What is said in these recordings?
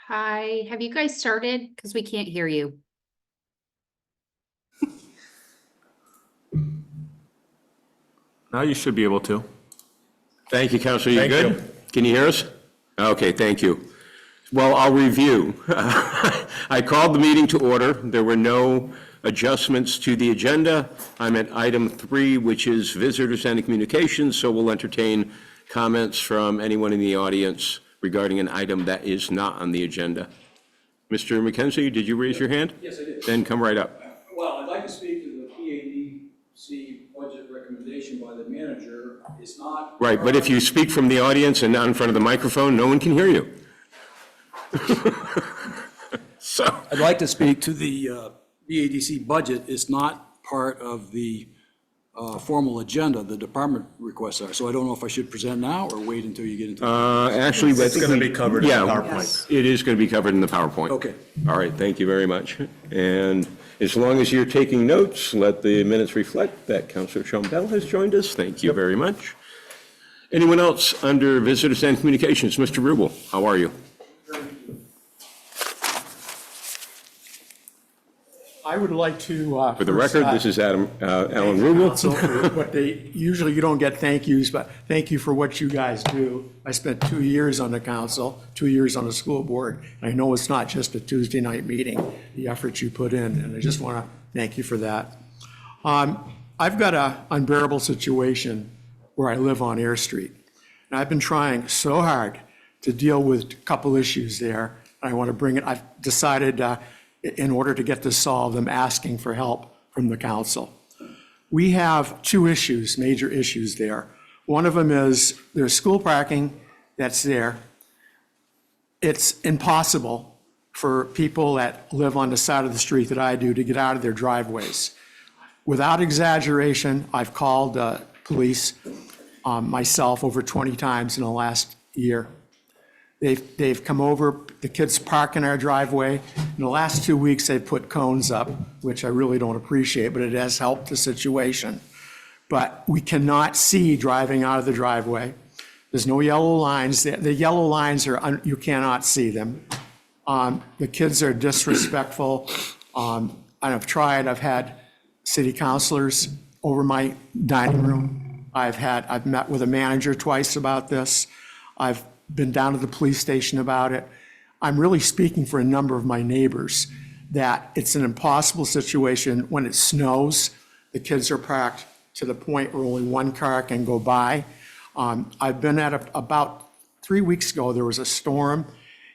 Hi, have you guys started? Because we can't hear you. Now you should be able to. Thank you, Counselor. You Thank good? you. Can you hear us? Okay, thank you. Well, I'll review. I called the meeting to order. There were no adjustments to the agenda. I'm at item 3, which is visitors and communications, so we'll entertain comments from anyone in the audience regarding an item that is not on the agenda. Mr. McKenzie, did you raise your hand? Yes, I did. Then come right up. Well, I'd like to speak to the PADC budget recommendation by the manager. It's not. Right, but if you speak from the audience and not in front of the microphone, no one can hear you. So, I'd like to speak to the BADC budget. It's not part of the formal agenda, the department requests are. So I don't know if I should present now or wait until you get into. actually, I It's think going to be covered in the yeah, PowerPoint. it is going to be covered in the PowerPoint. Okay. All right, thank you very much. And as long as you're taking notes, let the minutes reflect that Councilor Chombel has joined us. Thank you very much. Anyone else under visitors and communications? Mr. Rubel, how are you? I would like to. For the record, this is Alan Rubel. So what usually you don't get thank yous, but thank you for what you guys do. I spent 2 years on the council, 2 years on the school board. And I know it's not just a Tuesday night meeting, the effort you put in, and I just want to thank you for that. I've got an unbearable situation where I live on Air Street. And I've been trying so hard to deal with a couple issues there. I want to bring it, I've decided in order to get this solved, I'm asking for help from the council. We have 2 issues, major issues there. One of them is there's school parking that's there. It's impossible for people that live on the side of the street that I do to get out of their driveways. Without exaggeration, I've called police myself over 20 times in the last year. They've come over, the kids park in our driveway. In the last 2 weeks, they've put cones up, which I really don't appreciate, but it has helped the situation. But we cannot see driving out of the driveway. There's no yellow lines. The yellow lines are, you cannot see them. The kids are disrespectful. I've tried, I've had city councilors over my dining room. I've met with a manager twice about this. I've been down to the police station about it. I'm really speaking for a number of my neighbors that it's an impossible situation when it snows. The kids are parked to the point where only one car can go by. I've been at about 3 weeks ago, there was a storm,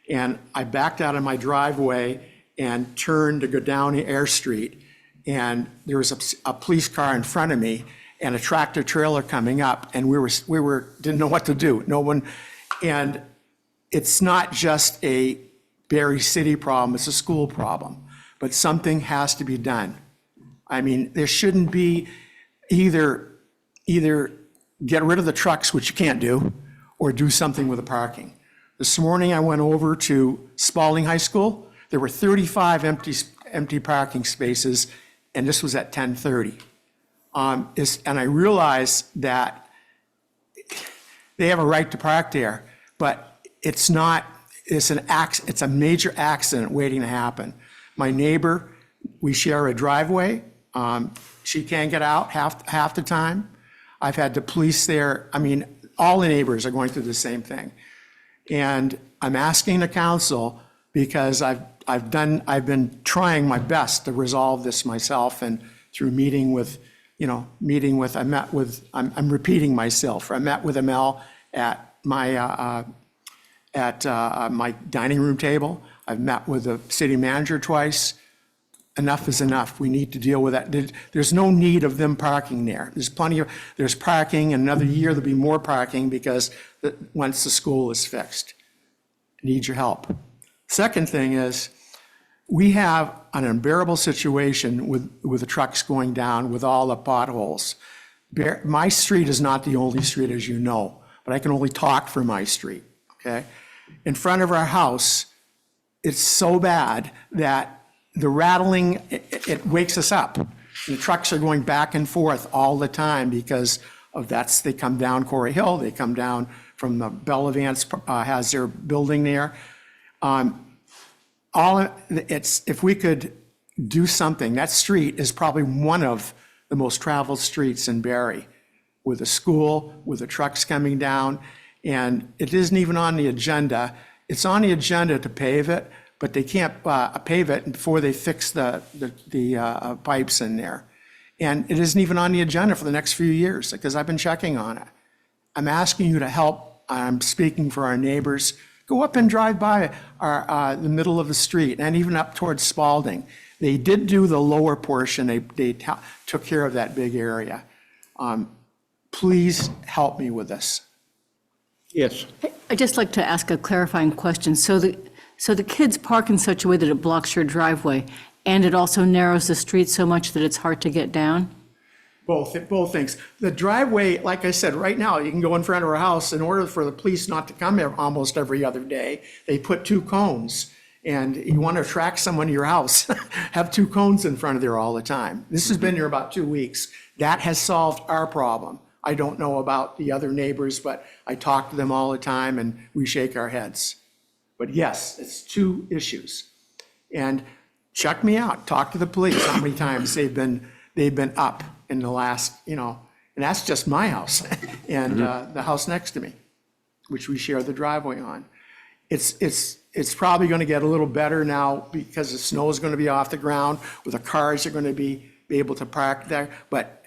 and I backed out of my driveway and turned to go down Air Street, and there was a police car in front of me and a tractor trailer coming up, and we didn't know what to do. No one. And it's not just a Barre City problem, it's a school problem. But something has to be done. I mean, there shouldn't be either get rid of the trucks, which you can't do, or do something with the parking. This morning I went over to Spalding High School. There were 35 empty parking spaces, and this was at 10:30. And I realized that they have a right to park there, but it's not, it's a major accident waiting to happen. My neighbor, we share a driveway. She can't get out half the time. I've had the police there. I mean, all the neighbors are going through the same thing. And I'm asking the council because I've been trying my best to resolve this myself, and through I'm repeating myself. I met with Mel at my dining room table. I've met with the city manager twice. Enough is enough. We need to deal with that. There's no need of them parking there. There's parking. In another year, there'll be more parking because once the school is fixed. I need your help. Second thing is, we have an unbearable situation with the trucks going down with all the potholes. My street is not the only street, as you know, but I can only talk for my street, okay? In front of our house, it's so bad that the rattling, it wakes us up. The trucks are going back and forth all the time because of they come down Corey Hill, they come down from the Bellevance, has their building there. if we could do something, that street is probably one of the most traveled streets in Barre, with a school, with the trucks coming down, and it isn't even on the agenda. It's on the agenda to pave it, but they can't pave it before they fix the pipes in there. And it isn't even on the agenda for the next few years, because I've been checking on it. I'm asking you to help. I'm speaking for our neighbors. Go up and drive by the middle of the street, and even up towards Spalding. They did do the lower portion. They took care of that big area. Please help me with this. Yes. I'd just like to ask a clarifying question. So the kids park in such a way that it blocks your driveway, and it also narrows the street so much that it's hard to get down? Both things. The driveway, like I said, right now, you can go in front of our house. In order for the police not to come here almost every other day, they put 2 cones. And you want to attract someone to your house, have 2 cones in front of there all the time. This has been here about 2 weeks. That has solved our problem. I don't know about the other neighbors, but I talk to them all the time and we shake our heads. But yes, it's 2 issues. And check me out, talk to the police, how many times they've been up in the last, and that's just my house and the house next to me, which we share the driveway on. It's probably going to get a little better now because the snow is going to be off the ground, where the cars are going to be able to park there. But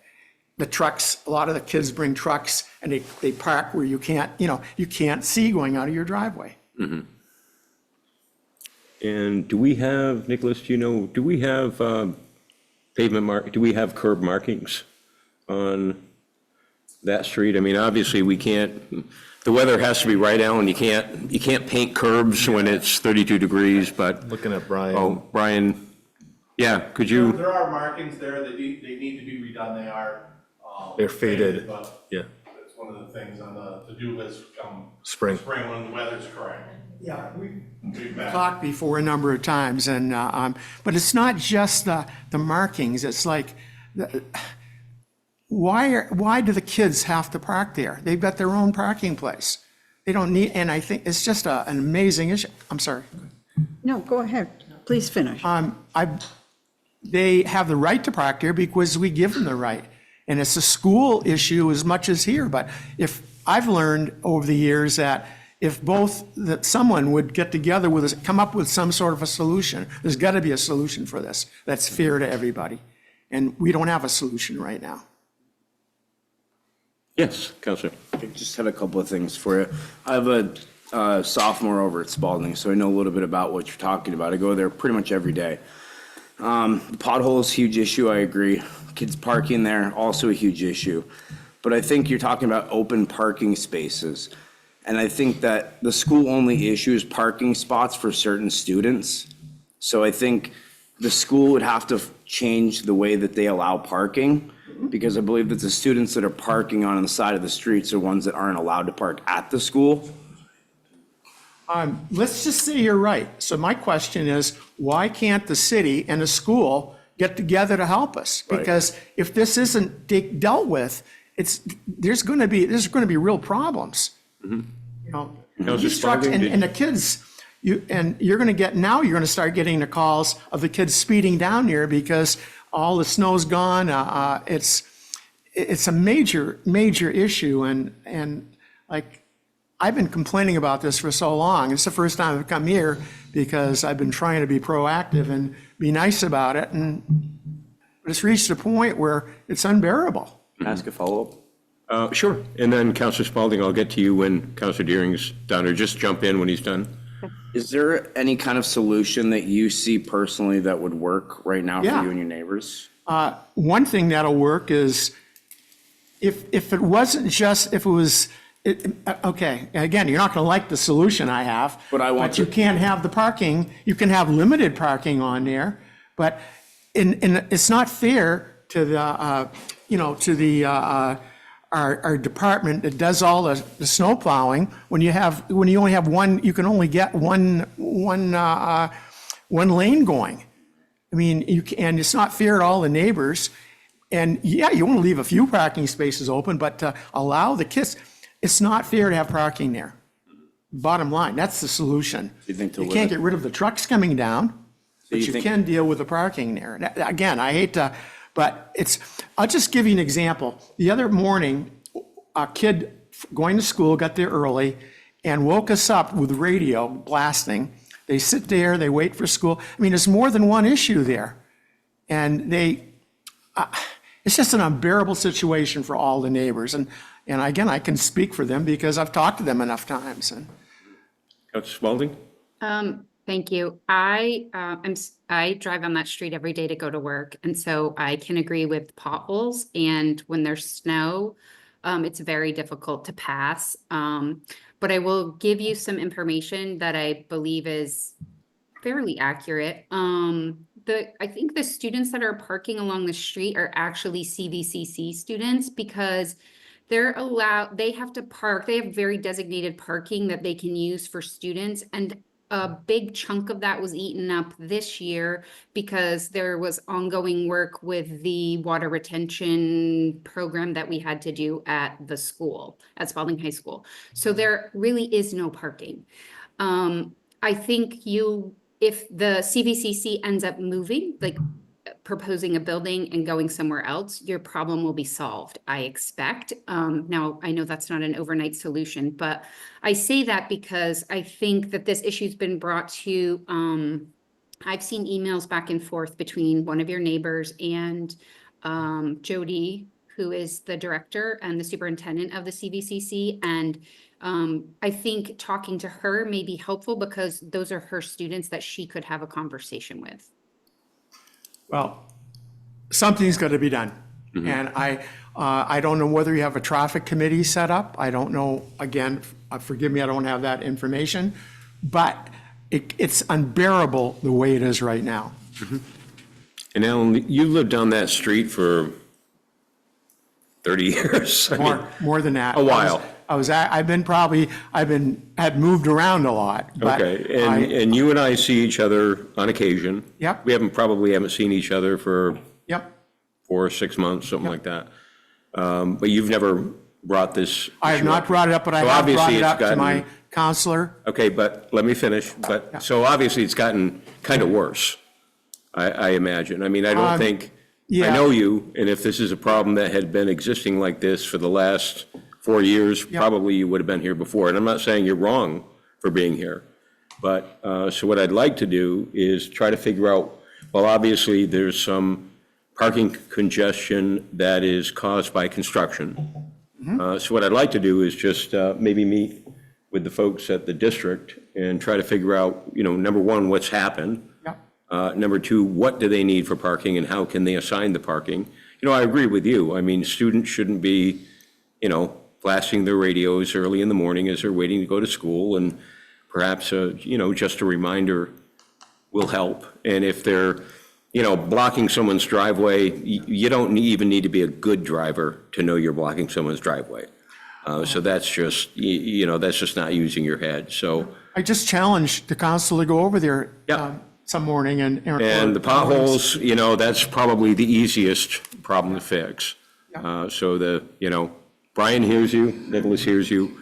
the trucks, a lot of the kids bring trucks and they park where you can't see going out of your driveway. Mm-hmm. And do we have, Nicholas, do we have do we have curb markings on that street? I mean, obviously we can't, the weather has to be right, Alan. You can't paint curbs when it's 32 degrees, but. Looking at Brian. Oh, Brian, yeah, could you? There are markings there that they need to be redone. They are. They're faded. But Yeah. that's one of the things on the to-do list come Spring. when the weather's correct. Yeah, we Be back. talked before a number of times, and but it's not just the markings. It's like, why do the kids have to park there? They've got their own parking place. They don't need, and I think it's just an amazing issue. I'm sorry. No, go ahead. Please finish. They have the right to park there because we give them the right. And it's a school issue as much as here. But if I've learned over the years that if that someone would get together with us, come up with some sort of a solution, there's got to be a solution for this that's fair to everybody. And we don't have a solution right now. Yes, Counselor. I just had a couple of things for you. I have a sophomore over at Spalding, so I know a little bit about what you're talking about. I go there pretty much every day. The potholes, huge issue, I agree. Kids parking there, also a huge issue. But I think you're talking about open parking spaces. And I think that the school only issues parking spots for certain students. So I think the school would have to change the way that they allow parking, because I believe that the students that are parking on the side of the streets are ones that aren't allowed to park at the school. Let's just say you're right. So my question is, why can't the city and the school get together to help us? Right. Because if this isn't dealt with, there's going to be real problems. These trucks and the kids, you're going to start getting the calls of the kids speeding down here because all the snow's gone. It's a major issue, and like, I've been complaining about this for so long. It's the first time I've come here because I've been trying to be proactive and be nice about it, and it's reached a point where it's unbearable. Ask a follow-up? Sure. And then Counselor Spalding, I'll get to you when Counselor Deering's done, or just jump in when he's done. Is there any kind of solution that you see personally that would work right now for Yeah. you and your neighbors? One thing that'll work is if it wasn't just, if it was, okay, again, you're not going to like the solution I have. But you can't have the parking, you can have limited parking on there, but it's not fair to our department that does all the snow plowing, when you only have one, you can only get one lane going. I mean, and it's not fair to all the neighbors. And yeah, you want to leave a few parking spaces open, but to allow the kids, it's not fair to have parking there. Bottom line, that's the solution. You think to You limit- can't get rid of the trucks coming down, but you you think- can deal with the parking there. Now, again, I hate to, but I'll just give you an example. The other morning, a kid going to school got there early and woke us up with the radio blasting. They sit there, they wait for school. I mean, there's more than one issue there. And it's just an unbearable situation for all the neighbors. And again, I can speak for them because I've talked to them enough times. And Councilor Spalding? Thank you. I drive on that street every day to go to work, and so I can agree with potholes, and when there's snow, it's very difficult to pass. But I will give you some information that I believe is fairly accurate. I think the students that are parking along the street are actually CVCC students because they have to park, they have very designated parking that they can use for students. And a big chunk of that was eaten up this year because there was ongoing work with the water retention program that we had to do at the school, at Spalding High School. So there really is no parking. I think if the CVCC ends up moving, like proposing a building and going somewhere else, your problem will be solved, I expect. Now, I know that's not an overnight solution, but I say that because I think that this issue's been brought to, I've seen emails back and forth between one of your neighbors and Jody, who is the director and the superintendent of the CVCC. And I think talking to her may be helpful because those are her students that she could have a conversation with. well, something's got to be done. And I don't know whether you have a traffic committee set up. I don't know, again, forgive me, I don't have that information. But it's unbearable the way it is right now. And Alan, you lived down that street for 30 years. I mean, More than that. A while. Had moved around a lot. But Okay, I- and you and I see each other on occasion. Yep. We probably haven't seen each other for Yep, 4 or 6 months, something like that. But you've never brought this I have issue not up. brought it up, but I So have obviously brought it it's up to my gotten- counselor. Okay, but let me finish. But, so obviously it's gotten kind of worse, I imagine. I mean, I don't think, I yeah. know you, and if this is a problem that had been existing like this for the last 4 years, probably you would have been here before. And I'm not saying you're wrong for being here. But, so what I'd like to do is try to figure out, well, obviously there's some parking congestion that is caused by construction. So what I'd like to do is just maybe meet with the folks at the district and try to figure out, number one, what's happened. Yep. Number two, what do they need for parking and how can they assign the parking? I agree with you. I mean, students shouldn't be, blasting their radios early in the morning as they're waiting to go to school. And perhaps, just a reminder will help. And if they're, blocking someone's driveway, you don't even need to be a good driver to know you're blocking someone's driveway. So that's just, that's just not using your head. So, I just challenged the council to go over there Yeah. some morning and. and the potholes, that's probably the easiest problem to fix. So Brian hears you, Nicholas hears you.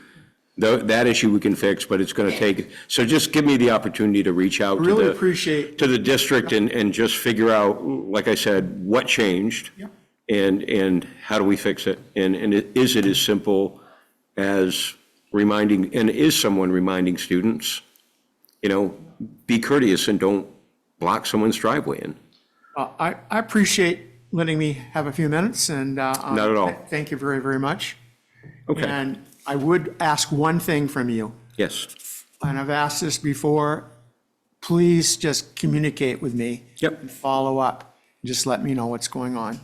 That issue we can fix, but it's going to take, so just give me the opportunity to reach out to Really appreciate. to the district and just figure out, like I said, what changed? Yep. And how do we fix it? And is it as simple as reminding, and is someone reminding students, be courteous and don't block someone's driveway in? I appreciate letting me have a few minutes and. Not at all. Thank you very, very much. Okay, And I would ask one thing from you, yes, and I've asked this before, please just communicate with me. Yep. And follow up, just let me know what's going on.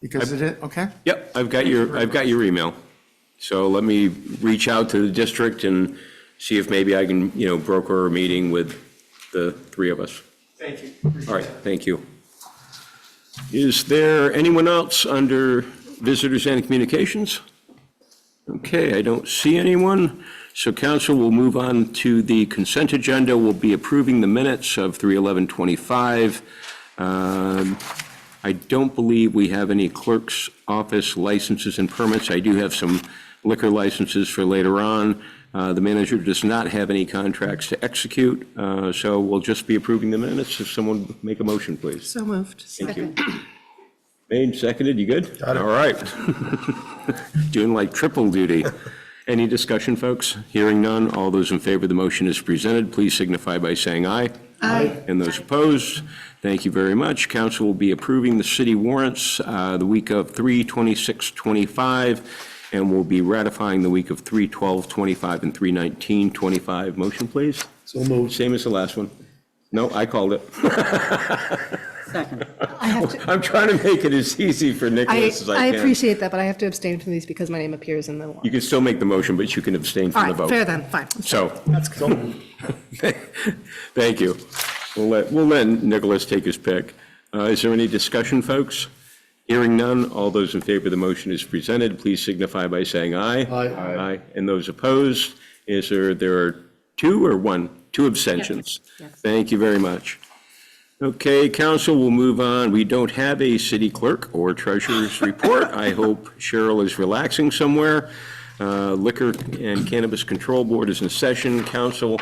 Because it is, okay? yep, I've got your email. So let me reach out to the district and see if maybe I can, broker a meeting with the three of us. Thank you. All right, thank you. Is there anyone else under visitors and communications? Okay, I don't see anyone. So council will move on to the consent agenda. We'll be approving the minutes of 3/11/25. I don't believe we have any clerk's office licenses and permits. I do have some liquor licenses for later on. The manager does not have any contracts to execute, so we'll just be approving the minutes. If someone would make a motion, please. So moved. Thank you. Made, seconded, you good? Got it. All right. Doing like triple duty. Any discussion, folks? Hearing none, all those in favor of the motion as presented, please signify by saying aye. Aye. And those opposed, thank you very much. Council will be approving the city warrants the week of 3/26/25, and we'll be ratifying the week of 3/12/25 and 3/19/25. Motion, please? So moved. Same as the last one. No, I called it. Second. I have to, I'm trying to make it as easy for Nicholas as I I can. appreciate that, but I have to abstain from these because my name appears in the warrant. You can still make the motion, but you can abstain All from the right, vote. fair then, fine. So, That's good. thank you. We'll let Nicholas take his pick. Is there any discussion, folks? Hearing none, all those in favor of the motion as presented, please signify by saying aye. Aye. Aye. And those opposed, there are two or one? Two abstentions. Yes. Thank you very much. Okay, council, we'll move on. We don't have a city clerk or treasurer's report. I hope Cheryl is relaxing somewhere. Liquor and Cannabis Control Board is in session. Council,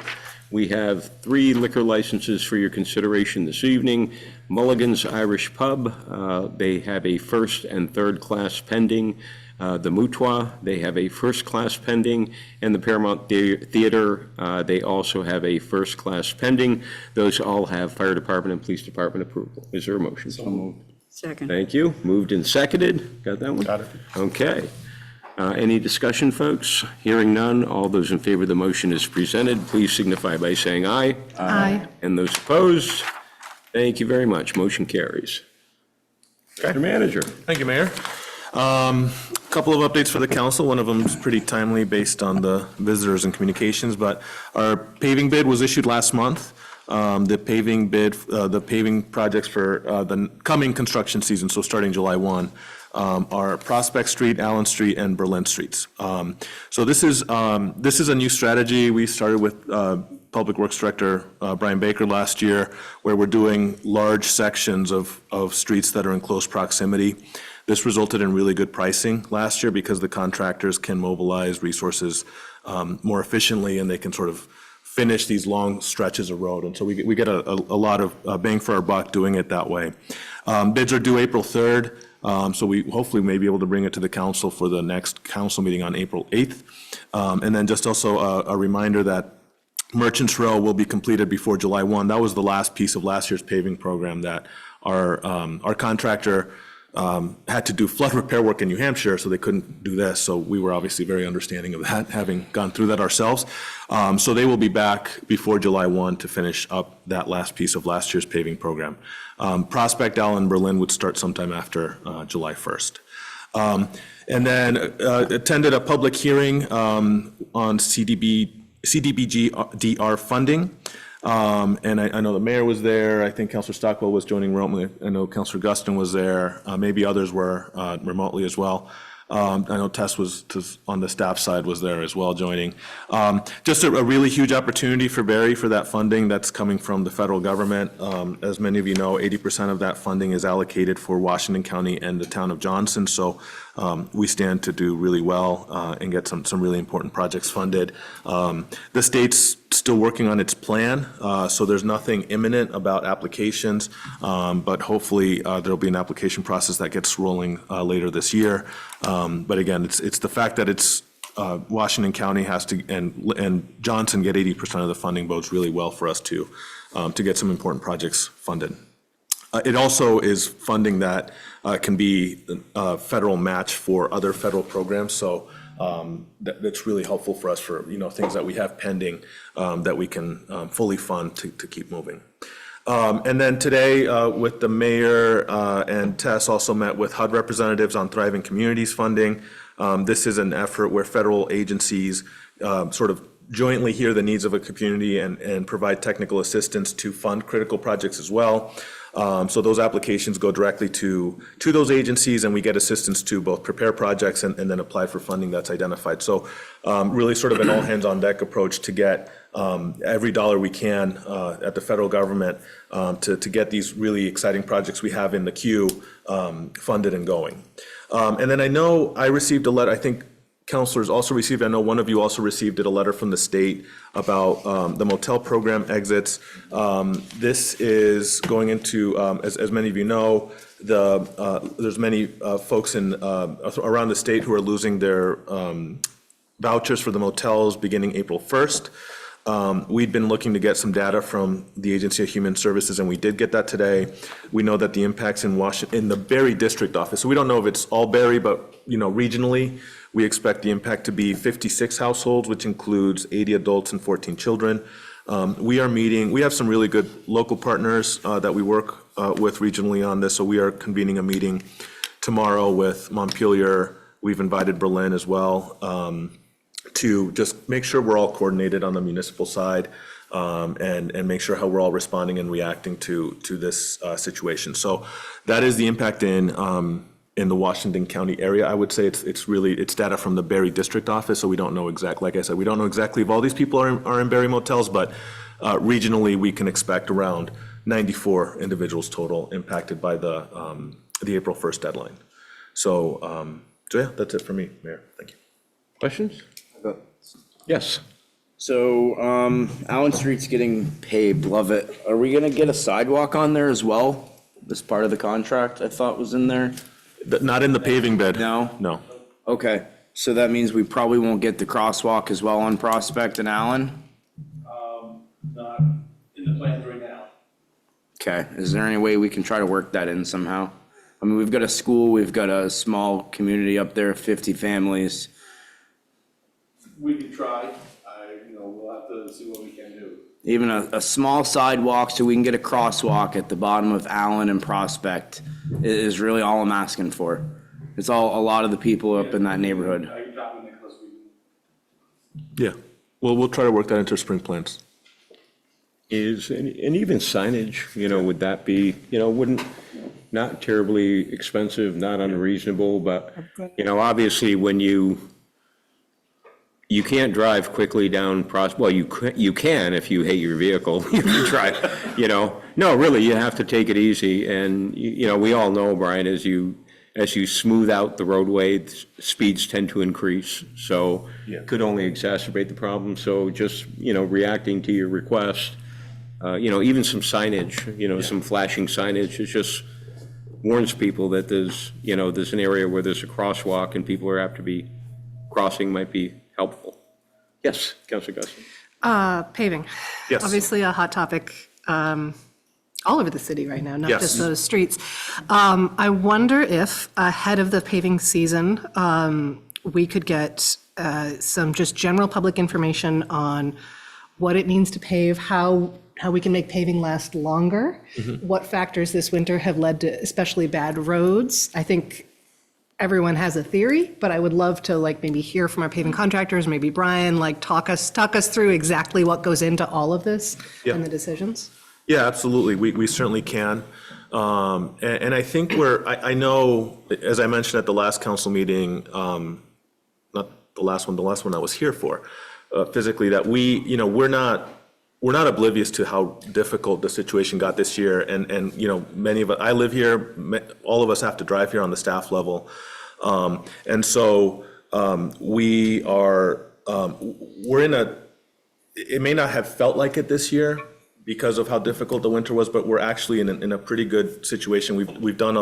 we have 3 liquor licenses for your consideration this evening. Mulligan's Irish Pub, they have a first and third class pending. The Moutois, they have a first class pending, and the Paramount Theater, they also have a first class pending. Those all have fire department and police department approval. Is there a motion? So moved. Second. Thank you. Moved and seconded. Got that one? Got it. Okay. Any discussion, folks? Hearing none, all those in favor of the motion as presented, please signify by saying aye. Aye. And those opposed, thank you very much. Motion carries. Mr. Manager. Thank you, Mayor. Couple of updates for the council. One of them is pretty timely based on the visitors and communications, but our paving bid was issued last month. The paving projects for the coming construction season, so starting July 1, are Prospect Street, Allen Street, and Berlin Streets. So this is a new strategy we started with Public Works Director Brian Baker last year, where we're doing large sections of streets that are in close proximity. This resulted in really good pricing last year because the contractors can mobilize resources more efficiently, and they can sort of finish these long stretches of road. And so we get a lot of bang for our buck doing it that way. Bids are due April 3rd, so we hopefully may be able to bring it to the council for the next council meeting on April 8th. And then just also a reminder that Merchants Row will be completed before July 1. That was the last piece of last year's paving program that our contractor had to do flood repair work in New Hampshire, so they couldn't do this. So we were obviously very understanding of that, having gone through that ourselves. So they will be back before July 1 to finish up that last piece of last year's paving program. Prospect, Allen, Berlin would start sometime after July 1st. And then attended a public hearing on CDBG-DR funding. And I know the mayor was there. I think Councilor Stockwell was joining remotely. I know Councilor Guston was there. Maybe others were remotely as well. I know Tess on the staff side was there as well, joining. Just a really huge opportunity for Barre for that funding that's coming from the federal government. As many of you know, 80% of that funding is allocated for Washington County and the town of Johnson. So we stand to do really well and get some really important projects funded. The state's still working on its plan, so there's nothing imminent about applications, but hopefully there'll be an application process that gets rolling later this year. But again, it's the fact that it's Washington County has to and Johnson get 80% of the funding bodes really well for us to get some important projects funded. It also is funding that can be a federal match for other federal programs, so that's really helpful for us for things that we have pending that we can fully fund to keep moving. And then today, with the mayor and Tess also met with HUD representatives on Thriving Communities funding. This is an effort where federal agencies sort of jointly hear the needs of a community and provide technical assistance to fund critical projects as well. So those applications go directly to those agencies, and we get assistance to both prepare projects and then apply for funding that's identified. So really sort of an all-hands-on-deck approach to get every dollar we can at the federal government to get these really exciting projects we have in the queue funded and going. And then I know I received a letter, I think counselors also received, I know one of you also received it, a letter from the state about the motel program exits. This is going into, as many of you know, there's many folks around the state who are losing their vouchers for the motels beginning April 1st. We'd been looking to get some data from the Agency of Human Services, and we did get that today. We know that the impacts in Washington, in the Barre district office, so we don't know if it's all Barre, but, regionally, we expect the impact to be 56 households, which includes 80 adults and 14 children. We have some really good local partners that we work with regionally on this, so we are convening a meeting tomorrow with Montpelier. We've invited Berlin as well, to just make sure we're all coordinated on the municipal side, and make sure how we're all responding and reacting to this situation. So that is the impact in the Washington County area. I would say it's data from the Barre District Office, so we don't know exactly, like I said, we don't know exactly if all these people are in Barre motels, but regionally, we can expect around 94 individuals total impacted by the April 1st deadline. So yeah, that's it for me, Mayor. Thank you. Questions? Yes. So, Allen Street's getting paved, love it. Are we gonna get a sidewalk on there as well? This part of the contract I thought was in there? Not in the paving bed. No? No. Okay, so that means we probably won't get the crosswalk as well on Prospect and Allen? Not in the plans right now. Okay, is there any way we can try to work that in somehow? I mean, we've got a school, we've got a small community up there, 50 families. We could try, we'll have to see what we can do. Even a small sidewalk so we can get a crosswalk at the bottom of Allen and Prospect is really all I'm asking for. It's a lot of the people up in that neighborhood. I can talk with Nicholas, Yeah. Well, we'll try to work that into spring plans. And even signage, would that be, not terribly expensive, not unreasonable, but, obviously when you can't drive quickly down well, you can if you hate your vehicle, you can drive, No, really, you have to take it easy, and, we all know, Brian, as you smooth out the roadway, speeds tend to increase, so could only exacerbate the problem, so just, reacting to your request, even some signage, some flashing signage, it just warns people that there's an area where there's a crosswalk and people are apt to be crossing might be helpful. Yes, Councilor Guston. Paving. Yes. Obviously a hot topic all over the city right now, not Yes. just those streets. I wonder if ahead of the paving season, we could get some just general public information on what it means to pave, how we can make paving last longer, what factors this winter have led to especially bad roads. I think everyone has a theory, but I would love to maybe hear from our paving contractors, maybe Brian, talk us through exactly what goes into all of this and the decisions. Yeah, absolutely. We certainly can. And I think I know, as I mentioned at the last council meeting, not the last one I was here for, physically, that we're not oblivious to how difficult the situation got this year. And many of us, I live here, all of us have to drive here on the staff level. And so we're it may not have felt like it this year because of how difficult the winter was, but we're actually in a pretty good situation. We've done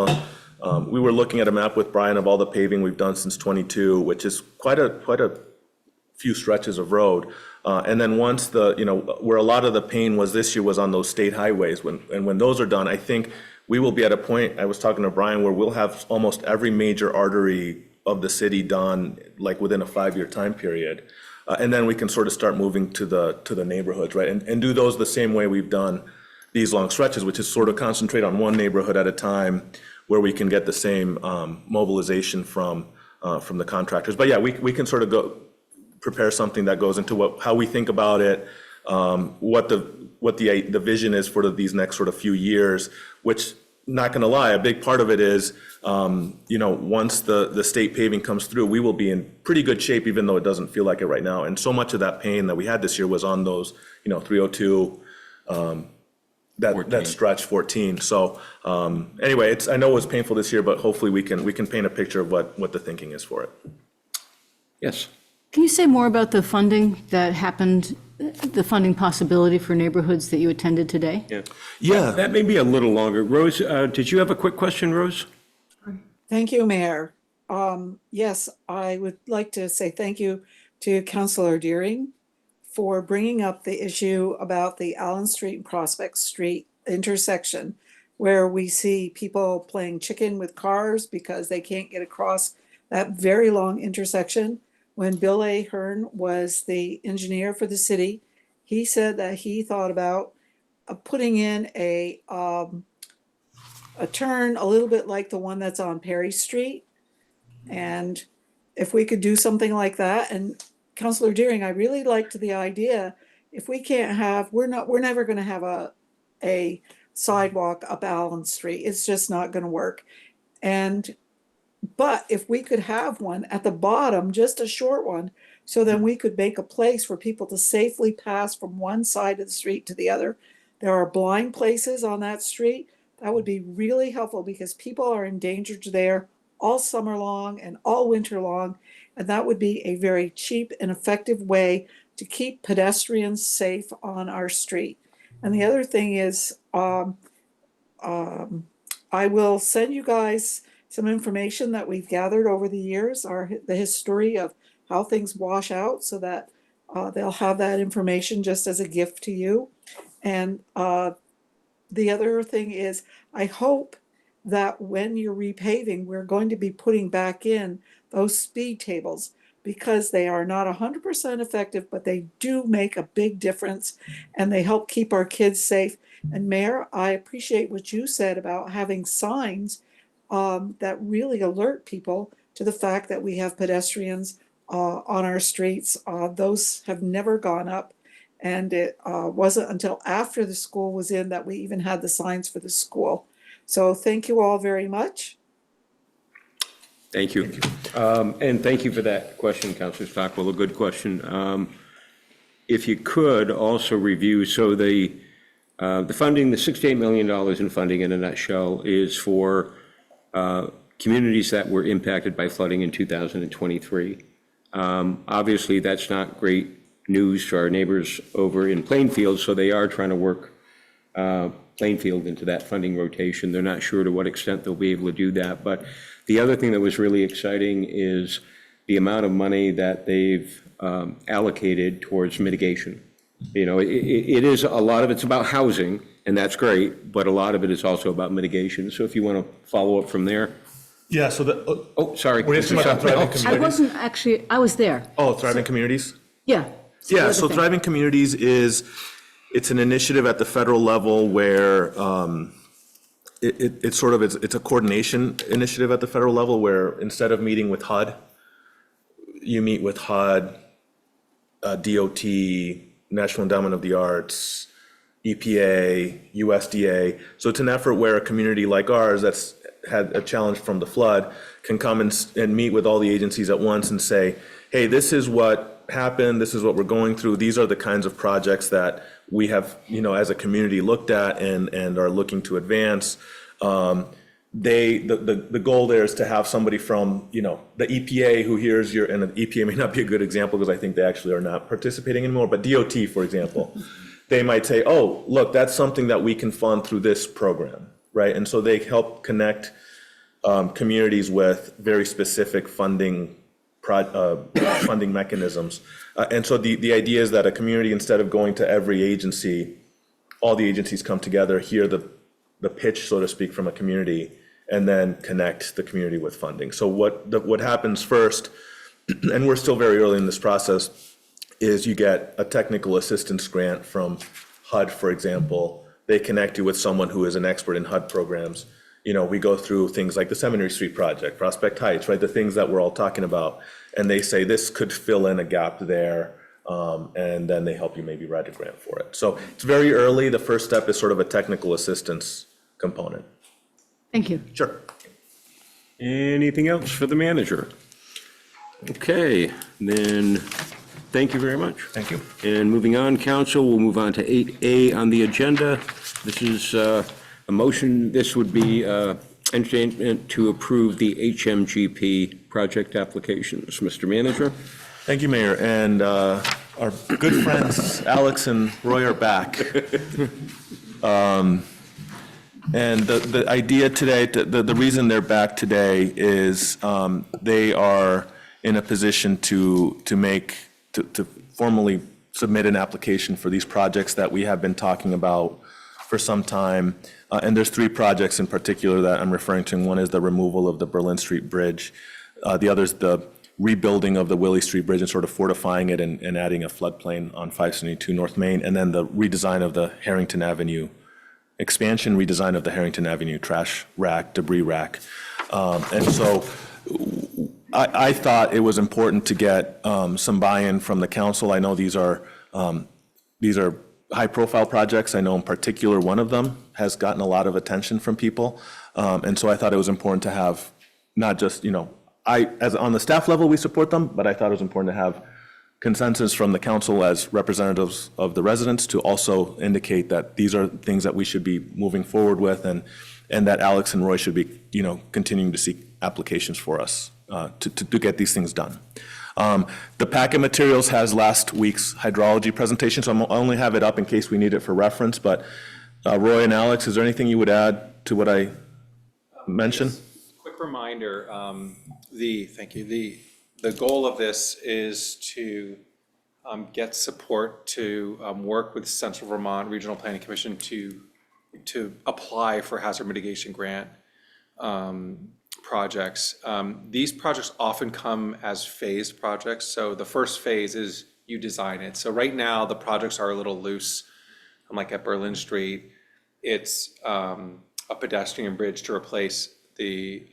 we were looking at a map with Brian of all the paving we've done since '22, which is quite a few stretches of road. And then once where a lot of the pain was this year was on those state highways. When those are done, I think we will be at a point, I was talking to Brian, where we'll have almost every major artery of the city done within a 5-year time period. And then we can sort of start moving to the neighborhoods, right? And do those the same way we've done these long stretches, which is sort of concentrate on one neighborhood at a time where we can get the same mobilization from the contractors. But yeah, we can sort of prepare something that goes into how we think about it, what the vision is for these next sort of few years, which, not gonna lie, a big part of it is, once the state paving comes through, we will be in pretty good shape, even though it doesn't feel like it right now. And so much of that pain that we had this year was on those, 302, that stretch 14. So anyway, I know it was painful this year, but hopefully we can paint a picture of what the thinking is for it. Yes. Can you say more about the funding that happened, the funding possibility for neighborhoods that you attended today? Yeah. That may be a little longer. Rose, did you have a quick question, Rose? Thank you, Mayor. Yes, I would like to say thank you to Councilor Deering for bringing up the issue about the Allen Street and Prospect Street intersection, where we see people playing chicken with cars because they can't get across that very long intersection. When Bill Ahern was the engineer for the city, he said that he thought about putting in a turn a little bit like the one that's on Perry Street. And if we could do something like that, and Councilor Deering, I really liked the idea, if we can't have, we're never gonna have a sidewalk up Allen Street. It's just not gonna work. But if we could have one at the bottom, just a short one, so then we could make a place for people to safely pass from one side of the street to the other. There are blind places on that street. That would be really helpful because people are endangered there all summer long and all winter long. And that would be a very cheap and effective way to keep pedestrians safe on our street. And the other thing is, I will send you guys some information that we've gathered over the years, the history of how things wash out, so that they'll have that information just as a gift to you. And the other thing is, I hope that when you're repaving, we're going to be putting back in those speed tables, because they are not 100% effective, but they do make a big difference and they help keep our kids safe. And Mayor, I appreciate what you said about having signs that really alert people to the fact that we have pedestrians on our streets. Those have never gone up. And it wasn't until after the school was in that we even had the signs for the school. So thank you all very much. Thank you. And thank you for that question, Councilor Stockwell, a good question. If you could also review, so the funding, the $68 million in funding in a nutshell is for communities that were impacted by flooding in 2023. Obviously, that's not great news to our neighbors over in Plainfield, so they are trying to work Plainfield into that funding rotation. They're not sure to what extent they'll be able to do that. But the other thing that was really exciting is the amount of money that they've allocated towards mitigation. You know, it is, a lot of it's about housing, and that's great, but a lot of it is also about mitigation. So if you want to follow up from there. Yeah, so the, Oh, sorry. Were you asking about thriving I communities? wasn't actually, I was there. Oh, thriving communities? Yeah. Yeah, the so other thing. Thriving Communities it's an initiative at the federal level where it's sort of, it's a coordination initiative at the federal level where instead of meeting with HUD, you meet with HUD, DOT, National Endowment of the Arts, EPA, USDA. So it's an effort where a community like ours that's had a challenge from the flood can come and meet with all the agencies at once and say, hey, this is what happened, this is what we're going through, these are the kinds of projects that we have, you know, as a community looked at and are looking to advance. The goal there is to have somebody from, you know, the EPA who hears your, and the EPA may not be a good example because I think they actually are not participating anymore, but DOT, for example, they might say, oh, look, that's something that we can fund through this program, right? And so they help connect communities with very specific funding mechanisms. And so the idea is that a community, instead of going to every agency, all the agencies come together, hear the pitch, so to speak, from a community, and then connect the community with funding. So what happens first, and we're still very early in this process, is you get a technical assistance grant from HUD, for example. They connect you with someone who is an expert in HUD programs. You know, we go through things like the Seminary Street project, Prospect Heights, right? The things that we're all talking about. And they say this could fill in a gap there. And then they help you maybe write a grant for it. So it's very early. The first step is sort of a technical assistance component. Thank you. Sure. Anything else for the manager? Okay, then, thank you very much. Thank you. And moving on, council, we'll move on to 8A on the agenda. This is a motion, this would be entertainment to approve the HMGP project applications. Mr. Manager? Thank you, Mayor. And our good friends Alex and Roy are back. And the idea today, the reason they're back today is they are in a position to formally submit an application for these projects that we have been talking about for some time. And there's three projects in particular that I'm referring to. One is the removal of the Berlin Street Bridge. The other is the rebuilding of the Willie Street Bridge and sort of fortifying it and adding a floodplain on 572 North Main. And then the redesign of the Harrington Avenue, expansion redesign of the Harrington Avenue trash rack, debris rack. And so I thought it was important to get some buy-in from the council. I know these are high-profile projects. I know in particular one of them has gotten a lot of attention from people. And so I thought it was important to have not just, as on the staff level, we support them, but I thought it was important to have consensus from the council as representatives of the residents to also indicate that these are things that we should be moving forward with and that Alex and Roy should be, continuing to seek applications for us to get these things done. The packet materials has last week's hydrology presentation, so I'll only have it up in case we need it for reference, but Roy and Alex, is there anything you would add to what I mentioned? Quick reminder, thank you. The goal of this is to get support to work with Central Vermont Regional Planning Commission to apply for hazard mitigation grant projects. These projects often come as phased projects. So the first phase is you design it. So right now the projects are a little loose. Like at Berlin Street, it's a pedestrian bridge to replace the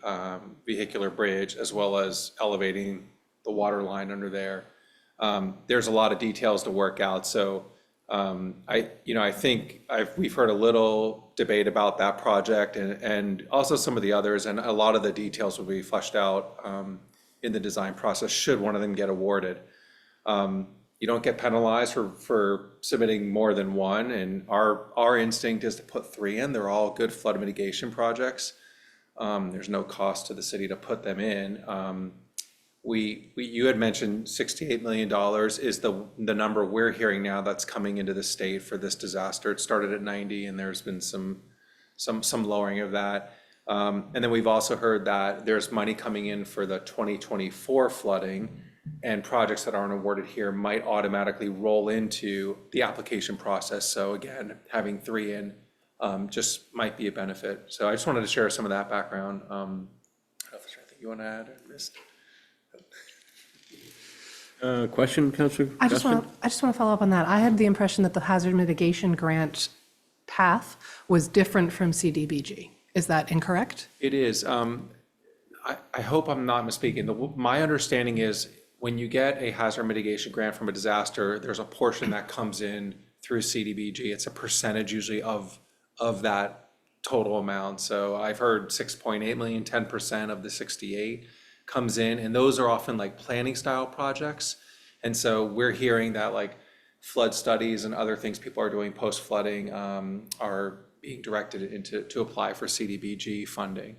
vehicular bridge as well as elevating the water line under there. There's a lot of details to work out. So I think we've heard a little debate about that project and also some of the others, and a lot of the details will be fleshed out in the design process should one of them get awarded. You don't get penalized for submitting more than one, and our instinct is to put three in. They're all good flood mitigation projects. There's no cost to the city to put them in. You had mentioned $68 million is the number we're hearing now that's coming into the state for this disaster. It started at 90 and there's been some lowering of that. And then we've also heard that there's money coming in for the 2024 flooding, and projects that aren't awarded here might automatically roll into the application process. So again, having three in just might be a benefit. So I just wanted to share some of that background. I don't know if there's anything you want to add or missed. Question, Councilor? I just want to follow up on that. I had the impression that the hazard mitigation grant path was different from CDBG. Is that incorrect? It is. I hope I'm not misspeaking. My understanding is when you get a hazard mitigation grant from a disaster, there's a portion that comes in through CDBG. It's a percentage usually of that total amount. So I've heard 6.8 million, 10% of the 68 comes in, and those are often like planning style projects. And so we're hearing that like flood studies and other things people are doing post flooding are being directed to apply for CDBG funding.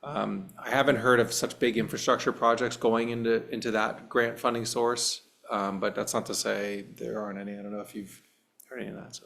I haven't heard of such big infrastructure projects going into that grant funding source, but that's not to say there aren't any. I don't know if you've heard any of that. So,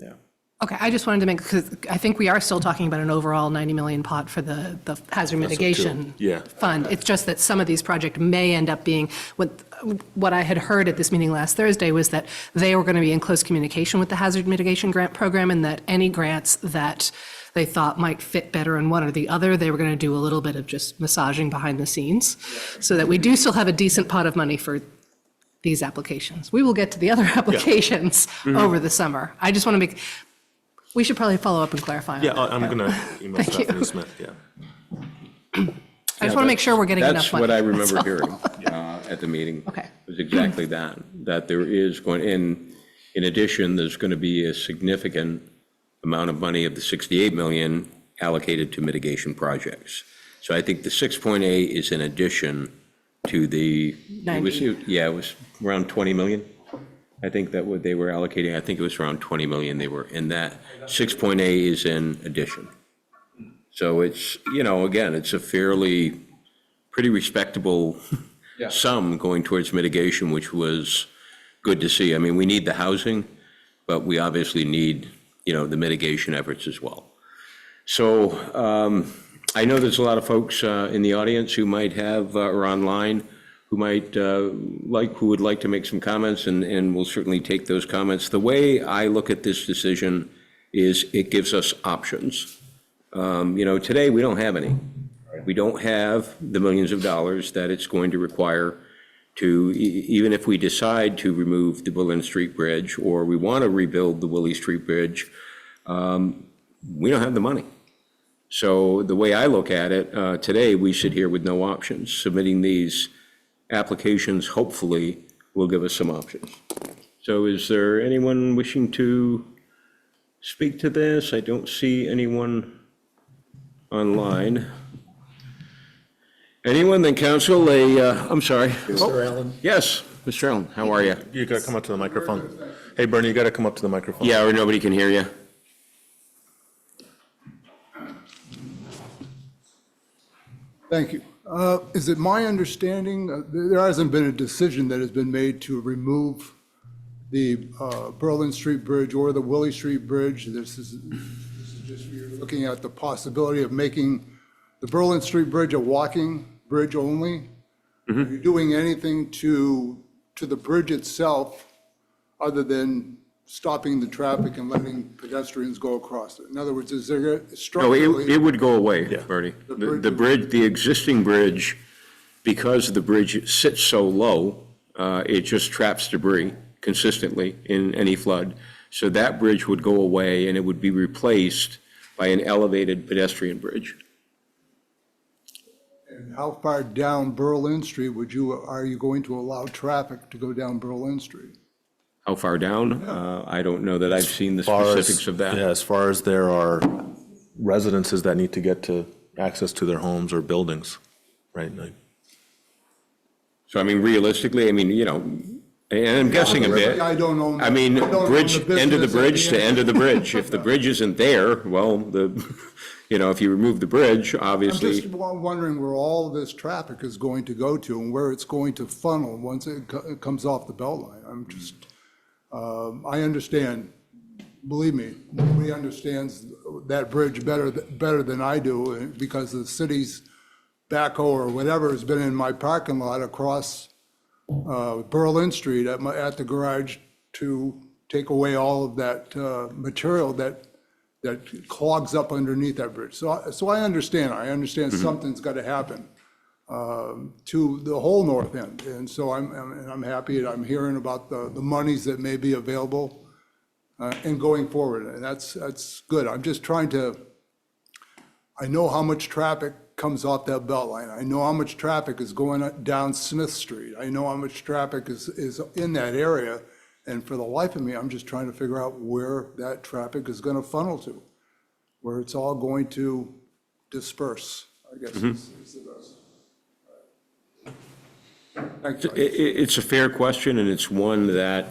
yeah. Okay, I just wanted to make, because I think we are still talking about an overall 90 million pot for the hazard mitigation fund. It's just that some of these projects may end up being, what I had heard at this meeting last Thursday was that they were going to be in close communication with the hazard mitigation grant program, and that any grants that they thought might fit better in one or the other, they were going to do a little bit of just massaging behind the scenes, so that we do still have a decent pot of money for these applications. We will get to the other applications over the summer. I just want to make, we should probably follow up and clarify on Yeah, that. I'm going to email Thank you. Stephanie Smith, yeah. I just want to make sure we're getting enough money. That's what I That's remember all. hearing at the meeting. Okay. Was exactly that there is going, in addition, there's going to be a significant amount of money of the 68 million allocated to mitigation projects. So I think the 6.8 is in addition to the, it was around 20 million. I think that what they were allocating, I think it was around 20 million they were in that. 6.8 is in addition. So it's, again, it's a pretty respectable Yeah. sum going towards mitigation, which was good to see. I mean, we need the housing, but we obviously need, the mitigation efforts as well. So I know there's a lot of folks in the audience who might have, or online, who would like to make some comments, and we'll certainly take those comments. The way I look at this decision is it gives us options. Today, we don't have any. We don't have the millions of dollars that it's going to require to, even if we decide to remove the Berlin Street Bridge, or we want to rebuild the Willie Street Bridge, we don't have the money. So the way I look at it, today, we sit here with no options. Submitting these applications, hopefully, will give us some options. So is there anyone wishing to speak to this? I don't see anyone online. Anyone, then council, I'm sorry. Mr. Allen? Yes, Mr. Allen, how are you? You got to come up to the microphone. Hey, Bernie, you got to come up to the microphone. Yeah, or nobody can hear you. Thank you. Is it my understanding, there hasn't been a decision that has been made to remove the Berlin Street Bridge or the Willie Street Bridge? This is just, you're looking at the possibility of making the Berlin Street Bridge a walking bridge only? Are you doing anything to the bridge itself other than stopping the traffic and letting pedestrians go across it? In other words, is there No, structurally? it would go away, Bertie. bridge The bridge, the existing bridge, because the bridge sits so low, it just traps debris consistently in any flood. So that bridge would go away, and it would be replaced by an elevated pedestrian bridge. And how far down Berlin Street are you going to allow traffic to go down Berlin Street? How far down? I don't know that I've seen the Far as- specifics of that. Yeah, as far as there are residences that need to get to access to their homes or buildings, right? Like, So I mean, realistically, and I'm guessing a bit. I don't know. I mean, I don't own bridge, the end of the business at bridge the to end. end of the bridge. If the bridge isn't there, well, if you remove the bridge, I'm obviously. just wondering where all of this traffic is going to go to and where it's going to funnel once it comes off the Beltline. I understand, believe me, nobody understands that bridge better than I do, because the city's backhoe or whatever has been in my parking lot across Berlin Street at the garage to take away all of that material that clogs up underneath that bridge. So I understand something's got to happen to the whole north end. And so I'm happy that I'm hearing about the monies that may be available and going forward. And that's good. I'm just trying to, I know how much traffic comes off that Beltline. I know how much traffic is going down Smith Street. I know how much traffic is in that area. And for the life of me, I'm just trying to figure out where that traffic is going to funnel to, where it's all going to disperse, I guess is the best. Thank you. It's a fair question, and it's one that,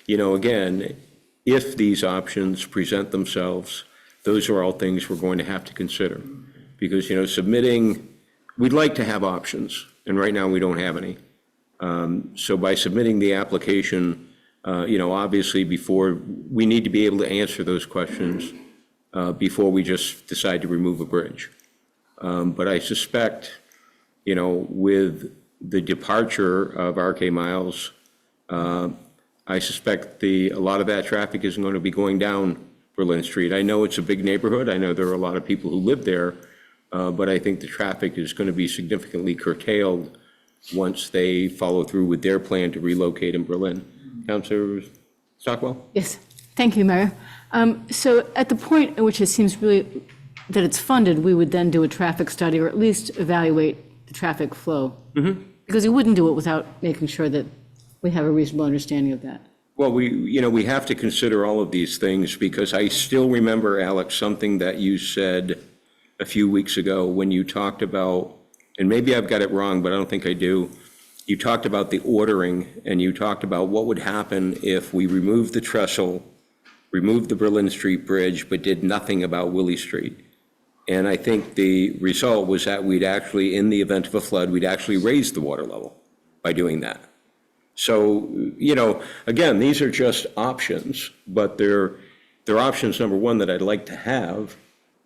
again, if these options present themselves, those are all things we're going to have to consider. Because, we'd like to have options, and right now we don't have any. So by submitting the application, obviously we need to be able to answer those questions before we just decide to remove a bridge. But I suspect, with the departure of RK Miles, I suspect a lot of that traffic is going to be going down Berlin Street. I know it's a big neighborhood. I know there are a lot of people who live there, but I think the traffic is going to be significantly curtailed once they follow through with their plan to relocate in Berlin. Councilor Stockwell? Yes, thank you, Mayor. So at the point at which it seems really that it's funded, we would then do a traffic study, or at least evaluate the traffic flow. Because we wouldn't do it without making sure that we have a reasonable understanding of that. Well, we have to consider all of these things, because I still remember, Alex, something that you said a few weeks ago when you talked about, and maybe I've got it wrong, but I don't think I do. You talked about the ordering, and you talked about what would happen if we removed the trestle, removed the Berlin Street Bridge, but did nothing about Willie Street. And I think the result was that we'd actually, in the event of a flood, we'd actually raise the water level by doing that. So, again, these are just options, but they're options, number one, that I'd like to have.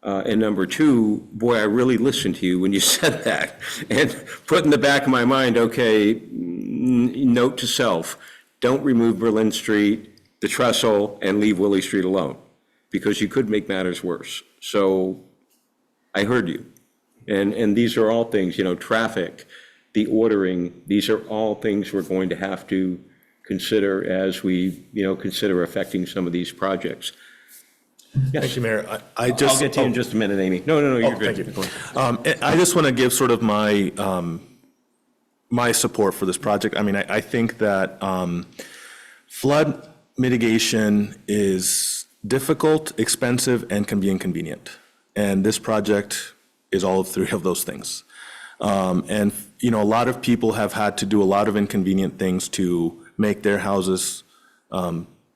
And number two, boy, I really listened to you when you said that, and put in the back of my mind, okay, note to self, don't remove Berlin Street, the trestle, and leave Willie Street alone, because you could make matters worse. So I heard you. And these are all things, traffic, the ordering, these are all things we're going to have to consider as we, consider affecting some of these projects. Thank you, Mayor. I'll get to you in just a minute, Amy. No, you're good. Thank you. I just want to give sort of my my support for this project. I mean, I think that flood mitigation is difficult, expensive, and can be inconvenient. And this project is all three of those things. And, a lot of people have had to do a lot of inconvenient things to make their houses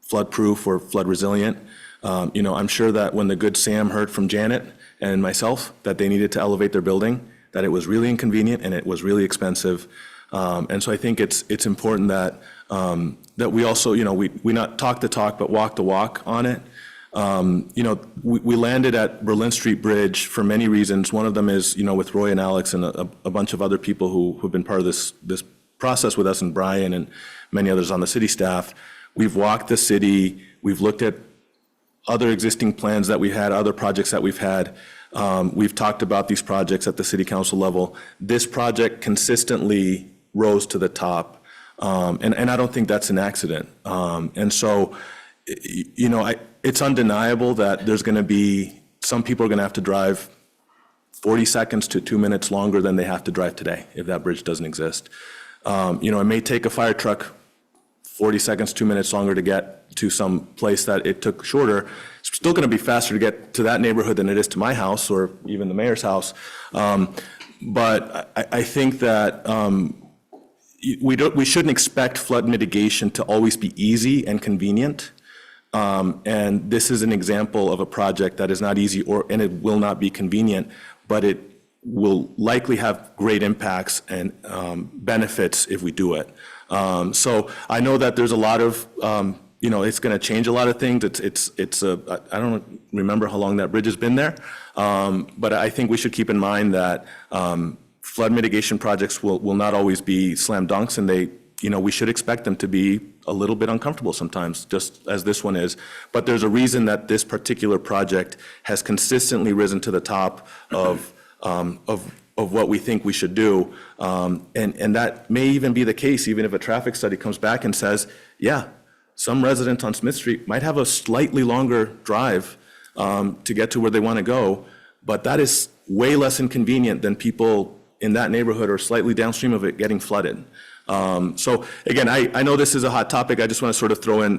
flood-proof or flood resilient. I'm sure that when the good Sam heard from Janet and myself that they needed to elevate their building, that it was really inconvenient and it was really expensive. And so I think it's important that that we also, we not talk the talk, but walk the walk on it. We landed at Berlin Street Bridge for many reasons. One of them is, with Roy and Alex and a bunch of other people who've been part of this process with us, and Brian and many others on the city staff. We've walked the city. We've looked at other existing plans that we had, other projects that we've had. We've talked about these projects at the city council level. This project consistently rose to the top, and I don't think that's an accident. And so, it's undeniable that there's going to be, some people are going to have to drive 40 seconds to 2 minutes longer than they have to drive today if that bridge doesn't exist. It may take a fire truck 40 seconds, 2 minutes longer to get to some place that it took shorter. It's still going to be faster to get to that neighborhood than it is to my house or even the mayor's house. But I think that we shouldn't expect flood mitigation to always be easy and convenient. And this is an example of a project that is not easy and it will not be convenient, but it will likely have great impacts and benefits if we do it. So I know that there's a lot of, it's going to change a lot of things. I don't remember how long that bridge has been there. But I think we should keep in mind that flood mitigation projects will not always be slam dunks, and we should expect them to be a little bit uncomfortable sometimes, just as this one is. But there's a reason that this particular project has consistently risen to the top of what we think we should do. And that may even be the case, even if a traffic study comes back and says, yeah, some residents on Smith Street might have a slightly longer drive to get to where they want to go, but that is way less inconvenient than people in that neighborhood or slightly downstream of it getting flooded. So again, I know this is a hot topic. I just want to sort of throw in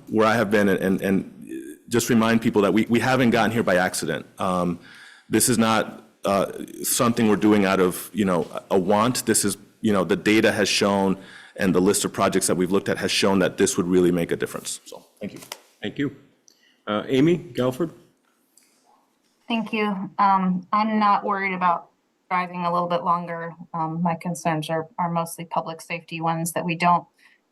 where I have been and just remind people that we haven't gotten here by accident. This is not something we're doing out of, a want. This is, the data has shown and the list of projects that we've looked at has shown that this would really make a difference. So, thank you. Thank you. Amy Gelford? Thank you. I'm not worried about driving a little bit longer. My concerns are mostly public safety ones, that we don't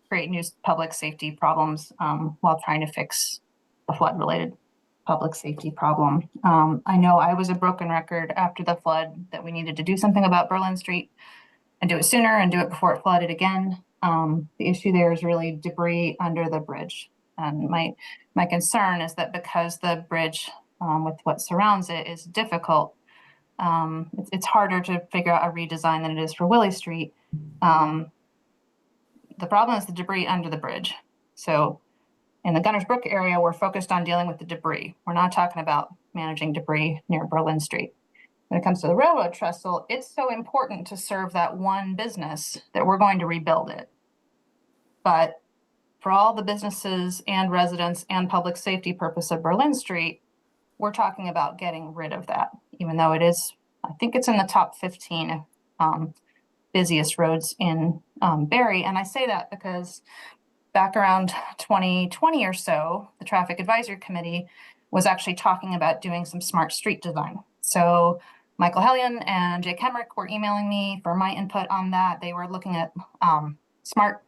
create new public safety problems while trying to fix a flood-related public safety problem. I know I was a broken record after the flood that we needed to do something about Berlin Street and do it sooner and do it before it flooded again. The issue there is really debris under the bridge. And my concern is that because the bridge with what surrounds it is difficult, it's harder to figure out a redesign than it is for Willie Street. The problem is the debris under the bridge. So in the Gunners Brook area, we're focused on dealing with the debris. We're not talking about managing debris near Berlin Street. When it comes to the railroad trestle, it's so important to serve that one business that we're going to rebuild it. But for all the businesses and residents and public safety purpose of Berlin Street, we're talking about getting rid of that, even though it is, I think it's in the top 15 busiest roads in Barre. And I say that because back around 2020 or so, the Traffic Advisory Committee was actually talking about doing some smart street design. So Michael Hellion and Jake Hemrick were emailing me for my input on that. They were looking at smart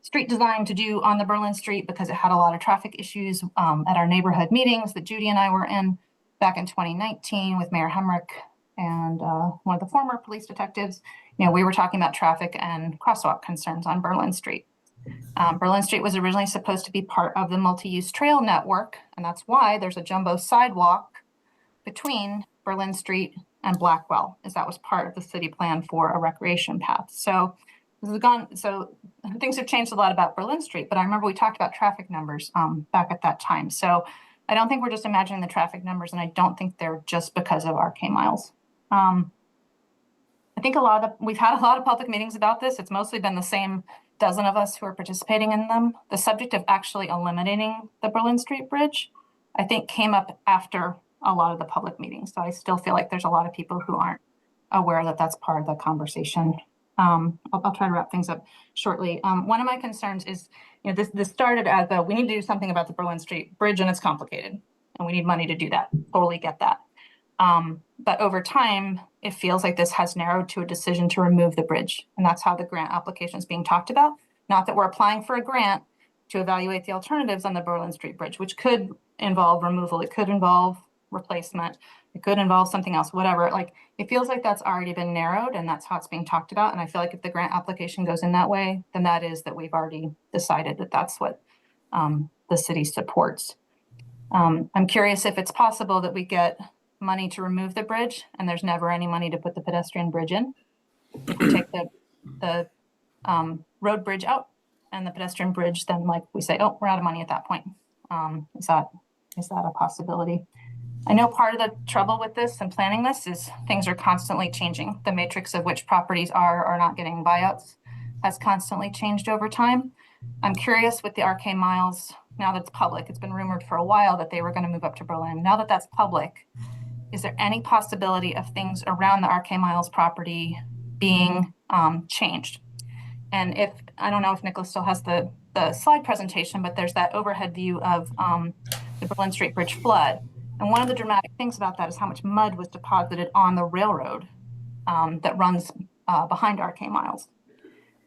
street design to do on the Berlin Street because it had a lot of traffic issues at our neighborhood meetings that Judy and I were in back in 2019 with Mayor Hemrick and one of the former police detectives. You know, we were talking about traffic and crosswalk concerns on Berlin Street. Berlin Street was originally supposed to be part of the multi-use trail network, and that's why there's a jumbo sidewalk between Berlin Street and Blackwell, as that was part of the city plan for a recreation path. So this has gone, so things have changed a lot about Berlin Street, but I remember we talked about traffic numbers back at that time. So I don't think we're just imagining the traffic numbers, and I don't think they're just because of RK miles. I think we've had a lot of public meetings about this. It's mostly been the same dozen of us who are participating in them. The subject of actually eliminating the Berlin Street Bridge, I think, came up after a lot of the public meetings. So I still feel like there's a lot of people who aren't aware that that's part of the conversation. I'll try to wrap things up shortly. One of my concerns is, you know, this started as we need to do something about the Berlin Street Bridge, and it's complicated, and we need money to do that. Totally get that. But over time, it feels like this has narrowed to a decision to remove the bridge. And that's how the grant application is being talked about. Not that we're applying for a grant to evaluate the alternatives on the Berlin Street Bridge, which could involve removal. It could involve replacement. It could involve something else, whatever. Like, it feels like that's already been narrowed, and that's how it's being talked about. And I feel like if the grant application goes in that way, then that is that we've already decided that that's what the city supports. I'm curious if it's possible that we get money to remove the bridge and there's never any money to put the pedestrian bridge in. If we take the road bridge out and the pedestrian bridge, then like we say, oh, we're out of money at that point. Is that a possibility? I know part of the trouble with this and planning this is things are constantly changing. The matrix of which properties are not getting buyouts has constantly changed over time. I'm curious with the RK Miles, now that it's public, it's been rumored for a while that they were going to move up to Berlin. Now that that's public, is there any possibility of things around the RK Miles property being changed? And if, I don't know if Nicholas still has the slide presentation, but there's that overhead view of the Berlin Street Bridge flood. And one of the dramatic things about that is how much mud was deposited on the railroad that runs behind RK Miles.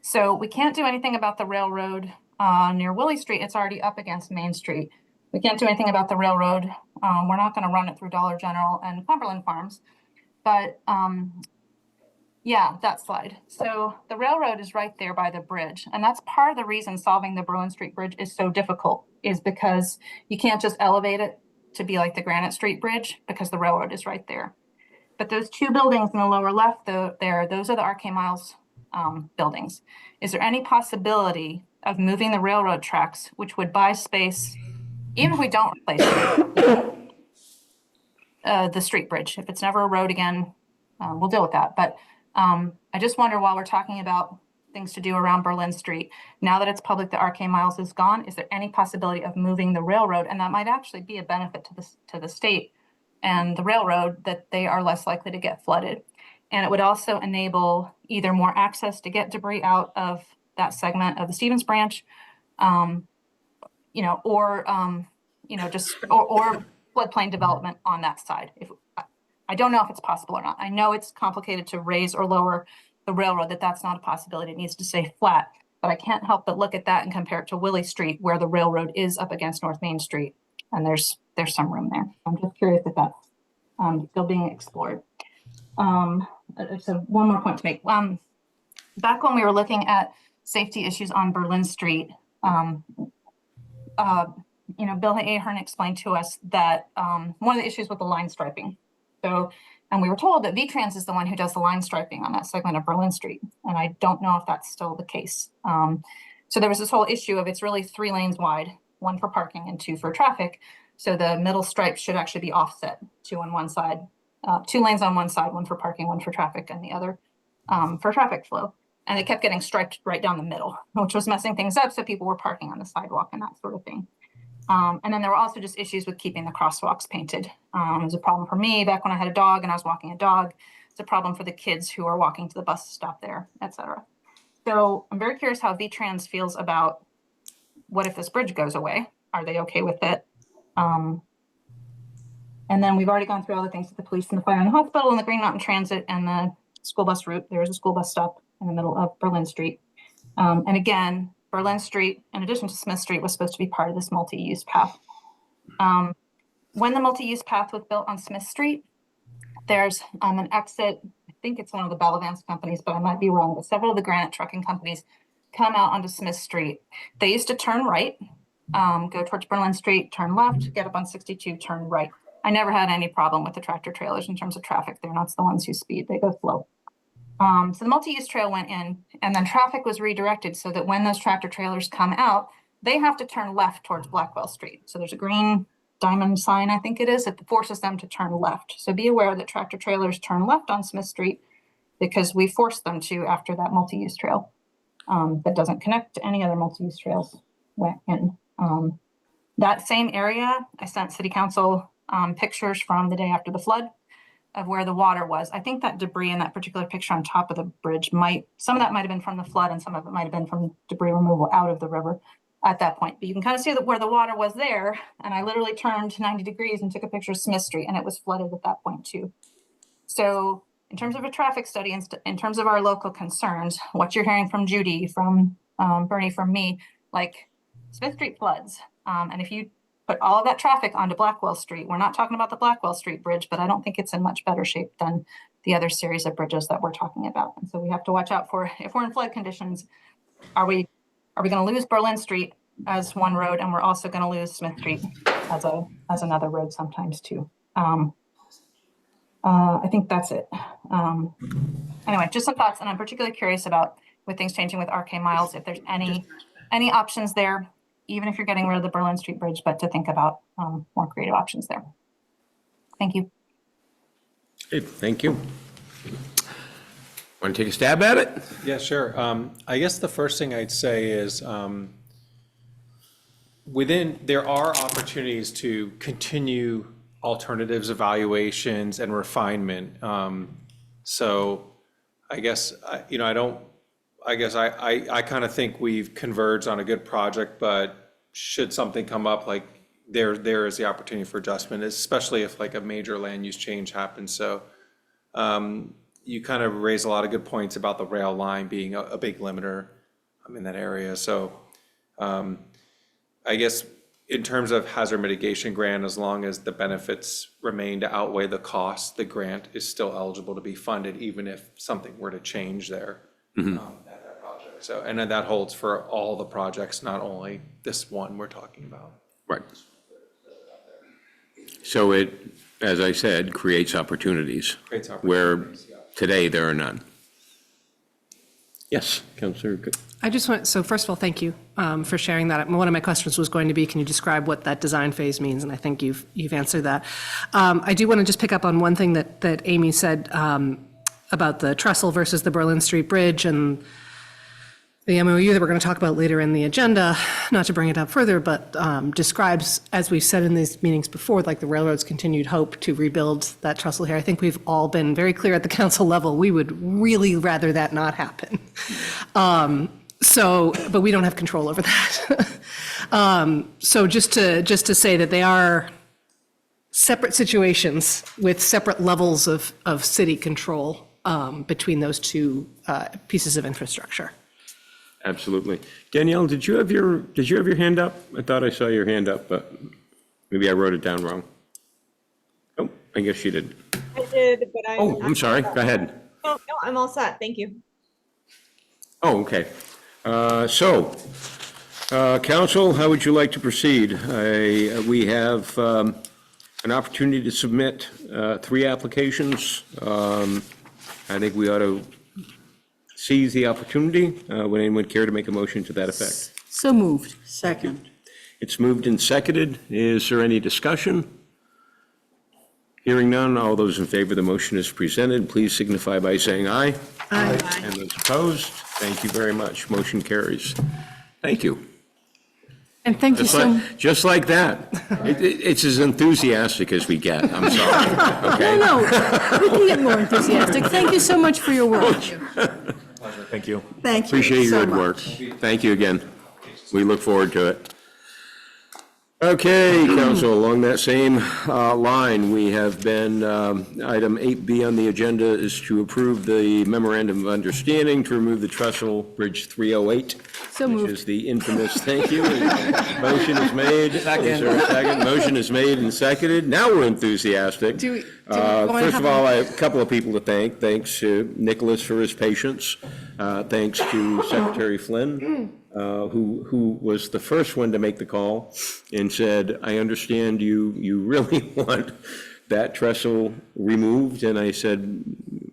So we can't do anything about the railroad near Willie Street. It's already up against Main Street. We can't do anything about the railroad. We're not going to run it through Dollar General and Cumberland Farms. But yeah, that slide. So the railroad is right there by the bridge. And that's part of the reason solving the Berlin Street Bridge is so difficult, is because you can't just elevate it to be like the Granite Street Bridge because the railroad is right there. But those two buildings in the lower left, those are the RK Miles buildings. Is there any possibility of moving the railroad tracks, which would buy space, even if we don't replace the street bridge? If it's never a road again, we'll deal with that. But I just wonder, while we're talking about things to do around Berlin Street, now that it's public, the RK Miles is gone, is there any possibility of moving the railroad? And that might actually be a benefit to the state and the railroad, that they are less likely to get flooded. And it would also enable either more access to get debris out of that segment of the Stevens branch, you know, or just or floodplain development on that side. I don't know if it's possible or not. I know it's complicated to raise or lower the railroad, that's not a possibility. It needs to stay flat. But I can't help but look at that and compare it to Willie Street, where the railroad is up against North Main Street, and there's some room there. I'm just curious if that's still being explored. So one more point to make. Back when we were looking at safety issues on Berlin Street, Bill Ahern explained to us that one of the issues with the line striping. And we were told that VTrans is the one who does the line striping on that segment of Berlin Street. And I don't know if that's still the case. So there was this whole issue of it's really 3 lanes wide, 1 for parking and 2 for traffic. So the middle stripe should actually be offset, 2 on one side, 2 lanes on one side, 1 for parking, 1 for traffic, and the other for traffic flow. And it kept getting striped right down the middle, which was messing things up. So people were parking on the sidewalk and that sort of thing. And then there were also just issues with keeping the crosswalks painted. It was a problem for me back when I had a dog and I was walking a dog. It's a problem for the kids who are walking to the bus stop there, et cetera. So I'm very curious how VTrans feels about what if this bridge goes away? Are they okay with it? And And then we've already gone through all the things with the police and the fire and the hospital and the Green Mountain Transit and the school bus route. There is a school bus stop in the middle of Berlin Street. And again, Berlin Street, in addition to Smith Street, was supposed to be part of this multi-use path. When the multi-use path was built on Smith Street, there's an exit. I think it's one of the Bellavance companies, but I might be wrong. But several of the granite trucking companies come out onto Smith Street. They used to turn right, go towards Berlin Street, turn left, get up on 62, turn right. I never had any problem with the tractor trailers in terms of traffic. They're not the ones who speed, they go slow. So the multi-use trail went in, and then traffic was redirected so that when those tractor trailers come out, they have to turn left towards Blackwell Street. So there's a green diamond sign, I think it is, that forces them to turn left. So be aware that tractor trailers turn left on Smith Street because we forced them to after that multi-use trail that doesn't connect to any other multi-use trails went in. That same area, I sent City Council pictures from the day after the flood of where the water was. I think that debris in that particular picture on top of the bridge some of that might have been from the flood and some of it might have been from debris removal out of the river at that point. But you can kind of see that where the water was there. And I literally turned 90 degrees and took a picture of Smith Street, and it was flooded at that point too. So in terms of a traffic study, in terms of our local concerns, what you're hearing from Judy, from Bernie, from me, like Smith Street floods. And if you put all of that traffic onto Blackwell Street, we're not talking about the Blackwell Street Bridge, but I don't think it's in much better shape than the other series of bridges that we're talking about. And so we have to watch out for, if we're in flood conditions, are we going to lose Berlin Street as one road, and we're also going to lose Smith Street as another road sometimes too. I think that's it. Anyway, just some thoughts, and I'm particularly curious about, with things changing with RK Miles, if there's any options there, even if you're getting rid of the Berlin Street Bridge, but to think about more creative options there. Thank you. Okay, thank you. Want to take a stab at it? Yeah, sure. I guess the first thing I'd say is there are opportunities to continue alternatives, evaluations, and refinement. So I guess, I kind of think we've converged on a good project, but should something come up, like there is the opportunity for adjustment, especially if like a major land use change happens. So you kind of raise a lot of good points about the rail line being a big limiter in that area. So I guess in terms of hazard mitigation grant, as long as the benefits remain to outweigh the cost, the grant is still eligible to be funded, even if something were to change there at that project. So, and then that holds for all the projects, not only this one we're talking about. Right. So it, as I said, creates opportunities. Creates Where opportunities, yeah. today there are none. Yes, Councilor. I just want, so first of all, thank you for sharing that. One of my questions was going to be, can you describe what that design phase means? And I think you've answered that. I do want to just pick up on one thing that Amy said about the trestle versus the Berlin Street Bridge and the MOU that we're going to talk about later in the agenda, not to bring it up further, but describes, as we've said in these meetings before, like the railroad's continued hope to rebuild that trestle here. I think we've all been very clear at the council level, we would really rather that not happen. But we don't have control over that. So just to say that they are separate situations with separate levels of city control between those two pieces of infrastructure. Absolutely. Danielle, did you have your hand up? I thought I saw your hand up, but maybe I wrote it down wrong. Oh, I guess you did. I did, but I. Oh, I'm sorry. Go ahead. Oh, no, I'm all set. Thank you. Oh, okay. Council, how would you like to proceed? We have an opportunity to submit 3 applications. I think we ought to seize the opportunity. Would anyone care to make a motion to that effect? So moved. Second. It's moved and seconded. Is there any discussion? Hearing none, all those in favor of the motion as presented, please signify by saying aye. Aye. And those opposed, thank you very much. Motion carries. Thank you. And thank you so much. Just like that. It's as enthusiastic as we get. I'm sorry. Okay? No, we can get more enthusiastic. Thank you so much for your work. Thank you. Thank you Appreciate your so good work. much. Thank you again. We look forward to it. Okay, council, along that same line, we have been, item 8B on the agenda is to approve the memorandum of understanding to remove the trestle Bridge 308. So Which moved. is the infamous, thank you. Motion is made. Is there a second? Motion is made and seconded. Now we're enthusiastic. Do we wanna First have of all, I have a couple of people to thank. Thanks to Nicholas for his patience. Thanks to Secretary Flynn, who was the first one to make the call and said, I understand you really want that trestle removed. And I said,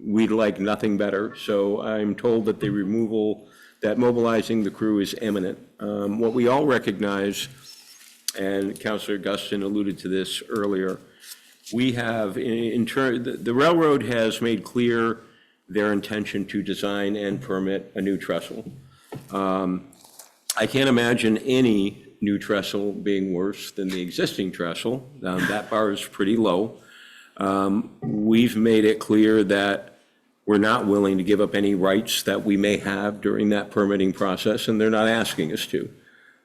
we'd like nothing better. So I'm told that the removal, that mobilizing the crew is imminent. What we all recognize, and Councilor Guston alluded to this earlier, we have, the railroad has made clear their intention to design and permit a new trestle. I can't imagine any new trestle being worse than the existing trestle. That bar is pretty low. We've made it clear that we're not willing to give up any rights that we may have during that permitting process, and they're not asking us to.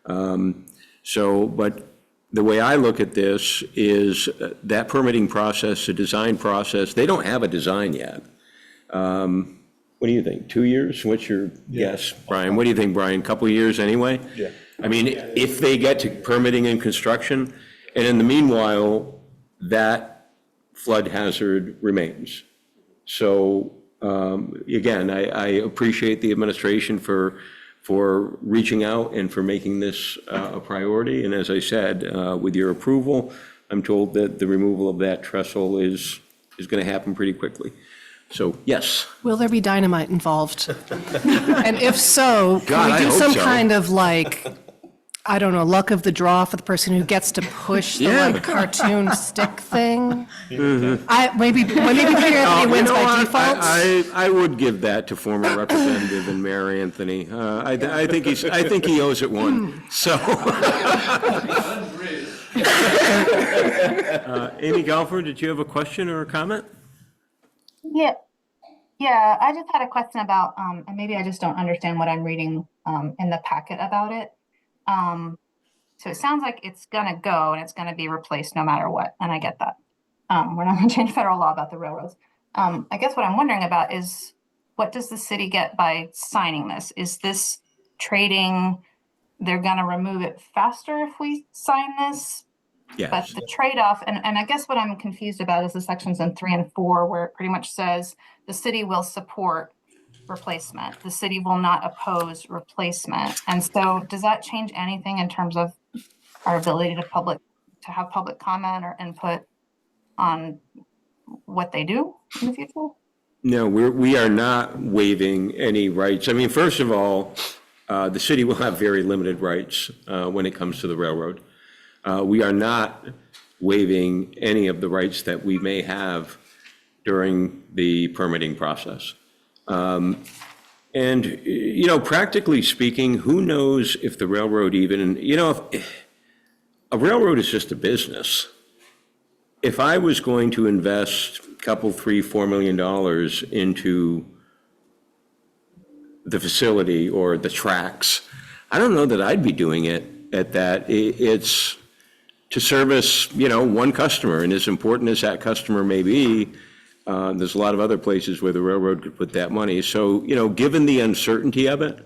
But the way I look at this is that permitting process, the design process, they don't have a design yet. What do you think, 2 years? What's your guess, Brian? What do you think, Brian? Couple of years anyway? Yeah. I mean, if they get to permitting and construction, and in the meanwhile, that flood hazard remains. So, again, I appreciate the administration for reaching out and for making this a priority. And as I said, with your approval, I'm told that the removal of that trestle is going to happen pretty quickly. So, yes. Will there be dynamite involved? And if so, God, can I we do hope some so. kind of like, I don't know, luck of the draw for the person who gets to push the Yeah. like cartoon stick thing? Mhm. Maybe Anthony wins by default. I would give that to former Representative and Mayor Anthony. I think he owes it one. So. Amy Golfer, did you have a question or a comment? Yeah, I just had a question about, and maybe I just don't understand what I'm reading in the packet about it. So it sounds like it's gonna go and it's gonna be replaced no matter what, and I get that. We're not gonna change federal law about the railroads. I guess what I'm wondering about is, what does the city get by signing this? Is this trading, they're gonna remove it faster if we sign this? But Yes. the trade-off, and I guess what I'm confused about is the sections in 3 and 4, where it pretty much says the city will support replacement. The city will not oppose replacement. And so does that change anything in terms of our ability to have public comment or input on what they do in the future? No, we are not waiving any rights. I mean, first of all, the city will have very limited rights when it comes to the railroad. We are not waiving any of the rights that we may have during the permitting process. And, practically speaking, who knows if the railroad even, if a railroad is just a business. If I was going to invest a couple, $3-4 million into the facility or the tracks, I don't know that I'd be doing it at that. It's to service, one customer, and as important as that customer may be, there's a lot of other places where the railroad could put that money. So, given the uncertainty of it,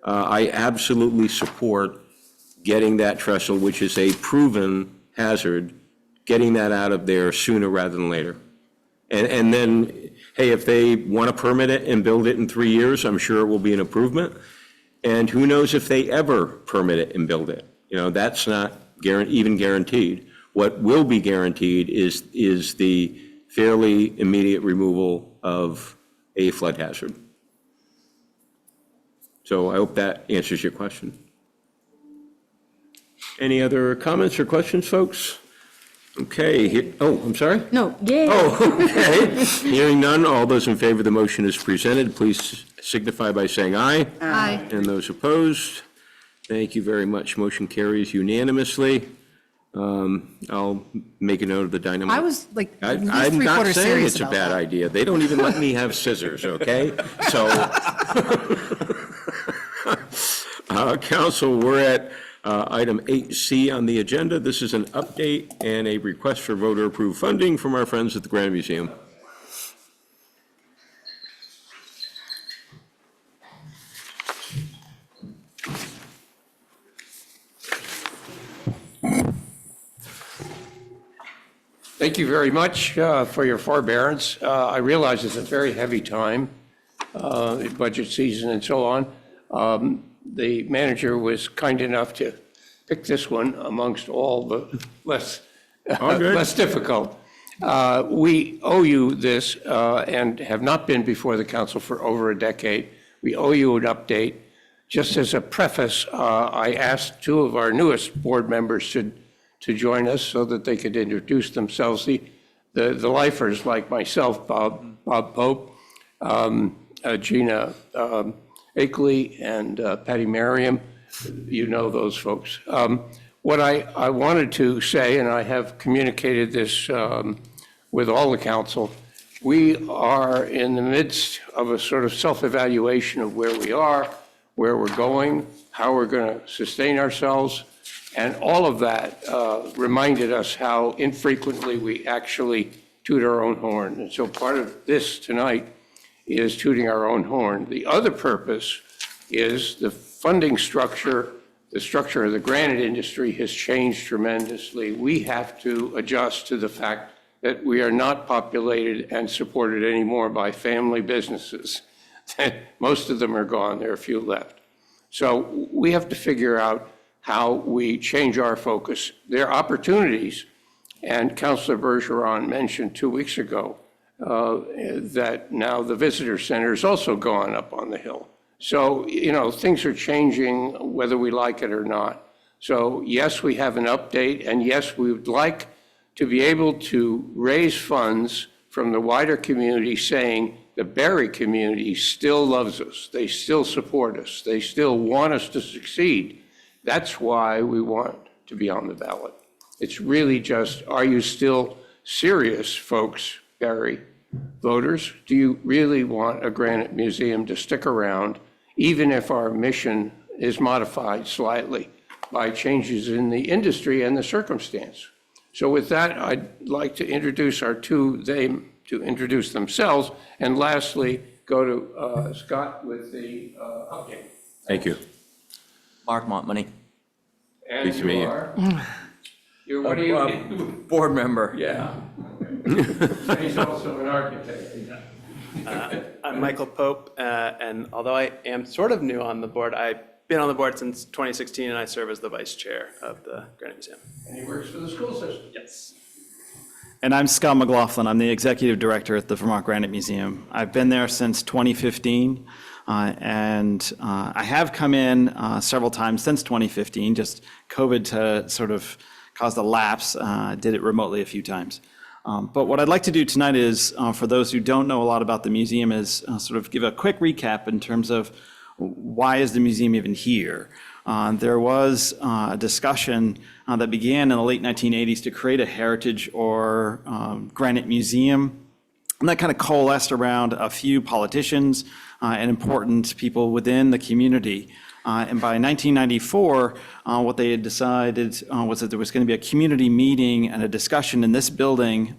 I absolutely support getting that trestle, which is a proven hazard, getting that out of there sooner rather than later. And then, hey, if they want to permit it and build it in 3 years, I'm sure it will be an improvement. And who knows if they ever permit it and build it? That's not even guaranteed. What will be guaranteed is the fairly immediate removal of a flood hazard. So I hope that answers your question. Any other comments or questions, folks? Okay, I'm sorry? No, yay. Oh, okay. Hearing none, all those in favor of the motion as presented, please signify by saying aye. Aye. And those opposed? Thank you very much. Motion carries unanimously. I'll make a note of the dynamite. I was like at least I'm not three-quarters saying serious it's a about bad that. idea. They don't even let me have scissors, okay? So, council, we're at Item 8C on the agenda, this is an update and a request for voter-approved funding from our friends at the Granite Museum. Thank you very much for your forbearance. I realize it's a very heavy time, budget season and so on. The manager was kind enough to pick this one amongst all the less, less difficult. We owe you this and have not been before the council for over a decade. We owe you an update. Just as a preface, I asked two of our newest board members to join us so that they could introduce themselves. The lifers like myself, Bob Pope, Gina Akeley, and Patty Merriam, you know those folks. What I wanted to say, and I have communicated this with all the council, we are in the midst of a sort of self-evaluation of where we are, where we're going, how we're going to sustain ourselves. And all of that reminded us how infrequently we actually toot our own horn. And so part of this tonight is tooting our own horn. The other purpose is the funding structure, the structure of the granite industry has changed tremendously. We have to adjust to the fact that we are not populated and supported anymore by family businesses. Most of them are gone, there are a few left. So we have to figure out how we change our focus. There are opportunities, and Councilor Bergeron mentioned 2 weeks ago that now the visitor center has also gone up on the hill. So, you know, things are changing whether we like it or not. So yes, we have an update, and yes, we would like to be able to raise funds from the wider community saying the Barre community still loves us, they still support us, they still want us to succeed. That's why we want to be on the ballot. It's really just, are you still serious, folks, Barre voters? Do you really want a granite museum to stick around, even if our mission is modified slightly by changes in the industry and the circumstance? So with that, I'd like to introduce our them to introduce themselves, and lastly, go to Scott with the update. Thank you. Mark Montmoney. And Pleased to meet you. You're what do you? Board member. Yeah. And he's also an architect. I'm Michael Pope, and although I am sort of new on the board, I've been on the board since 2016, and I serve as the vice chair of the Granite Museum. And he works for the school system. Yes. And I'm Scott McLaughlin. I'm the executive director at the Vermont Granite Museum. I've been there since 2015. And I have come in several times since 2015, just COVID sort of caused a lapse. Did it remotely a few times. But what I'd like to do tonight is, for those who don't know a lot about the museum, is sort of give a quick recap in terms of why is the museum even here. There was a discussion that began in the late 1980s to create a heritage or granite museum. And that kind of coalesced around a few politicians and important people within the community. And by 1994, what they had decided was that there was going to be a community meeting and a discussion in this building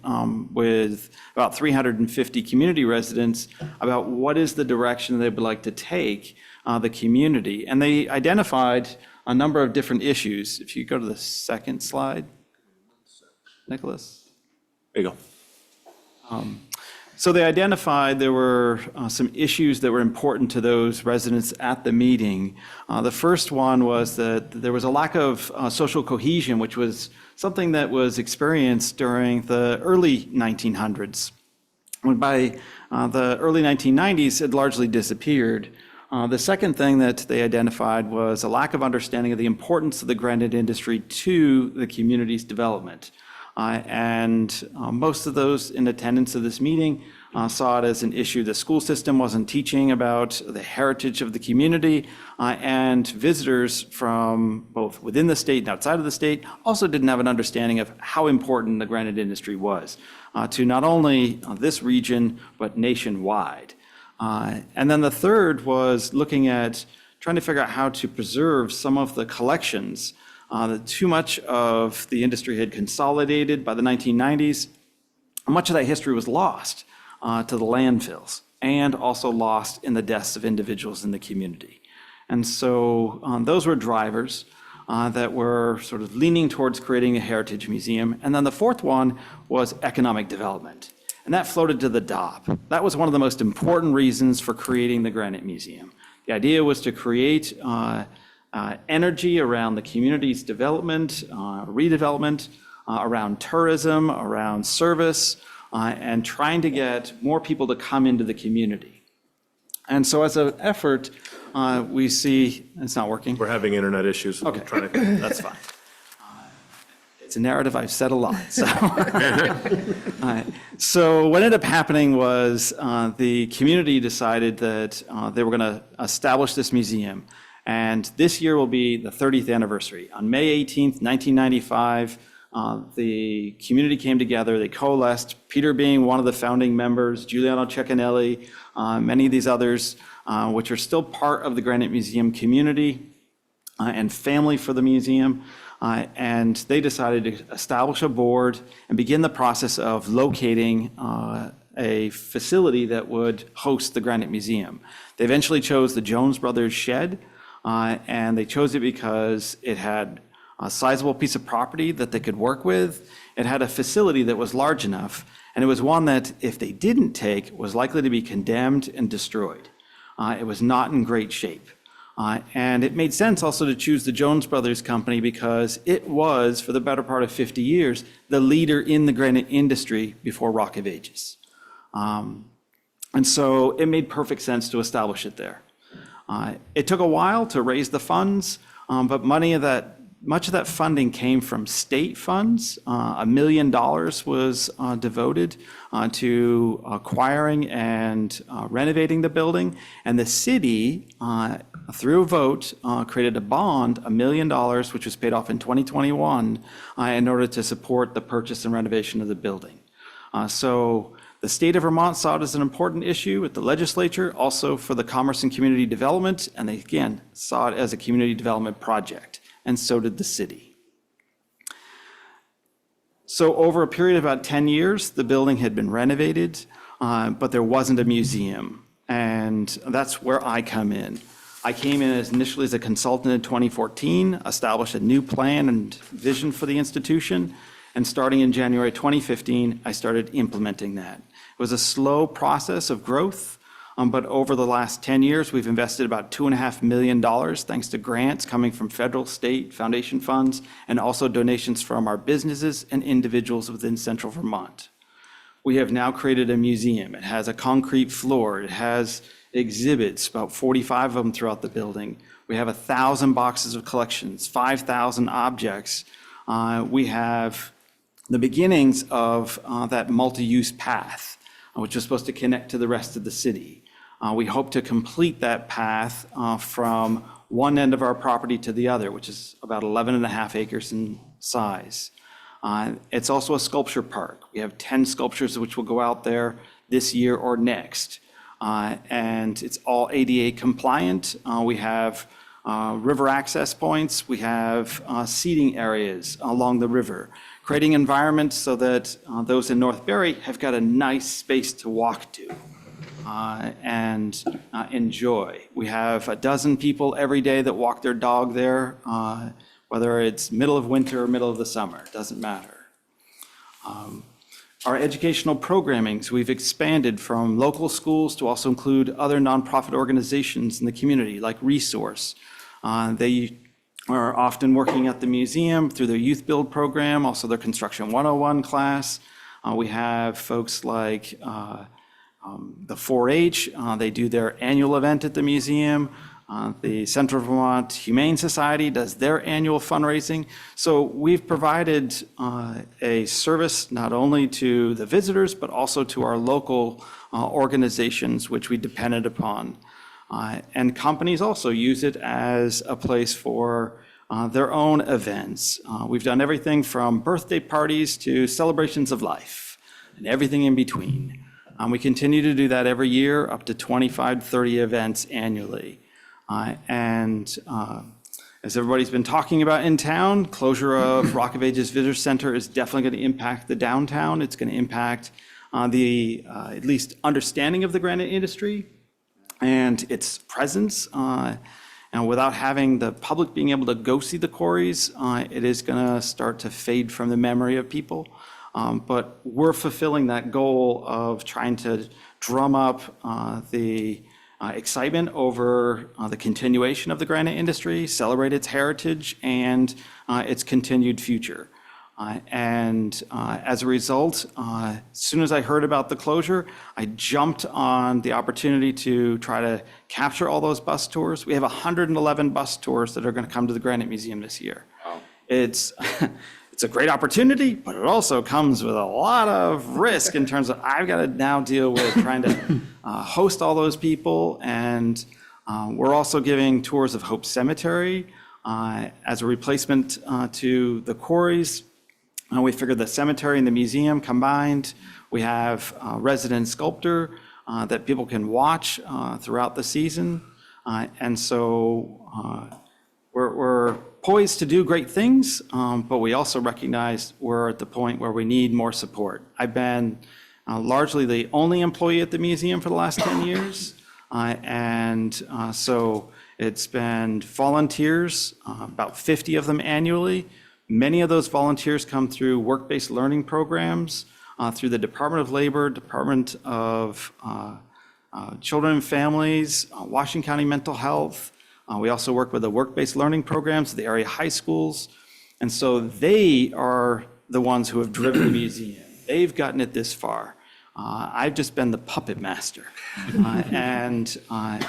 with about 350 community residents about what is the direction they would like to take the community. And they identified a number of different issues. If you go to the second slide, Nicholas. There you go. So they identified there were some issues that were important to those residents at the meeting. The first one was that there was a lack of social cohesion, which was something that was experienced during the early 1900s. When by the early 1990s, it largely disappeared. The second thing that they identified was a lack of understanding of the importance of the granite industry to the community's development. And most of those in attendance of this meeting saw it as an issue. The school system wasn't teaching about the heritage of the community, and visitors from both within the state and outside of the state also didn't have an understanding of how important the granite industry was to not only this region, but nationwide. And then the third was looking at trying to figure out how to preserve some of the collections. That too much of the industry had consolidated by the 1990s. Much of that history was lost to the landfills and also lost in the deaths of individuals in the community. And so those were drivers that were sort of leaning towards creating a heritage museum. And then the fourth one was economic development. And that floated to the top. That was one of the most important reasons for creating the Granite Museum. The idea was to create energy around the community's development, redevelopment, around tourism, around service, and trying to get more people to come into the community. And so as an effort, we see, it's not working. We're having internet issues. Okay, Trying to- that's fine. It's a narrative I've said a lot, so. So what ended up happening was the community decided that they were going to establish this museum. And this year will be the 30th anniversary. On May 18th, 1995, the community came together, they coalesced, Peter being one of the founding members, Giuliano Ceccanelli, many of these others, which are still part of the Granite Museum community and family for the museum. And they decided to establish a board and begin the process of locating a facility that would host the Granite Museum. They eventually chose the Jones Brothers shed, and they chose it because it had a sizable piece of property that they could work with. It had a facility that was large enough, and it was one that, if they didn't take, was likely to be condemned and destroyed. It was not in great shape. And it made sense also to choose the Jones Brothers Company because it was, for the better part of 50 years, the leader in the granite industry before Rock of Ages. And so it made perfect sense to establish it there. It took a while to raise the funds, but much of that funding came from state funds. $1 million was devoted to acquiring and renovating the building. And the city, through a vote, created a bond, $1 million, which was paid off in 2021, in order to support the purchase and renovation of the building. So the state of Vermont saw it as an important issue with the legislature, also for the commerce and community development, and they, again, saw it as a community development project, and so did the city. So over a period of about 10 years, the building had been renovated, but there wasn't a museum, and that's where I come in. I came in initially as a consultant in 2014, established a new plan and vision for the institution, and starting in January 2015, I started implementing that. It was a slow process of growth, but over the last 10 years, we've invested about $2.5 million, thanks to grants coming from federal, state, foundation funds, and also donations from our businesses and individuals within central Vermont. We have now created a museum. It has a concrete floor. It has exhibits, about 45 of them throughout the building. We have 1,000 boxes of collections, 5,000 objects. We have the beginnings of that multi-use path, which is supposed to connect to the rest of the city. We hope to complete that path from one end of our property to the other, which is about 11.5 acres in size. It's also a sculpture park. We have 10 sculptures which will go out there this year or next. And it's all ADA compliant. We have river access points. We have seating areas along the river, creating environments so that those in North Barre have got a nice space to walk to and enjoy. We have a dozen people every day that walk their dog there, whether it's middle of winter or middle of the summer, doesn't matter. Our educational programmings, we've expanded from local schools to also include other nonprofit organizations in the community, like Resource. They are often working at the museum through their Youth Build program, also their Construction 101 class. We have folks like the 4-H. They do their annual event at the museum. The Central Vermont Humane Society does their annual fundraising. So we've provided a service not only to the visitors, but also to our local organizations, which we depended upon. And companies also use it as a place for their own events. We've done everything from birthday parties to celebrations of life and everything in between. We continue to do that every year, up to 25, 30 events annually. And as everybody's been talking about in town, closure of Rock of Ages Visitor Center is definitely going to impact the downtown. It's going to impact the at least understanding of the granite industry and its presence. And without having the public being able to go see the quarries, it is going to start to fade from the memory of people. But we're fulfilling that goal of trying to drum up the excitement over the continuation of the granite industry, celebrate its heritage and its continued future. As a result, as soon as I heard about the closure, I jumped on the opportunity to try to capture all those bus tours. We have 111 bus tours that are going to come to the Granite Museum this year. Wow. It's a great opportunity, but it also comes with a lot of risk in terms of I've got to now deal with trying to host all those people. And we're also giving tours of Hope Cemetery as a replacement to the quarries. We figured the cemetery and the museum combined. We have a resident sculptor that people can watch throughout the season. And so we're poised to do great things, but we also recognize we're at the point where we need more support. I've been largely the only employee at the museum for the last 10 years. So it's been volunteers, about 50 of them annually. Many of those volunteers come through work-based learning programs, through the Department of Labor, Department of Children and Families, Washington County Mental Health. We also work with the work-based learning programs at the area high schools. And so they are the ones who have driven the museum. They've gotten it this far. I've just been the puppet master. And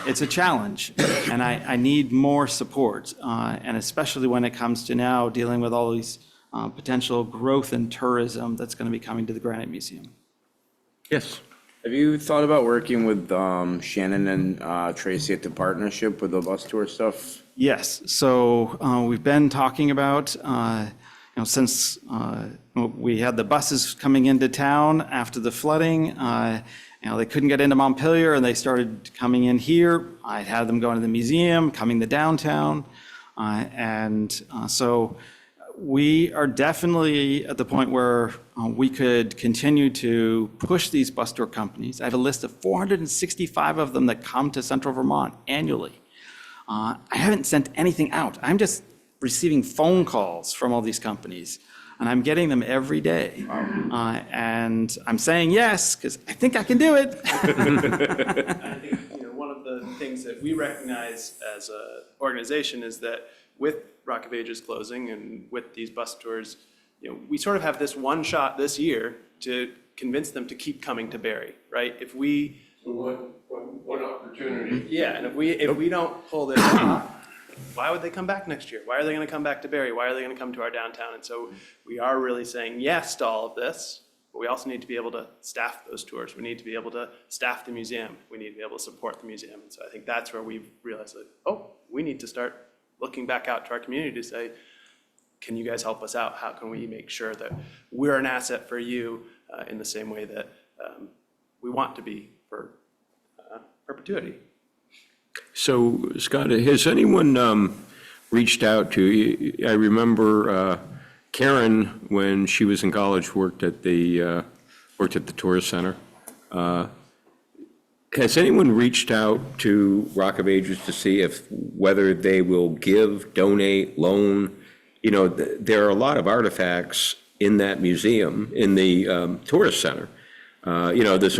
it's a challenge. And I need more support. And especially when it comes to now dealing with all these potential growth in tourism that's going to be coming to the Granite Museum. Yes. Have you thought about working with Shannon and Tracy at the partnership with the bus tour stuff? Yes. So we've been talking about, since we had the buses coming into town after the flooding, they couldn't get into Montpelier and they started coming in here. I'd had them going to the museum, coming to downtown. So we are definitely at the point where we could continue to push these bus tour companies. I have a list of 465 of them that come to Central Vermont annually. I haven't sent anything out. I'm just receiving phone calls from all these companies, and I'm getting them every day. And I'm saying yes, because I think I can do it. I think one of the things that we recognize as an organization is that with Rock of Ages closing and with these bus tours, we sort of have this one shot this year to convince them to keep coming to Barre, right? If we What opportunity? Yeah, and if we don't pull this off, why would they come back next year? Why are they going to come back to Barre? Why are they going to come to our downtown? And so we are really saying yes to all of this, but we also need to be able to staff those tours. We need to be able to staff the museum. We need to be able to support the museum. And so I think that's where we've realized that, we need to start looking back out to our community to say, can you guys help us out? How can we make sure that we're an asset for you in the same way that we want to be for perpetuity? So, Scott, has anyone reached out to you? I remember Karen, when she was in college, worked at the tourist center. Has anyone reached out to Rock of Ages to see whether they will give, donate, loan? There are a lot of artifacts in that museum, in the tourist center. There's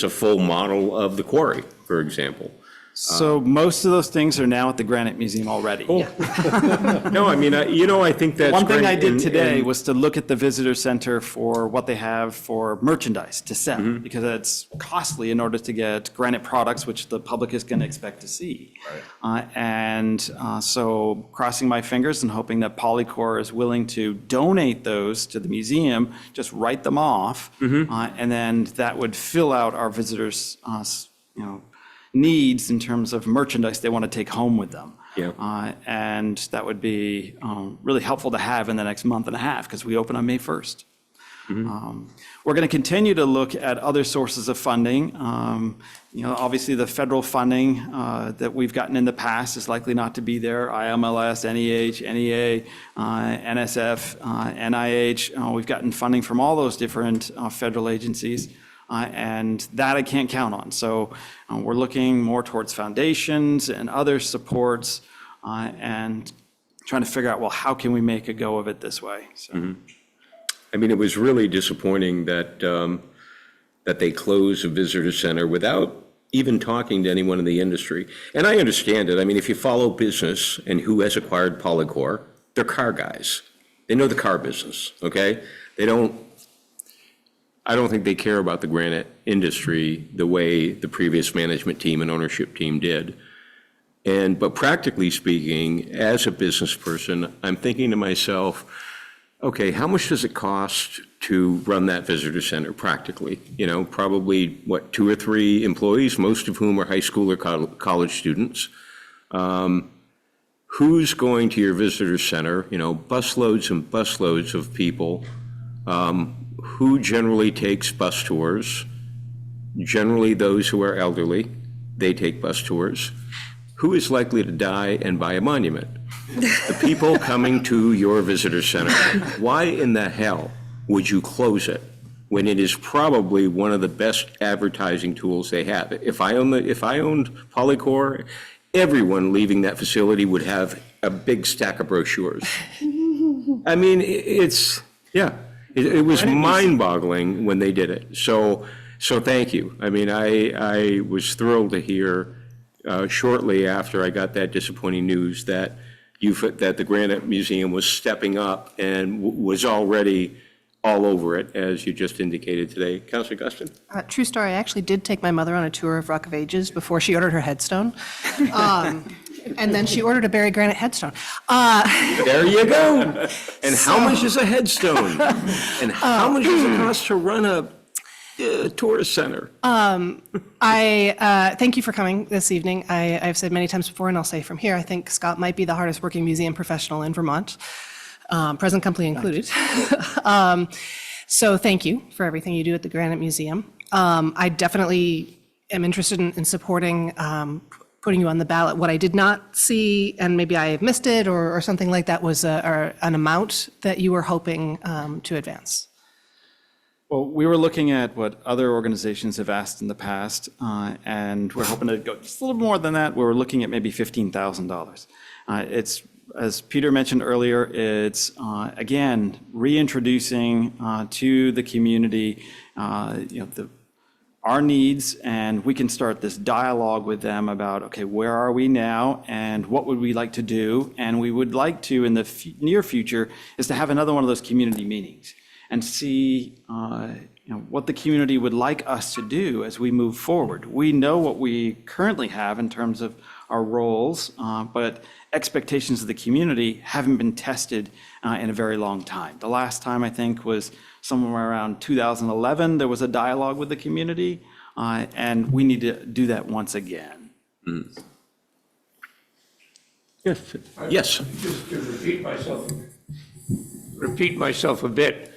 a full model of the quarry, for example. So most of those things are now at the Granite Museum already. No, I think that's one thing great. I did today was to look at the visitor center for what they have for merchandise to sell, because it's costly in order to get granite products, which the public is going to expect to see. Right. So crossing my fingers and hoping that Polycor is willing to donate those to the museum, just write them off, and then that would fill out our visitors' needs in terms of merchandise they want to take home with them. Yeah. And that would be really helpful to have in the next month and a half, because we open on May 1st. We're going to continue to look at other sources of funding. Obviously, the federal funding that we've gotten in the past is likely not to be there. IMLS, NEH, NEA, NSF, NIH. We've gotten funding from all those different federal agencies, and that I can't count on. So we're looking more towards foundations and other supports, and trying to figure out, well, how can we make a go of it this way? So. I mean, it was really disappointing that that they closed a visitor center without even talking to anyone in the industry. And I understand it. I mean, if you follow business and who has acquired Polycor, they're car guys. They know the car business, okay? I don't think they care about the granite industry the way the previous management team and ownership team did. But practically speaking, as a business person, I'm thinking to myself, okay, how much does it cost to run that visitor center practically? Probably, 2 or 3 employees, most of whom are high school or college students. Who's going to your visitor center? Busloads and busloads of people. Who generally takes bus tours? Generally those who are elderly, they take bus tours. Who is likely to die and buy a monument? The people coming to your visitor center. Why in the hell would you close it when it is probably one of the best advertising tools they have? If I owned Polycor, everyone leaving that facility would have a big stack of brochures. I mean, it was mind-boggling when they did it. So thank you. I mean, I was thrilled to hear shortly after I got that disappointing news that the Granite Museum was stepping up and was already all over it, as you just indicated today. Councilor Guston? True story, I actually did take my mother on a tour of Rock of Ages before she ordered her headstone. And then she ordered a Barre granite headstone. There you go. And how much is a headstone? And how much does it cost to run a tourist center? Thank you for coming this evening. I've said many times before, and I'll say from here, I think Scott might be the hardest working museum professional in Vermont, present company included. So thank you for everything you do at the Granite Museum. I definitely am interested in supporting putting you on the ballot. What I did not see, and maybe I have missed it or something like that, was an amount that you were hoping to advance. Well, we were looking at what other organizations have asked in the past, and we're hoping to go just a little more than that. We were looking at maybe $15,000. It's, as Peter mentioned earlier, it's, again, reintroducing to the community, our needs, and we can start this dialogue with them about, okay, where are we now, and what would we like to do? And we would like to, in the near future, is to have another one of those community meetings and see what the community would like us to do as we move forward. We know what we currently have in terms of our roles, but expectations of the community haven't been tested in a very long time. The last time, I think, was somewhere around 2011. There was a dialogue with the community, and we need to do that once again. Yes. Yes. Just to repeat myself a bit.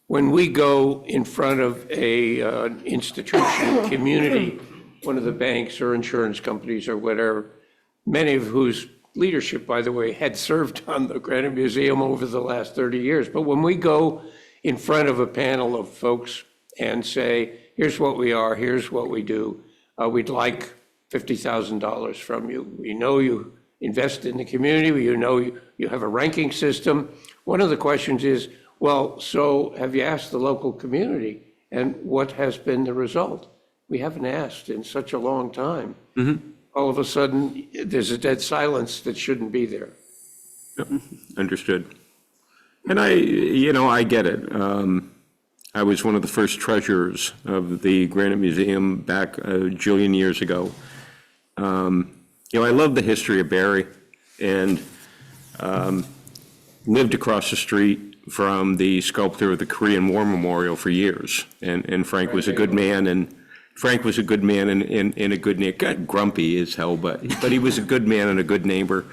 When we go in front of an institution, community, one of the banks or insurance companies or whatever, many of whose leadership, by the way, had served on the Granite Museum over the last 30 years. But when we go in front of a panel of folks and say, here's what we are, here's what we do, we'd like $50,000 from you. We know you invest in the community, we know you have a ranking system. One of the questions is, well, so have you asked the local community, and what has been the result? We haven't asked in such a long time. All of a sudden, there's a dead silence that shouldn't be there. Yep. Understood. And I get it. I was one of the first treasurers of the Granite Museum back a jillion years ago. I love the history of Barre, and lived across the street from the sculptor of the Korean War Memorial for years. And Frank was a good man, and a good neighbor. Grumpy as hell, but he was a good man and a good neighbor.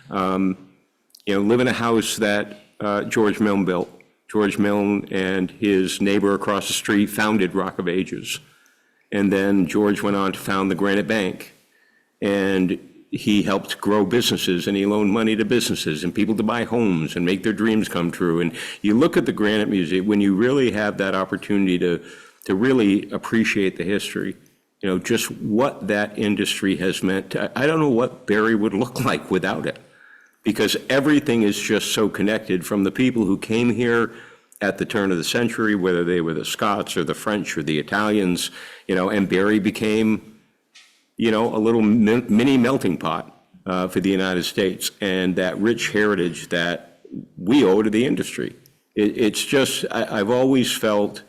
Live in a house that George Milne built, George Milne and his neighbor across the street founded Rock of Ages. And then George went on to found the Granite Bank. And he helped grow businesses, and he loaned money to businesses and people to buy homes and make their dreams come true. And you look at the Granite Museum, when you really have that opportunity to really appreciate the history, you know, just what that industry has meant. I don't know what Barre would look like without it, because everything is just so connected, from the people who came here at the turn of the century, whether they were the Scots or the French or the Italians, you know, and Barre became, you know, a little mini melting pot for the United States, and that rich heritage that we owe to the industry. It's just, I've always felt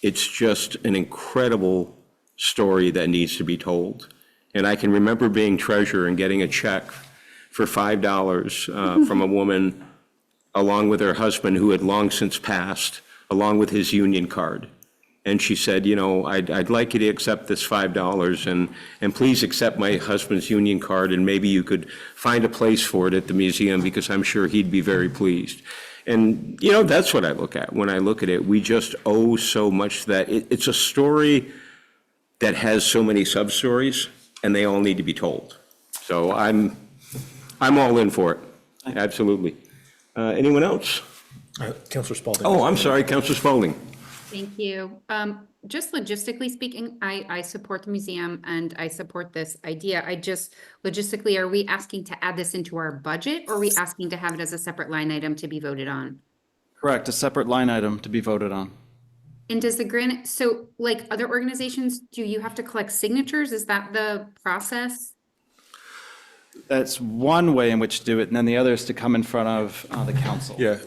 it's just an incredible story that needs to be told. And I can remember being treasurer and getting a check for $5 from a woman, along with her husband who had long since passed, along with his union card. And she said, you know, I'd like you to accept this $5 and please accept my husband's union card, and maybe you could find a place for it at the museum, because I'm sure he'd be very pleased. And, you know, that's what I look at when I look at it. We just owe so much that it's a story that has so many sub-stories, and they all need to be told. So I'm all in for it. Absolutely. Anyone else? Councilor Spaulding. Oh, I'm sorry, Councilor Spaulding. Thank you. Just logistically speaking, I support the museum and I support this idea. Logistically, are we asking to add this into our budget, or are we asking to have it as a separate line item to be voted on? Correct, a separate line item to be voted on. And does the Granite, so like other organizations, do you have to collect signatures? Is that the process? That's one way in which to do it, and then the other is to come in front of the council. Yeah,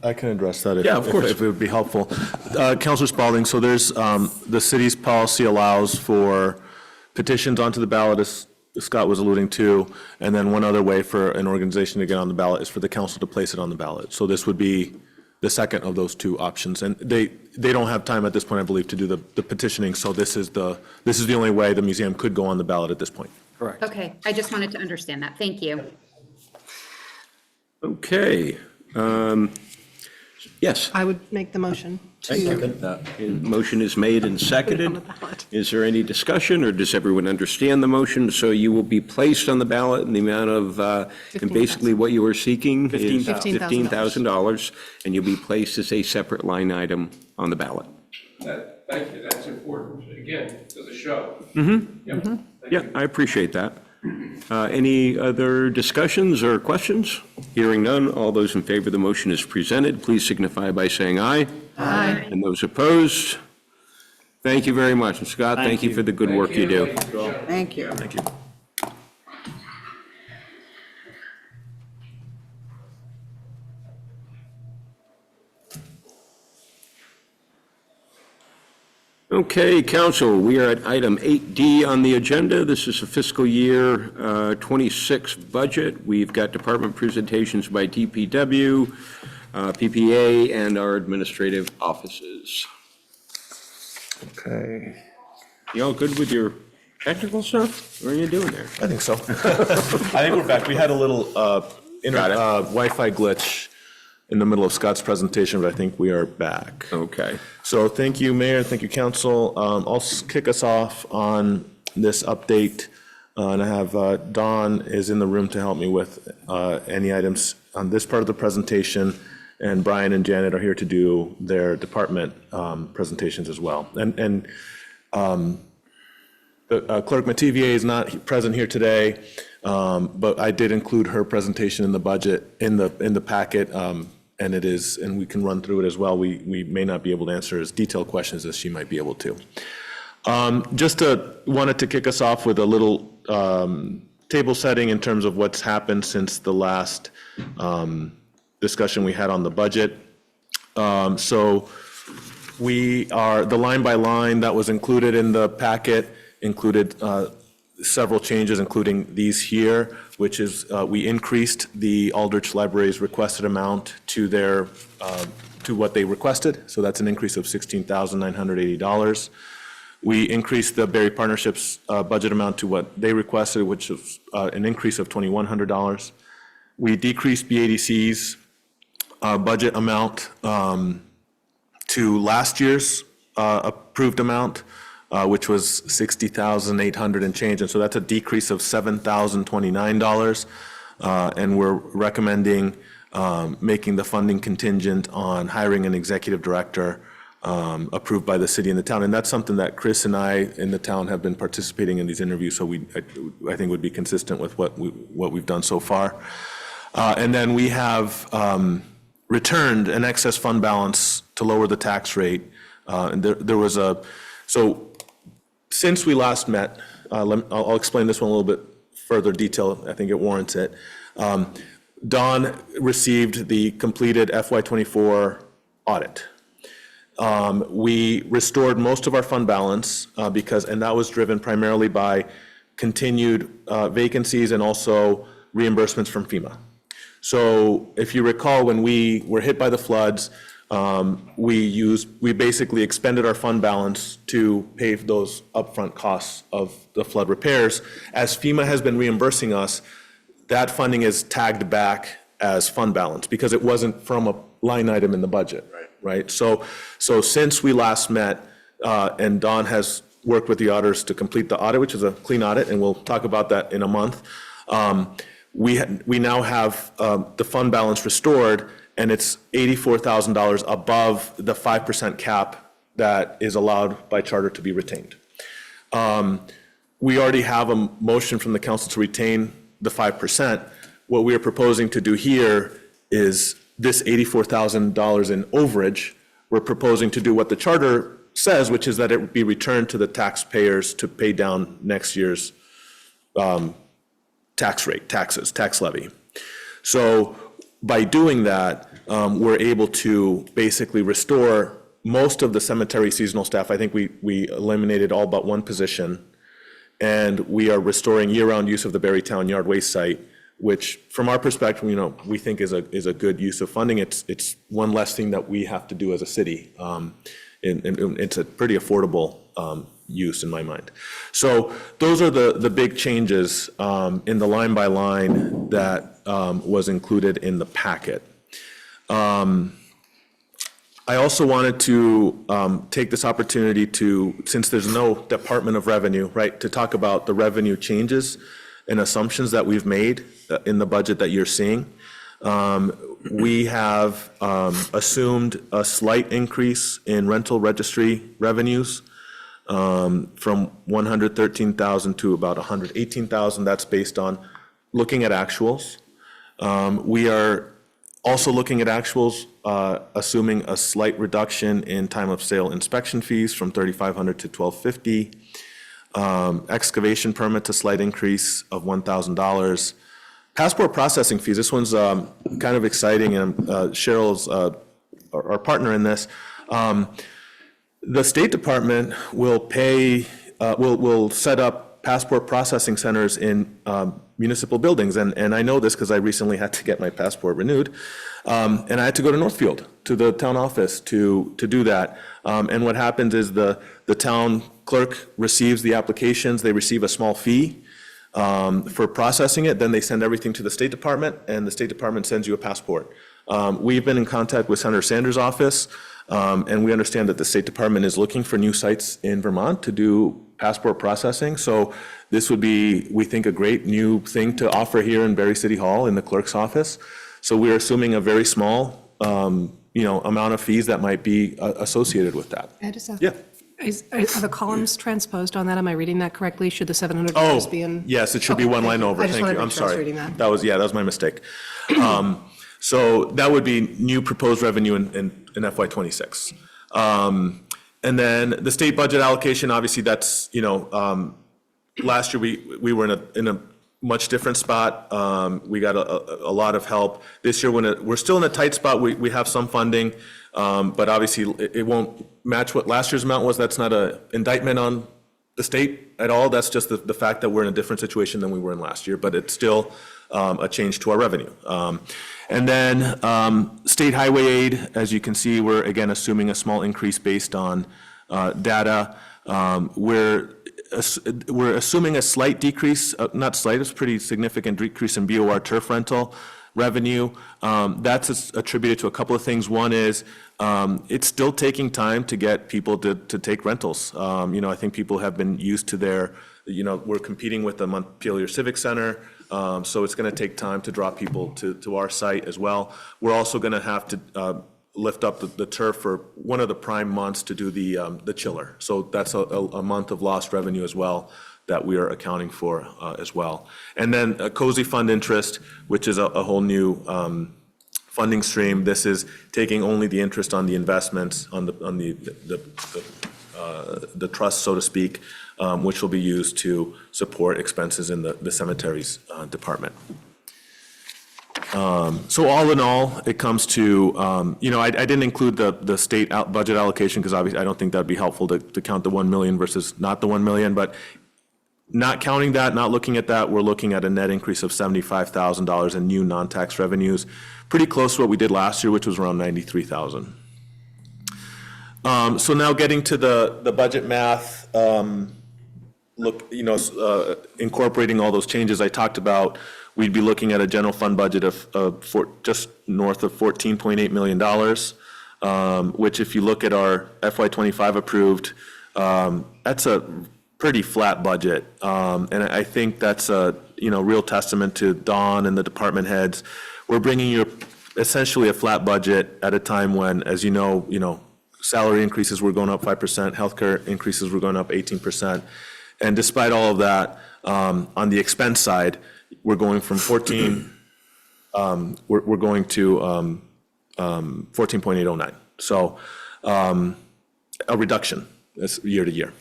I can address that Yeah, of course. if it would be helpful. Councilor Spaulding, so there's, the city's policy allows for petitions onto the ballot, as Scott was alluding to, and then one other way for an organization to get on the ballot is for the council to place it on the ballot. So this would be the second of those two options. And they don't have time at this point, I believe, to do the petitioning, so this is the only way the museum could go on the ballot at this point. Correct. Okay, I just wanted to understand that. Thank you. Okay. Yes. I would make the motion Thank to, you. Motion is made and seconded. Is there any discussion, or does everyone understand the motion? So you will be placed on the ballot in the amount of, and basically what you are seeking is $15,000. $15,000, and you'll be placed as a separate line item on the ballot. Thank you, that's important, again, to the show. Mm-hmm. Yeah, I appreciate that. Any other discussions or questions? Hearing none, all those in favor of the motion as presented, please signify by saying aye. Aye. And those opposed? Thank you very much. And Scott, thank you for the good work you do. Thank you. Thank you. Okay, council, we are at item 8D on the agenda. This is a fiscal year 26 budget. We've got department presentations by DPW, PPA, and our administrative offices. Okay. You all good with your technical stuff? What are you doing there? I think so. I think we're back. We had a little Wi-Fi glitch in the middle of Scott's presentation, but I think we are back. Okay. So thank you, Mayor, thank you, Council. I'll kick us off on this update, and I have Dawn is in the room to help me with any items on this part of the presentation, and Brian and Janet are here to do their department presentations as well. And Clerk Mativier is not present here today, but I did include her presentation in the budget, in the packet, and it is, and we can run through it as well. We may not be able to answer as detailed questions as she might be able to. Wanted to kick us off with a little table setting in terms of what's happened since the last discussion we had on the budget. So we are, the line by line that was included in the packet included several changes, including these here, which is we increased the Aldrich Library's requested amount to their to what they requested. So that's an increase of $16,980. We increased the Barre Partnership's budget amount to what they requested, which is an increase of $2,100. We decreased BADC's budget amount to last year's approved amount, which was $60,800 and change. And so that's a decrease of $7,029. And we're recommending making the funding contingent on hiring an executive director approved by the city and the town. And that's something that Chris and I in the town have been participating in these interviews, so I think would be consistent with what we've done so far. And then we have returned an excess fund balance to lower the tax rate. And there was so since we last met, I'll explain this one a little bit further detail. I think it warrants it. Dawn received the completed FY24 audit. We restored most of our fund balance and that was driven primarily by continued vacancies and also reimbursements from FEMA. So if you recall, when we were hit by the floods, we basically expended our fund balance to pay those upfront costs of the flood repairs. As FEMA has been reimbursing us, that funding is tagged back as fund balance because it wasn't from a line item in the budget, right? So since we last met, and Dawn has worked with the auditors to complete the audit, which is a clean audit, and we'll talk about that in a month, we now have the fund balance restored, and it's $84,000 above the 5% cap that is allowed by charter to be retained. We already have a motion from the council to retain the 5%. What we are proposing to do here is this $84,000 in overage. We're proposing to do what the charter says, which is that it would be returned to the taxpayers to pay down next year's tax levy. So by doing that, we're able to basically restore most of the cemetery seasonal staff. I think we eliminated all but one position, and we are restoring year-round use of the Berrytown Yard Waste Site, which from our perspective, we think is a good use of funding. It's one less thing that we have to do as a city. And it's a pretty affordable use in my mind. So those are the big changes in the line by line that was included in the packet. I also wanted to take this opportunity to, since there's no Department of Revenue, right, to talk about the revenue changes and assumptions that we've made in the budget that you're seeing. We have assumed a slight increase in rental registry revenues from 113,000 to about 118,000. That's based on looking at actuals. We are also looking at actuals, assuming a slight reduction in time of sale inspection fees from $3,500 to $1,250. Excavation permits, a slight increase of $1,000. Passport processing fees, this one's kind of exciting, and Cheryl's our partner in this. The State Department will will set up passport processing centers in municipal buildings, and I know this because I recently had to get my passport renewed, and I had to go to Northfield, to the town office to do that. And what happens is the town clerk receives the applications, they receive a small fee for processing it, then they send everything to the State Department, and the State Department sends you a passport. We've been in contact with Senator Sanders' office, and we understand that the State Department is looking for new sites in Vermont to do passport processing. So this would be, we think, a great new thing to offer here in Barre City Hall in the clerk's office. So we're assuming a very small, amount of fees that might be associated with that. I just have, Yeah. are the columns transposed on that? Am I reading that correctly? Should the $700 be in? Yes, it should be one line over. I just Thank wanted you. to I'm make sure I was sorry. reading that. That was my mistake. So that would be new proposed revenue in FY '26. And then the state budget allocation, obviously that's, last year we were in a much different spot. We got a lot of help. This year, we're still in a tight spot. We have some funding, but obviously it won't match what last year's amount was. That's not an indictment on the state at all. That's just the fact that we're in a different situation than we were in last year, but it's still a change to our revenue. And then state highway aid, as you can see, we're again assuming a small increase based on data. We're assuming a slight decrease, not slight, it's a pretty significant decrease in BOR turf rental. revenue. That's attributed to a couple of things. One is it's still taking time to get people to take rentals. I think people have been used to we're competing with the Montpelier Civic Center, so it's going to take time to draw people to our site as well. We're also going to have to lift up the turf for one of the prime months to do the chiller. So that's a month of lost revenue as well that we are accounting for as well. And then Cozy Fund interest, which is a whole new funding stream. This is taking only the interest on the investments on the trust, so to speak, which will be used to support expenses in the cemeteries department. So all in all, it comes to, I didn't include the state budget allocation because obviously I don't think that'd be helpful to count the 1 million versus not the 1 million, but not counting that, not looking at that, we're looking at a net increase of $75,000 in new non-tax revenues, pretty close to what we did last year, which was around 93,000. So now getting to the budget math, incorporating all those changes I talked about, we'd be looking at a general fund budget of just north of $14.8 million, which if you look at our FY25 approved, that's a pretty flat budget. And I think that's a real testament to Dawn and the department heads. We're bringing you essentially a flat budget at a time when, as you know, salary increases were going up 5%, healthcare increases were going up 18%. And despite all of that, on the expense side, we're going from 14, we're going to 14.809. So a reduction year to year.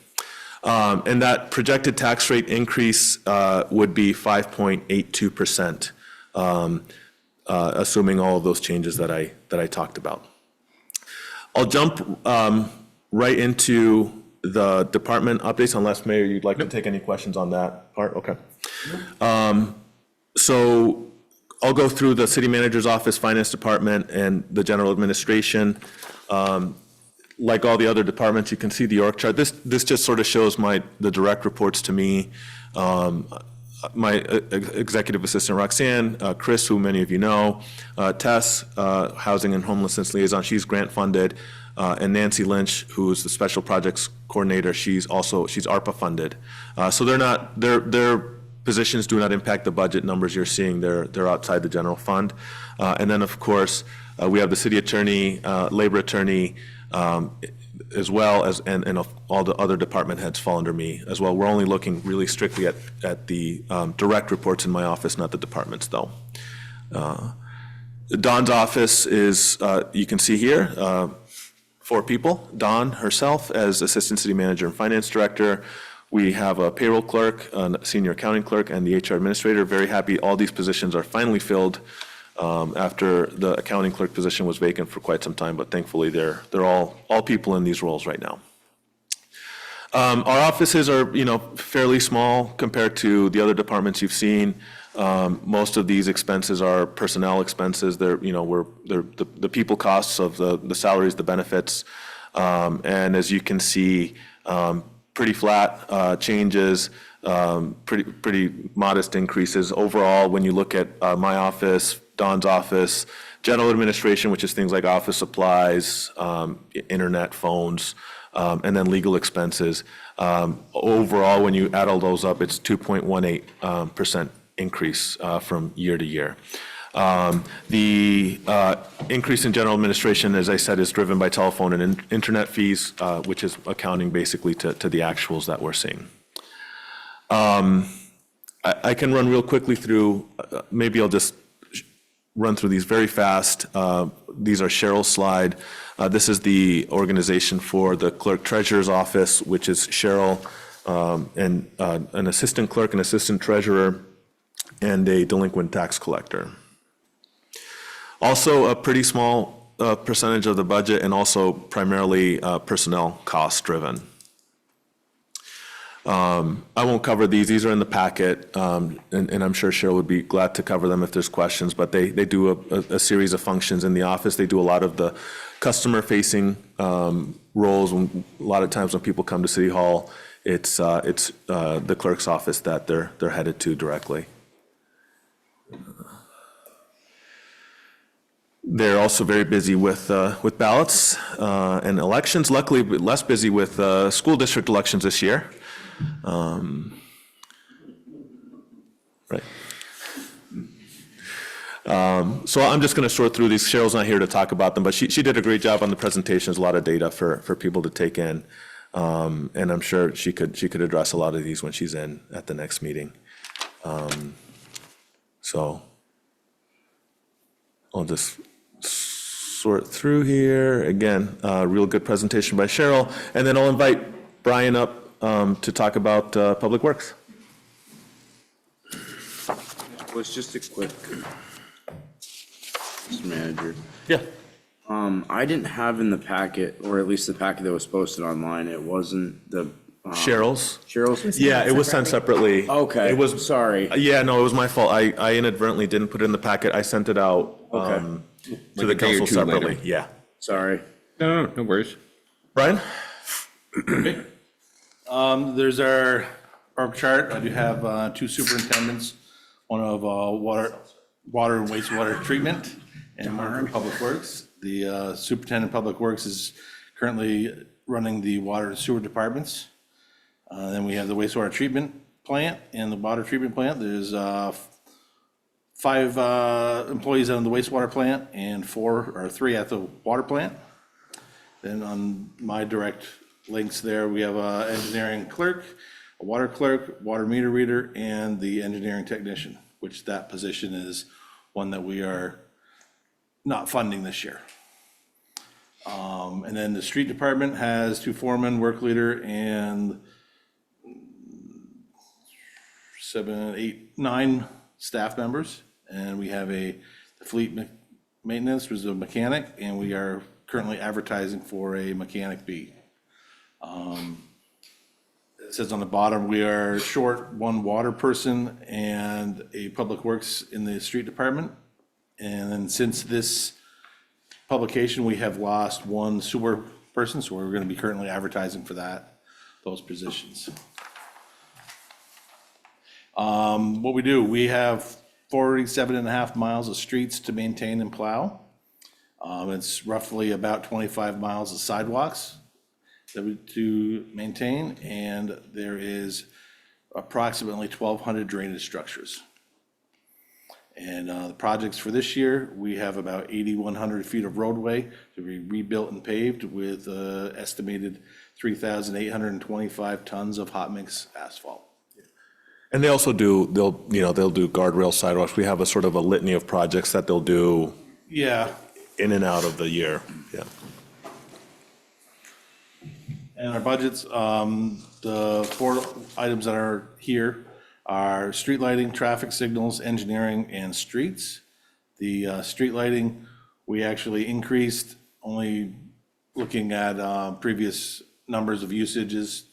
And that projected tax rate increase would be 5.82%, assuming all of those changes that I talked about. I'll jump right into the department updates, unless, Mayor, you'd like to take any questions on that part? Okay. So I'll go through the city manager's office, finance department, and the general administration. Like all the other departments, you can see the org chart. This just sort of shows the direct reports to me. My executive assistant Roxanne, Chris, who many of you know, Tess, housing and homelessness liaison, she's grant funded, and Nancy Lynch, who is the special projects coordinator, she's ARPA funded. So their positions do not impact the budget numbers you're seeing. They're outside the general fund. And then of course we have the city attorney, labor attorney, as well as, and all the other department heads fall under me as well. We're only looking really strictly at the direct reports in my office, not the departments though. Dawn's office is, you can see here, 4 people. Dawn herself as assistant city manager and finance director. We have a payroll clerk, a senior accounting clerk, and the HR administrator. Very happy all these positions are finally filled after the accounting clerk position was vacant for quite some time, but thankfully they're all people in these roles right now. Our offices are, fairly small compared to the other departments you've seen. Most of these expenses are personnel expenses. They're the people costs of the salaries, the benefits, and as you can see, pretty flat changes, pretty modest increases overall. When you look at my office, Dawn's office, general administration, which is things like office supplies, internet, phones, and then legal expenses. Overall, when you add all those up, it's 2.18% increase from year to year. The increase in general administration, as I said, is driven by telephone and internet fees, which is accounting basically to the actuals that we're seeing. I can run real quickly through, maybe I'll just run through these very fast. These are Cheryl's slide. This is the organization for the clerk treasurer's office, which is Cheryl, and an assistant clerk, an assistant treasurer, and a delinquent tax collector. Also a pretty small percentage of the budget, and also primarily personnel cost driven. I won't cover these. These are in the packet, and I'm sure Cheryl would be glad to cover them if there's questions, but they do a series of functions in the office. They do a lot of the customer-facing roles. A lot of times when people come to City Hall, it's the clerk's office that they're headed to directly. They're also very busy with ballots and elections. Luckily, less busy with school district elections this year. Right. So I'm just going to sort through these. Cheryl's not here to talk about them, but she did a great job on the presentations, a lot of data for people to take in. And I'm sure she could address a lot of these when she's in at the next meeting. So I'll just sort through here. Again, real good presentation by Cheryl. And then I'll invite Brian up to talk about Public Works. Well, it's just a quick, Mr. Manager. Yeah. I didn't have in the packet, or at least the packet that was posted online, it wasn't the. Cheryl's? Cheryl's? Yeah, it was sent separately. Okay, It was, sorry. yeah, no, it was my fault. I inadvertently didn't put it in the packet. I sent it out to Like the a day or council two later. separately. Yeah. Sorry. No worries. Brian? There's our org chart. I do have two superintendents, one of water and wastewater treatment and one for Public Works. The superintendent of Public Works is currently running the water and sewer departments. Then we have the wastewater treatment plant and the water treatment plant. There's 5 employees on the wastewater plant and 3 at the water plant. Then on my direct links there, we have an engineering clerk, a water meter reader, and the engineering technician, which that position is one that we are not funding this year. And then the street department has 2 foremen, work leader, and 7, 8, 9 staff members. And we have the fleet maintenance, which is a mechanic, and we are currently advertising for a mechanic B. It says on the bottom, we are short 1 water person and a public works in the street department. And then since this publication, we have lost 1 sewer person, so we're going to be currently advertising for those positions. What we do, we have 47.5 miles of streets to maintain and plow. It's roughly about 25 miles of sidewalks to maintain, and there is approximately 1,200 drainage structures. And the projects for this year, we have about 8,100 feet of roadway to be rebuilt and paved with estimated 3,825 tons of hot mix asphalt. And they also do, they'll do guardrail sidewalks. We have a sort of a litany of projects that they'll do Yeah, in and out of the year. Yeah. and our budgets, the 4 items that are here are street lighting, traffic signals, engineering, and streets. The street lighting, we actually increased, only looking at previous numbers of usages.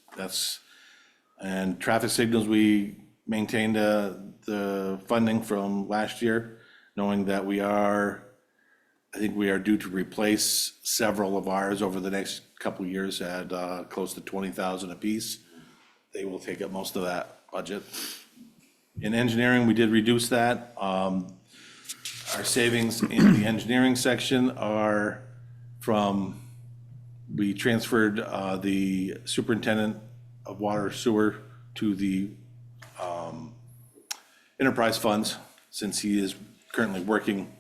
And traffic signals, we maintained the funding from last year, knowing that I think we are due to replace several of ours over the next couple of years at close to 20,000 apiece. They will take up most of that budget. In engineering, we did reduce that. Our savings in the engineering section are we transferred the superintendent of water sewer to the enterprise funds, since he is currently working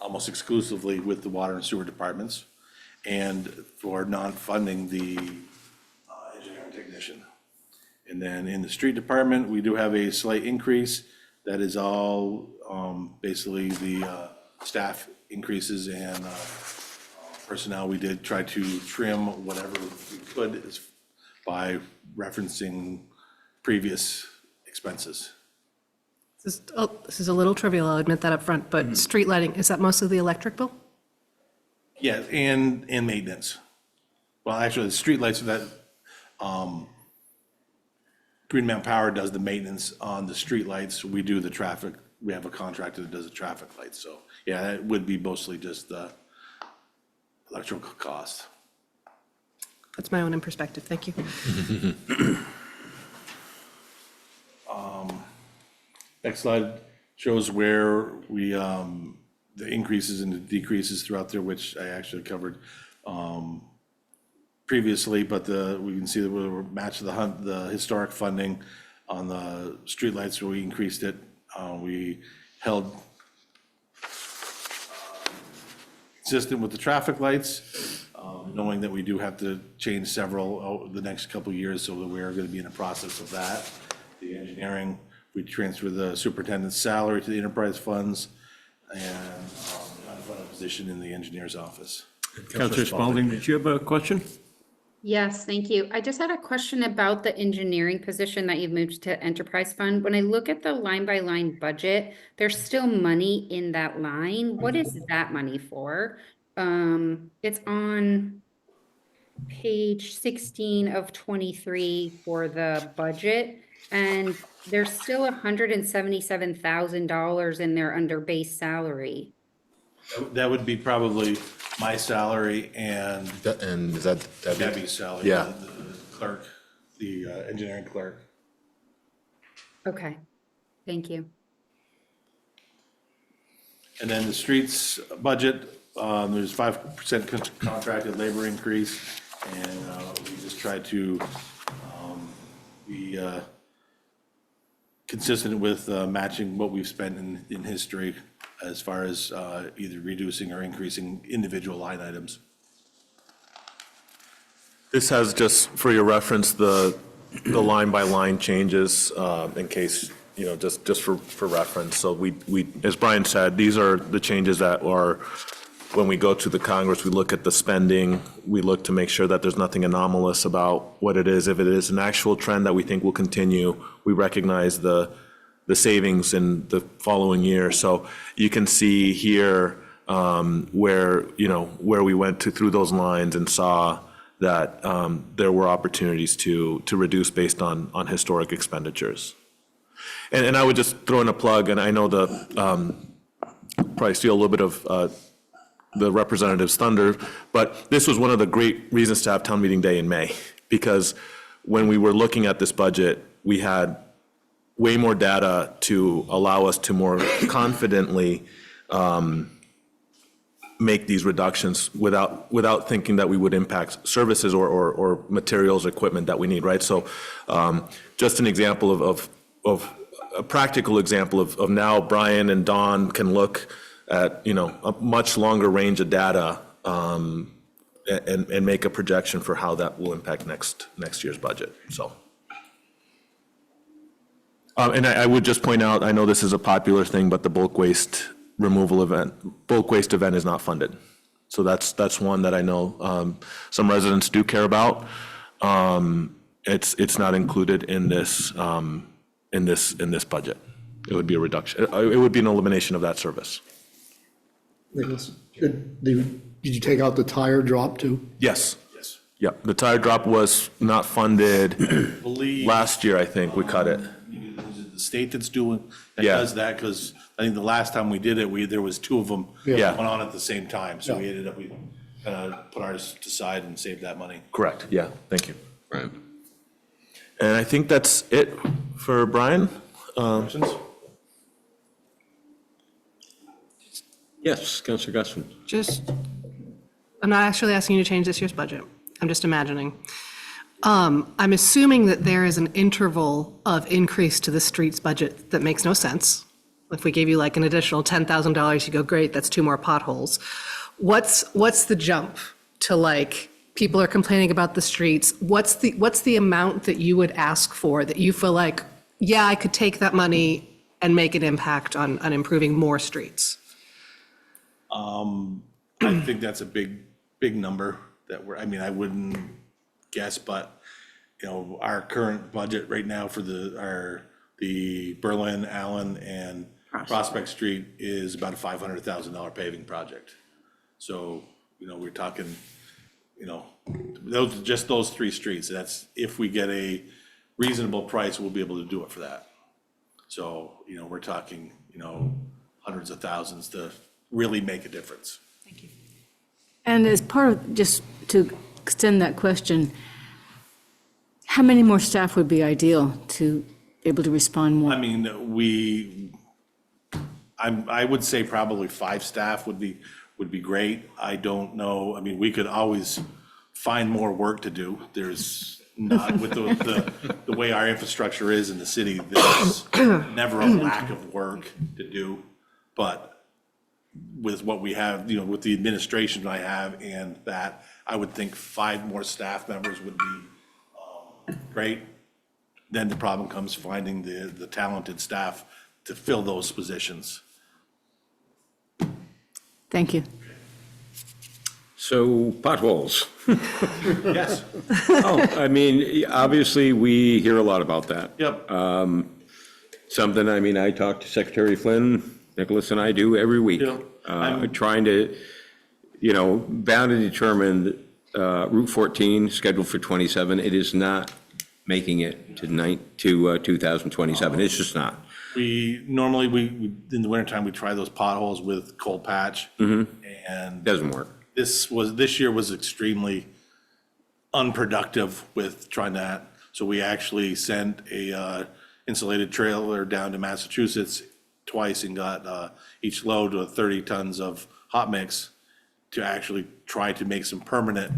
almost exclusively with the water and sewer departments, and for non-funding the engineering technician. And then in the street department, we do have a slight increase. That is all basically the staff increases and personnel. We did try to trim whatever we could by referencing previous expenses. This is a little trivial, I'll admit that up front, but street lighting, is that mostly the electric bill? Yeah, and maintenance. Well, actually, the streetlights that Green Mountain Power does the maintenance on the streetlights. We do the traffic. We have a contractor that does the traffic lights. So yeah, it would be mostly just the electrical cost. That's my own in perspective, thank you. Next slide shows where we, the increases and the decreases throughout there, which I actually covered previously, but we can see that we were matched the historic funding on the streetlights, where we increased it. We held consistent with the traffic lights, knowing that we do have to change several the next couple of years, so that we are going to be in the process of that. The engineering, we transfer the superintendent's salary to the enterprise funds, and unfunded position in the engineer's office. Councilor Spaulding, did you have a question? Yes, thank you. I just had a question about the engineering position that you've moved to enterprise fund. When I look at the line by line budget, there's still money in that line. What is that money for? It's on page 16 of 23 for the budget, and there's still $177,000 in there under base salary. That would be probably my salary and And is that Debbie's salary. Yeah. The clerk, the engineering clerk. Okay, thank you. And then the streets budget, there's 5% contracted labor increase, and we just try to be consistent with matching what we've spent in history as far as either reducing or increasing individual line items. This has, just for your reference, the line-by-line changes, in case, just for reference. So we, as Brian said, these are the changes that are, when we go to the Congress, we look at the spending, we look to make sure that there's nothing anomalous about what it is. If it is an actual trend that we think will continue, we recognize the savings in the following year. So you can see here where we went through those lines and saw that there were opportunities to reduce based on historic expenditures. And I would just throw in a plug, and I know probably steal a little bit of the representative's thunder, but this was one of the great reasons to have town meeting day in May, because when we were looking at this budget, we had way more data to allow us to more confidently make these reductions without thinking that we would impact services or materials, equipment that we need, right? So just an example of a practical example of now Brian and Dawn can look at, a much longer range of data and make a projection for how that will impact next year's budget, so. And I would just point out, I know this is a popular thing, but the bulk waste event is not funded. So that's one that I know some residents do care about. It's not included in this budget. It would be a reduction. It would be an elimination of that service. Nicholas, did you take out the tire drop too? Yes. Yes. Yeah, the tire drop was not funded last year, I think, we cut it. The state that Yeah. does that, because I think the last time we did it, there was two of them Yeah. went on at the same time, so we ended up, we put ours to side and saved that money. Correct, yeah, thank you. Right. And I think that's it for Brian. Questions? Yes, Councilor Guston. I'm not actually asking you to change this year's budget. I'm just imagining. I'm assuming that there is an interval of increase to the streets budget that makes no sense. If we gave you like an additional $10,000, you go, great, that's 2 more potholes. What's the jump to like, people are complaining about the streets? What's the amount that you would ask for that you feel like, yeah, I could take that money and make an impact on improving more streets? I think that's a big number that I wouldn't guess, but, our current budget right now for the Berlin, Allen, and Prospect Street is about a $500,000 paving project. So, we're talking, those 3 streets, that's, if we get a reasonable price, we'll be able to do it for that. So, we're talking, hundreds of thousands to really make a difference. And as part of, just to extend that question, how many more staff would be ideal to be able to respond more? I would say probably 5 staff would be great. I don't know, I mean, we could always find more work to do. There's not, with the way our infrastructure is in the city, there's never a lack of work to do. But with what we have, with the administration I have and that, I would think 5 more staff members would be great. Then the problem comes finding the talented staff to fill those positions. Thank you. So potholes. Yes. Oh, I mean, obviously, we hear a lot about that. Yep. Something, I mean, I talk to Secretary Flynn, Nicholas and I do every week. Yep. Trying to, bound and determined, Route 14 scheduled for 27, it is not making it to 2027. It's just not. We normally, we in the wintertime, we try those potholes with cold patch. And Doesn't work. this year was extremely unproductive with trying that. So we actually sent a insulated trailer down to Massachusetts twice and got each load of 30 tons of hot mix to actually try to make some permanent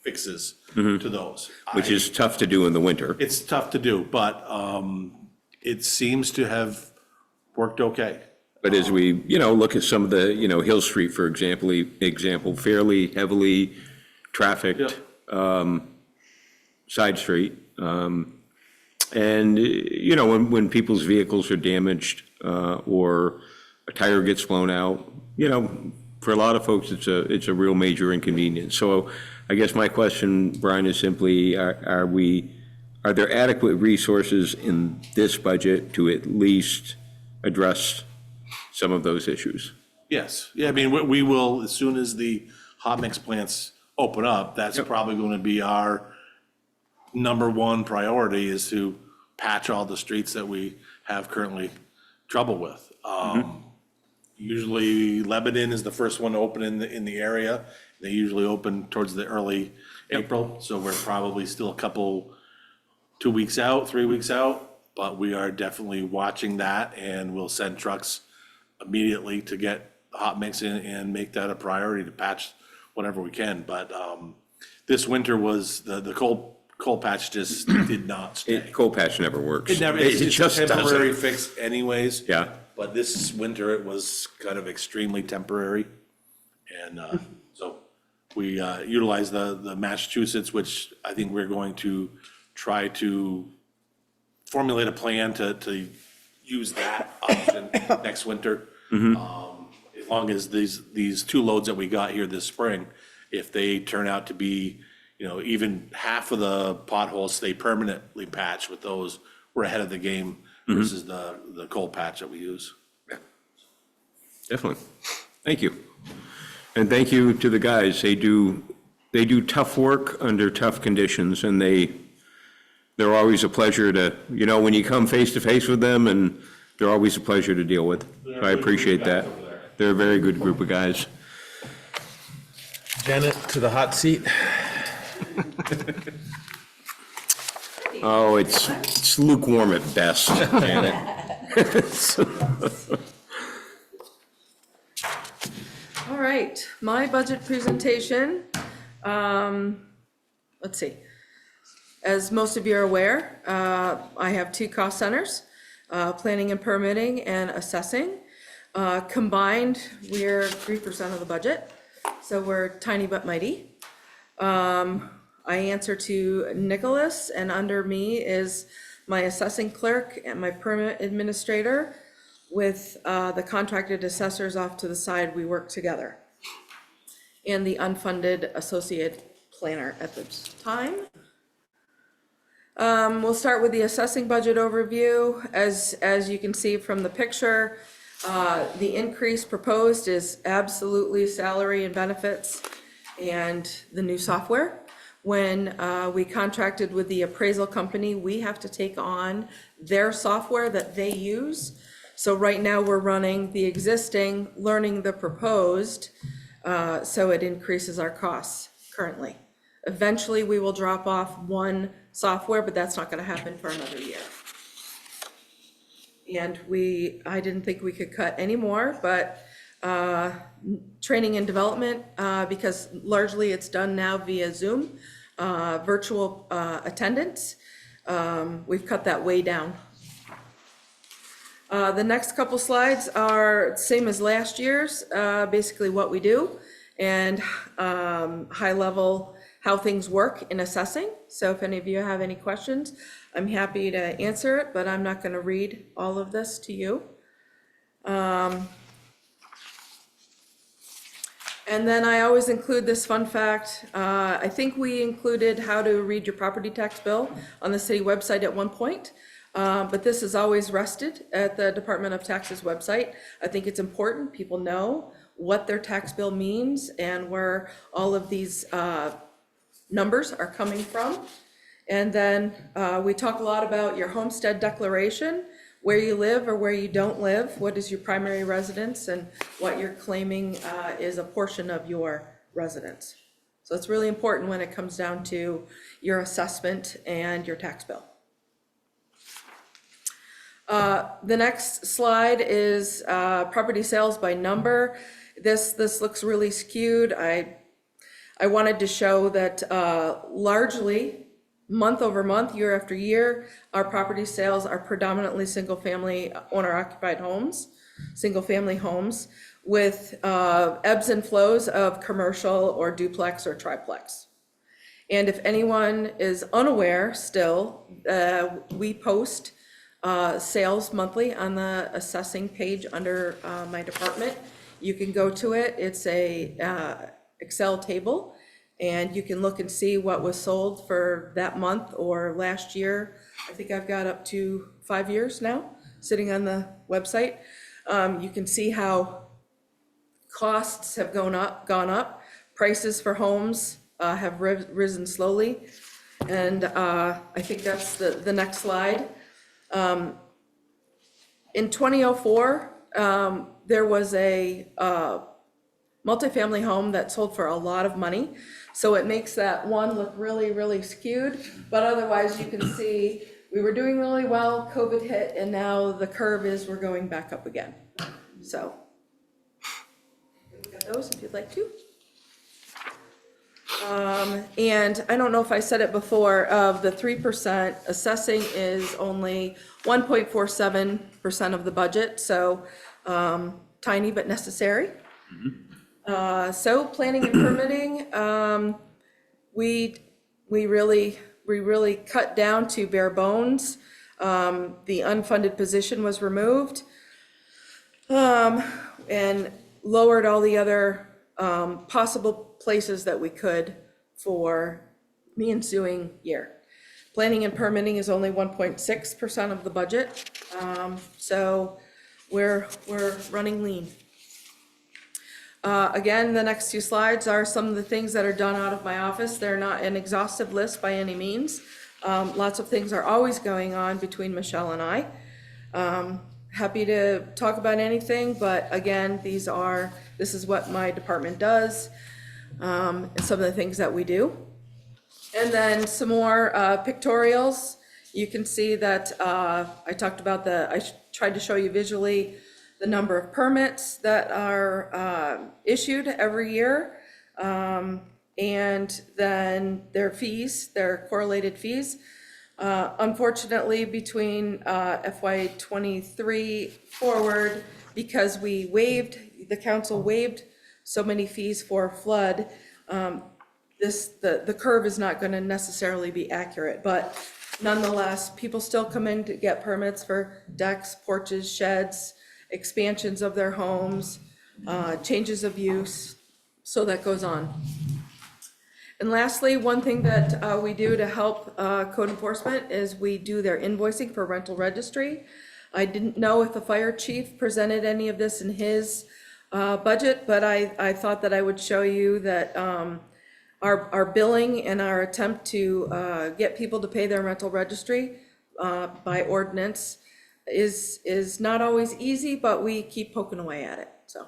fixes to those. Which is tough to do in the winter. It's tough to do, but it seems to have worked okay. But as we, look at some of the, Hill Street, for example, fairly heavily trafficked side street. And, when people's vehicles are damaged or a tire gets blown out, for a lot of folks, it's a real major inconvenience. So I guess my question, Brian, is simply, are there adequate resources in this budget to at least address some of those issues? Yes, yeah, I mean, we will, as soon as the hot mix plants open up, that's probably going to be our #1 priority, is to patch all the streets that we have currently trouble with. Usually Lebanon is the first one to open in the area. They usually open towards the early April, so we're probably still 2 weeks out, 3 weeks out, but we are definitely watching that, and we'll send trucks immediately to get hot mix in and make that a priority to patch whatever we can. But this winter was, the cold patch just did not stay. Cold patch never works. It never, It it's just a temporary doesn't. fix anyways. Yeah. But this winter, it was kind of extremely temporary. And so we utilized the Massachusetts, which I think we're going to try to formulate a plan to use that option next winter. As long as these 2 loads that we got here this spring, if they turn out to be, even half of the potholes stay permanently patched with those, we're ahead of the game versus the cold patch that we use. Definitely. Thank you. And thank you to the guys. They do tough work under tough conditions, and they're always a pleasure to, when you come face to face with them, and they're always a pleasure to deal with. I appreciate that. They're a very good group of guys. Janet, to the hot seat. Oh, it's lukewarm at best, Janet. All right, my budget presentation. Let's see. As most of you are aware, I have 2 cost centers, planning and permitting and assessing. Combined, we're 3% of the budget, so we're tiny but mighty. I answer to Nicholas, and under me is my assessing clerk and my permit administrator. With the contracted assessors off to the side, we work together. And the unfunded associate planner at this time. We'll start with the assessing budget overview. As you can see from the picture, the increase proposed is absolutely salary and benefits and the new software. When we contracted with the appraisal company, we have to take on their software that they use. So right now we're running the existing, learning the proposed, so it increases our costs currently. Eventually, we will drop off one software, but that's not going to happen for another year. And I didn't think we could cut any more, but training and development, because largely it's done now via Zoom, virtual attendance, we've cut that way down. The next couple slides are same as last year's, basically what we do, and high level how things work in assessing. So if any of you have any questions, I'm happy to answer it, but I'm not going to read all of this to you. And then I always include this fun fact. I think we included how to read your property tax bill on the city website at one point. But this is always rested at the Department of Taxes website. I think it's important people know what their tax bill means and where all of these numbers are coming from. And then we talk a lot about your homestead declaration, where you live or where you don't live, what is your primary residence, and what you're claiming is a portion of your residence. So it's really important when it comes down to your assessment and your tax bill. The next slide is property sales by number. This looks really skewed. I wanted to show that largely, month over month, year after year, our property sales are predominantly single-family owner-occupied homes, single-family homes, with ebbs and flows of commercial or duplex or triplex. And if anyone is unaware still, we post sales monthly on the assessing page under my department. You can go to it. It's a Excel table, and you can look and see what was sold for that month or last year. I think I've got up to 5 years now sitting on the website. You can see how costs have gone up. Prices for homes have risen slowly. And I think that's the next slide. In 2004, there was a multifamily home that sold for a lot of money. So it makes that one look really, really skewed. But otherwise, you can see we were doing really well, COVID hit, and now the curve is we're going back up again. So look at those if you'd like to. And I don't know if I said it before, of the 3%, assessing is only 1.47% of the budget, so tiny but necessary. So planning and permitting, we really cut down to bare bones. The unfunded position was removed, and lowered all the other possible places that we could for the ensuing year. Planning and permitting is only 1.6% of the budget, so we're running lean. Again, the next two slides are some of the things that are done out of my office. They're not an exhaustive list by any means. Lots of things are always going on between Michelle and I. Happy to talk about anything, but again, this is what my department does, and some of the things that we do. And then some more pictorials. You can see that I talked about I tried to show you visually the number of permits that are issued every year, and then their fees, their correlated fees. Unfortunately, between FY '23 forward, because the council waived so many fees for flood, the curve is not going to necessarily be accurate, but nonetheless, people still come in to get permits for decks, porches, sheds, expansions of their homes, changes of use, so that goes on. And lastly, one thing that we do to help code enforcement is we do their invoicing for rental registry. I didn't know if the fire chief presented any of this in his budget, but I thought that I would show you that our billing and our attempt to get people to pay their rental registry by ordinance is not always easy, but we keep poking away at it, so.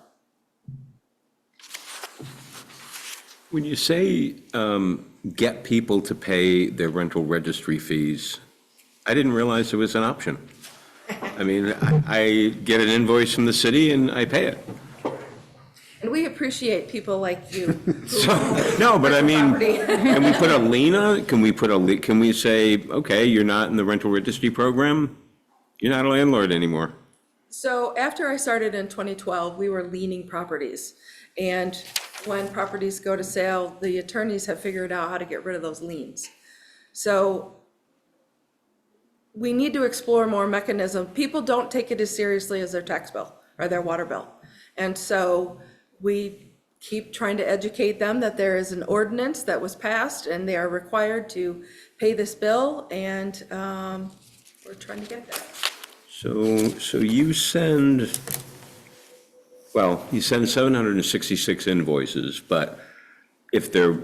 When you say get people to pay their rental registry fees, I didn't realize it was an option. I mean, I get an invoice from the city and I pay it. And we appreciate people like you. No, but I mean, Property. can we put a lien on it? Can we say, okay, you're not in the rental registry program? You're not a landlord anymore. So after I started in 2012, we were liening properties. And when properties go to sale, the attorneys have figured out how to get rid of those liens. So we need to explore more mechanism. People don't take it as seriously as their tax bill or their water bill. And so we keep trying to educate them that there is an ordinance that was passed and they are required to pay this bill, and we're trying to get there. So you send, well, you send 766 invoices, but if they're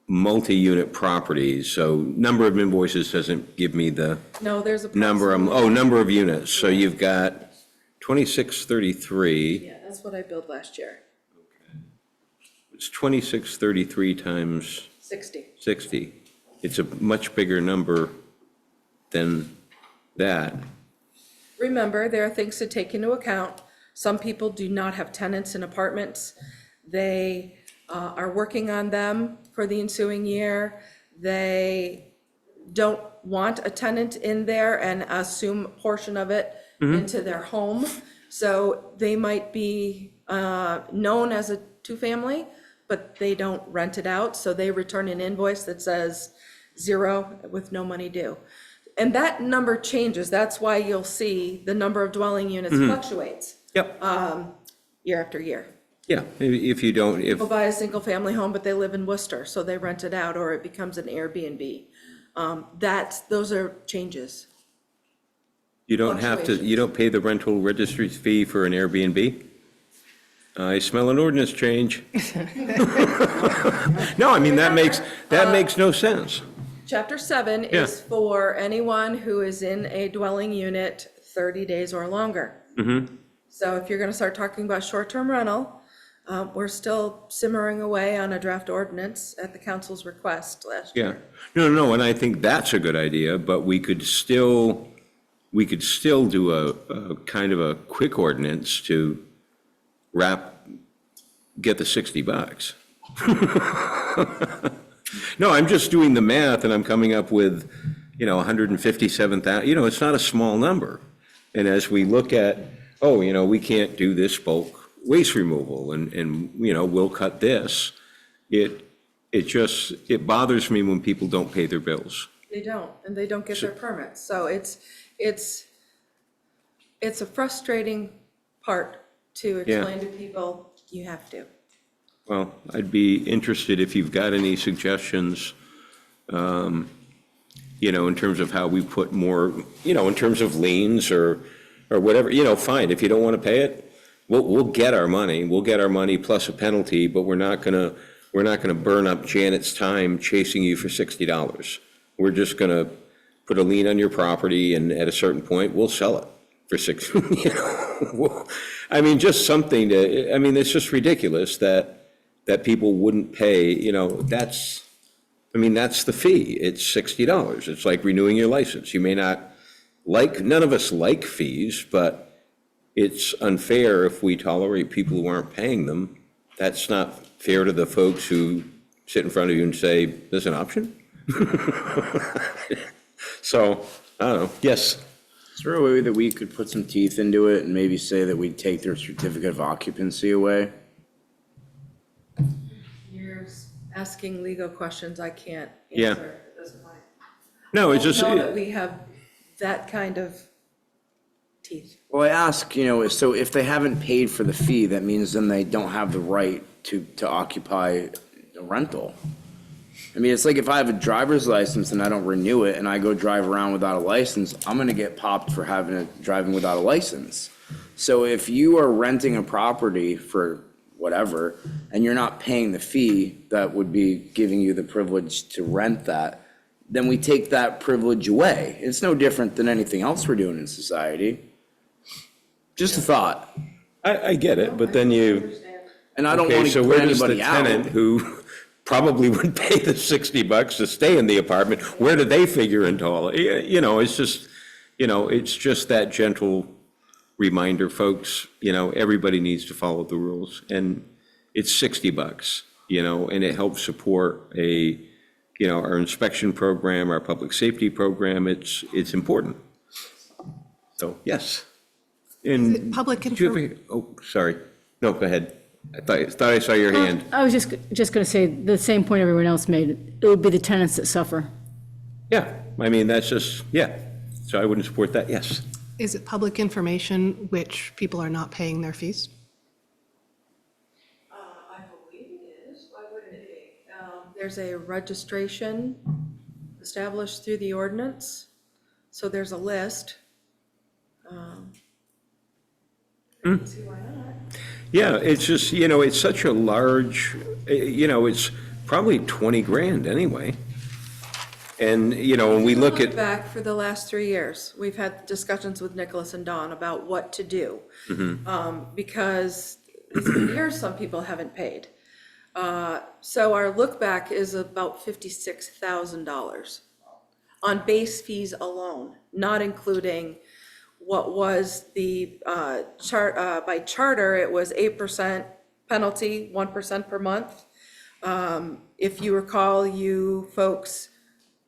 multi-unit properties, so number of invoices doesn't give me the No, there's a. number of units. So you've got 2633. Yeah, that's what I billed last year, It's 2633 times 60. 60. It's a much bigger number than that. Remember, there are things to take into account. Some people do not have tenants in apartments. They are working on them for the ensuing year. They don't want a tenant in there and assume a portion of it into their home. So they might be known as a two-family, but they don't rent it out. So they return an invoice that says 0 with no money due. And that number changes. That's why you'll see the number of dwelling units fluctuates. Yep. Year after year. Yeah, if you don't, if, People buy a single-family home, but they live in Worcester, so they rent it out, or it becomes an Airbnb. Those are changes. you don't have to, you don't pay the rental registry fee for an Airbnb? I smell an ordinance change. No, I mean, that makes no sense. Chapter 7 Yeah. is for anyone who is in a dwelling unit 30 days or longer. So if you're gonna start talking about short-term rental, we're still simmering away on a draft ordinance at the council's request last year. Yeah, no, and I think that's a good idea, but we could still do a kind of a quick ordinance to get the $60. No, I'm just doing the math and I'm coming up with, 157,000, it's not a small number. And as we look at, we can't do this bulk waste removal and we'll cut this, it bothers me when people don't pay their bills. They don't, and they don't get their permits. So it's a frustrating part to explain to people, you have to. Well, I'd be interested if you've got any suggestions, in terms of how we put more, in terms of liens or whatever, fine, if you don't want to pay it, we'll get our money. We'll get our money plus a penalty, but we're not gonna burn up Janet's time chasing you for $60. We're just gonna put a lien on your property and at a certain point, we'll sell it for $60. I mean, just something it's just ridiculous that people wouldn't pay, that's the fee. It's $60. It's like renewing your license. You may not none of us like fees, but it's unfair if we tolerate people who aren't paying them. That's not fair to the folks who sit in front of you and say, there's an option? So, I don't know. Yes? Is there a way that we could put some teeth into it and maybe say that we'd take their certificate of occupancy away? You're asking legal questions I can't Yeah. answer at this point. No, it's I just, don't know that we have that kind of teeth. Well, I ask, so if they haven't paid for the fee, that means then they don't have the right to occupy a rental. I mean, it's like if I have a driver's license and I don't renew it and I go drive around without a license, I'm gonna get popped for driving without a license. So if you are renting a property for whatever, and you're not paying the fee that would be giving you the privilege to rent that, then we take that privilege away. It's no different than anything else we're doing in society. Just a thought. I get it, but then And I don't want to put anybody out. So where does the tenant who probably would pay the $60 to stay in the apartment, where do they figure into all, it's just, it's just that gentle reminder, folks, everybody needs to follow the rules. And it's $60, and it helps support our inspection program, our public safety program. It's important. So, yes. And public do you have oh, sorry. No, go ahead. I thought I saw your hand. I was just going to say the same point everyone else made. It would be the tenants that suffer. Yeah, I mean, that's just, yeah. So I wouldn't support that, yes. Is it public information which people are not paying their fees? I believe it is. Why wouldn't it be? There's a registration established through the ordinance. So there's a list. See why not? Yeah, it's just, it's such a large, it's probably 20 grand anyway. And, when we look at. Back for the last 3 years, we've had discussions with Nicholas and Don about what to do. Because it's been years some people haven't paid. So our look back is about $56,000 on base fees alone, not including what was the by charter, it was 8% penalty, 1% per month. If you recall, you folks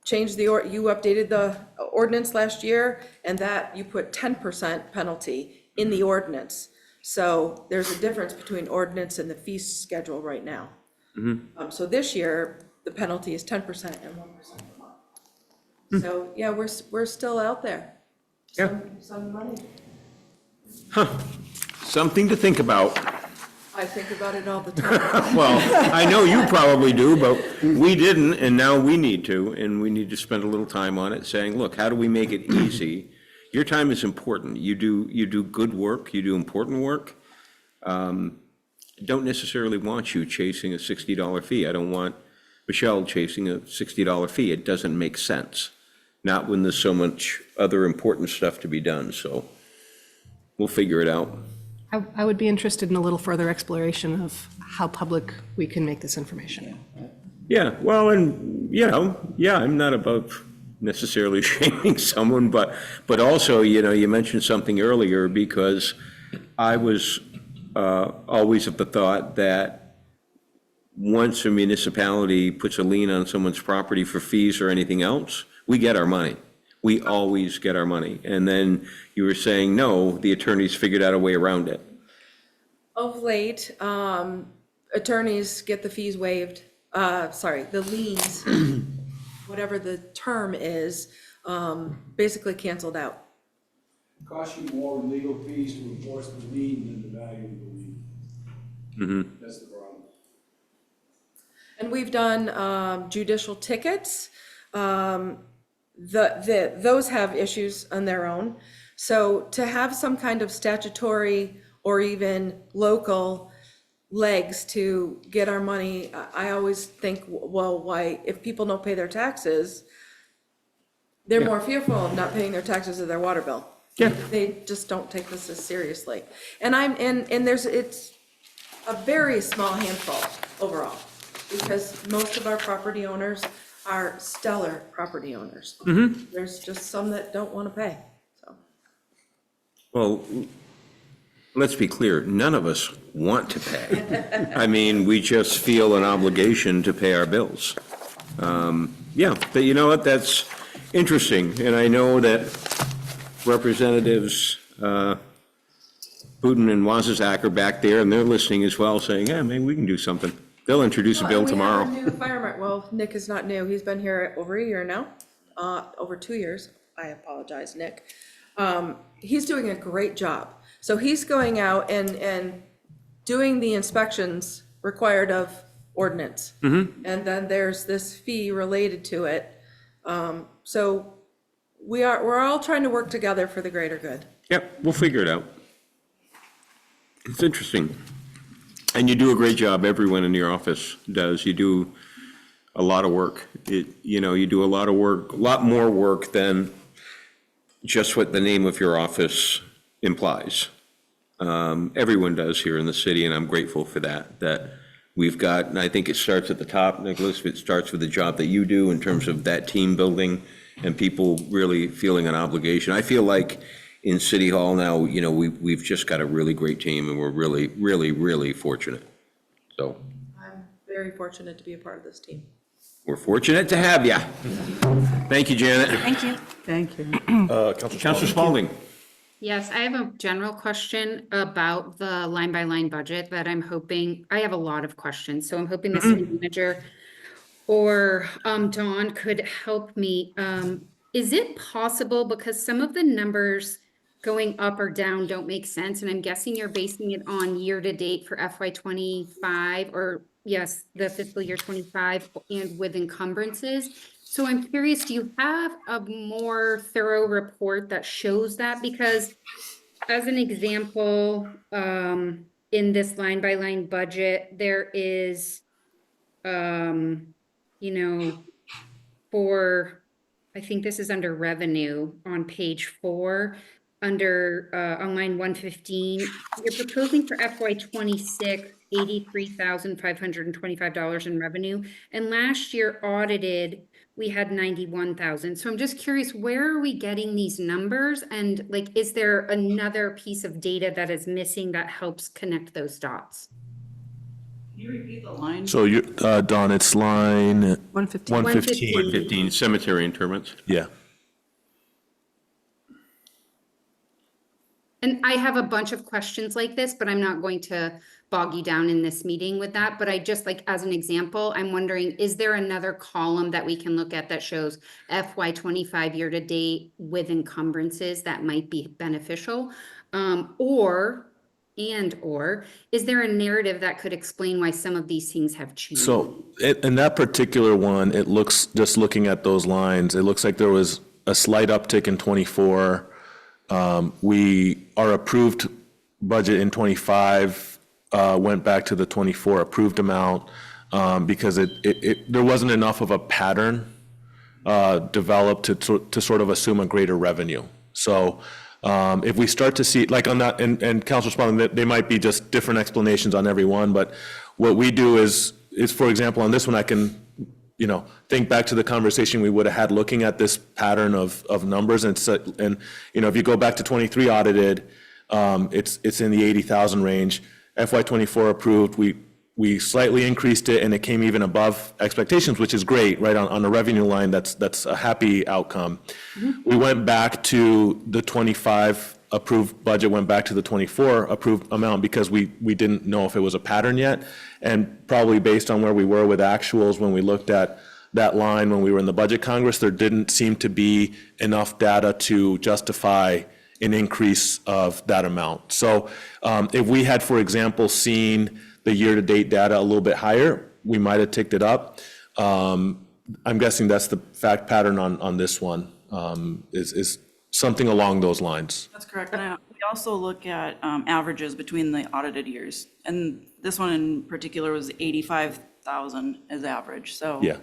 changed you updated the ordinance last year, and that you put 10% penalty in the ordinance. So there's a difference between ordinance and the fee schedule right now. So this year, the penalty is 10% and 1% per month. So yeah, we're still out there. Some money. Something to think about. I think about it all the time. Well, I know you probably do, but we didn't, and now we need to, and we need to spend a little time on it, saying, look, how do we make it easy? Your time is important. You do good work, you do important work. Don't necessarily want you chasing a $60 fee. I don't want Michelle chasing a $60 fee. It doesn't make sense. Not when there's so much other important stuff to be done, so we'll figure it out. I would be interested in a little further exploration of how public we can make this information. Yeah, well, and, I'm not about necessarily shaming someone, but also, you mentioned something earlier, because I was always of the thought that once a municipality puts a lien on someone's property for fees or anything else, we get our money. We always get our money. And then you were saying, no, the attorneys figured out a way around it. Of late, attorneys get the fees waived, the liens, whatever the term is, basically canceled out. It costs you more in legal fees to enforce the lien than the value of the lien. That's the problem. And we've done judicial tickets. Those have issues on their own. So to have some kind of statutory or even local legs to get our money, I always think, well, why, if people don't pay their taxes, they're more fearful of not paying their taxes or their water bill. Yeah. They just don't take this as seriously. And it's a very small handful overall, because most of our property owners are stellar property owners. There's just some that don't want to pay, so. Well, let's be clear, none of us want to pay. I mean, we just feel an obligation to pay our bills. Yeah, but you know what, that's interesting, and I know that Representatives Putin and Wazizak are back there, and they're listening as well, saying, yeah, maybe we can do something. They'll introduce a bill tomorrow. We have a new fireman, well, Nick is not new, he's been here over a year now, over 2 years, I apologize, Nick. He's doing a great job. So he's going out and doing the inspections required of ordinance. And then there's this fee related to it. So we're all trying to work together for the greater good. Yep, we'll figure it out. It's interesting. And you do a great job, everyone in your office does. You do a lot of work. You do a lot of work, a lot more work than just what the name of your office implies. Everyone does here in the city, and I'm grateful for that we've got, and I think it starts at the top, Nicholas, it starts with the job that you do in terms of that team building and people really feeling an obligation. I feel like in City Hall now, we've just got a really great team, and we're really, really, really fortunate. So I'm very fortunate to be a part of this team. we're fortunate to have you. Thank you, Janet. Thank you. Thank you. Counselor Spalding. Yes, I have a general question about the line-by-line budget that I'm hoping, I have a lot of questions, so I'm hoping the city manager or Dawn could help me. Is it possible, because some of the numbers going up or down don't make sense, and I'm guessing you're basing it on year-to-date for FY '25, or yes, the fiscal year '25 and with encumbrances. So I'm curious, do you have a more thorough report that shows that? Because as an example, in this line-by-line budget, there is, you know, for, I think this is under revenue on page 4, under, on line 115, you're proposing for FY '26, $83,525 in revenue. And last year audited, we had 91,000. So I'm just curious, where are we getting these numbers? And like, is there another piece of data that is missing that helps connect those dots? Can you repeat the line? So you, Don, it's line 115. 115. 115, cemetery interments. Yeah. And I have a bunch of questions like this, but I'm not going to bog you down in this meeting with that. But I just, like, as an example, I'm wondering, is there another column that we can look at that shows FY '25 year to date with encumbrances that might be beneficial? Or is there a narrative that could explain why some of these things have changed? So in that particular one, it looks, just looking at those lines, it looks like there was a slight uptick in '24. Our approved budget in '25 went back to the '24 approved amount because there wasn't enough of a pattern developed to sort of assume a greater revenue. So if we start to see, like on that, and Councilor Spalding, they might be just different explanations on every one, but what we do is for example, on this one, I can think back to the conversation we would have had looking at this pattern of numbers, and if you go back to '23 audited, it's in the 80,000 range. FY '24 approved, we slightly increased it, and it came even above expectations, which is great, right? On the revenue line, that's a happy outcome. We went back to the '25 approved budget, went back to the '24 approved amount because we didn't know if it was a pattern yet. And probably based on where we were with actuals, when we looked at that line when we were in the Budget Congress, there didn't seem to be enough data to justify an increase of that amount. So if we had, for example, seen the year-to-date data a little bit higher, we might have ticked it up. I'm guessing that's the fact pattern on this one, is something along those lines. That's correct. And we also look at averages between the audited years. And this one in particular was 85,000 as average, so. Yeah.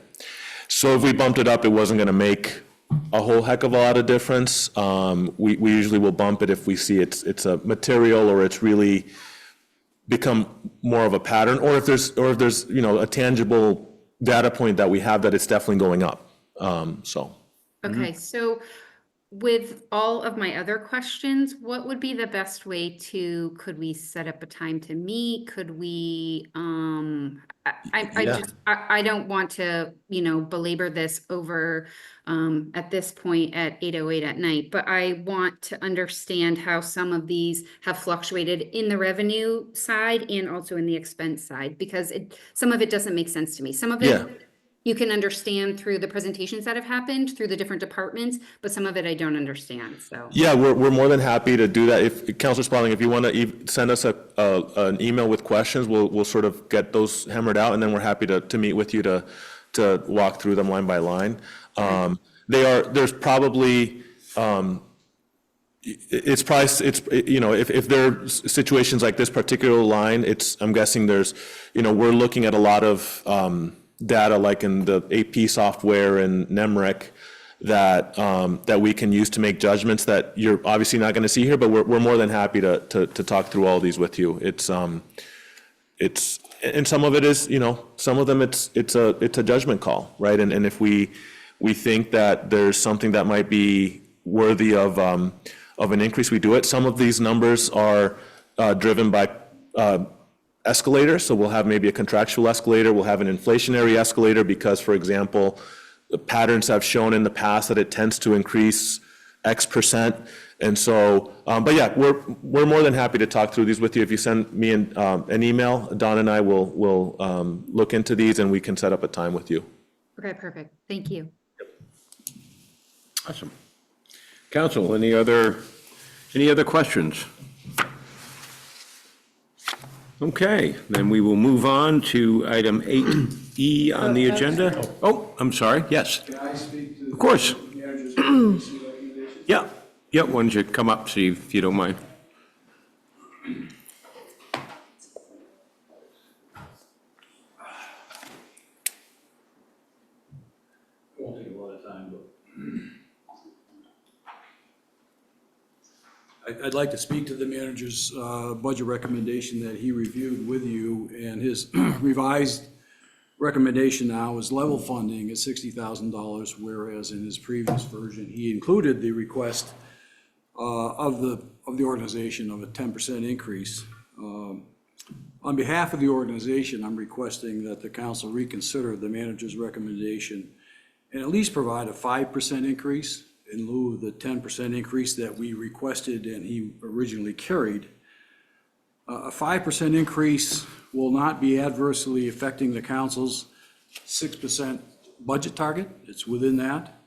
So if we bumped it up, it wasn't going to make a whole heck of a lot of difference. We usually will bump it if we see it's a material, or it's really become more of a pattern, or if there's a tangible data point that we have that it's definitely going up. Okay, so with all of my other questions, what would be the best way could we set up a time to meet? Could we, I don't want to, belabor this over, at this point at 8:08 at night, but I want to understand how some of these have fluctuated in the revenue side and also in the expense side, because some of it doesn't make sense to me. Some of it you can understand through the presentations that have happened through the different departments, but some of it I don't understand, so. Yeah, we're more than happy to do that. If Councilor Spalding, if you want to send us an email with questions, we'll sort of get those hammered out, and then we're happy to meet with you to walk through them line by line. There's probably, if there are situations like this particular line, I'm guessing we're looking at a lot of data like in the AP software and NEMRIC that we can use to make judgments that you're obviously not going to see here, but we're more than happy to talk through all these with you. It's and some of it is, some of them it's a judgment call, right? And if we we think that there's something that might be worthy of an increase, we do it. Some of these numbers are driven by escalators, so we'll have maybe a contractual escalator, we'll have an inflationary escalator because, for example, the patterns have shown in the past that it tends to increase X percent. And so, but yeah, we're more than happy to talk through these with you. If you send me an email, Don and I will look into these and we can set up a time with you. Okay, perfect. Thank you. Awesome. Council, any other questions? Okay, then we will move on to item 8E on the agenda. Oh, I'm sorry, yes. Can I speak to? Of course. The manager's recommendation? Yeah, why don't you come up, Steve, if you don't mind. Won't take a lot of time, but I'd like to speak to the manager's budget recommendation that he reviewed with you, and his revised recommendation now is level funding at $60,000, whereas in his previous version, he included the request of the organization of a 10% increase. On behalf of the organization, I'm requesting that the council reconsider the manager's recommendation and at least provide a 5% increase in lieu of the 10% increase that we requested and he originally carried. A 5% increase will not be adversely affecting the council's 6% budget target. It's within that.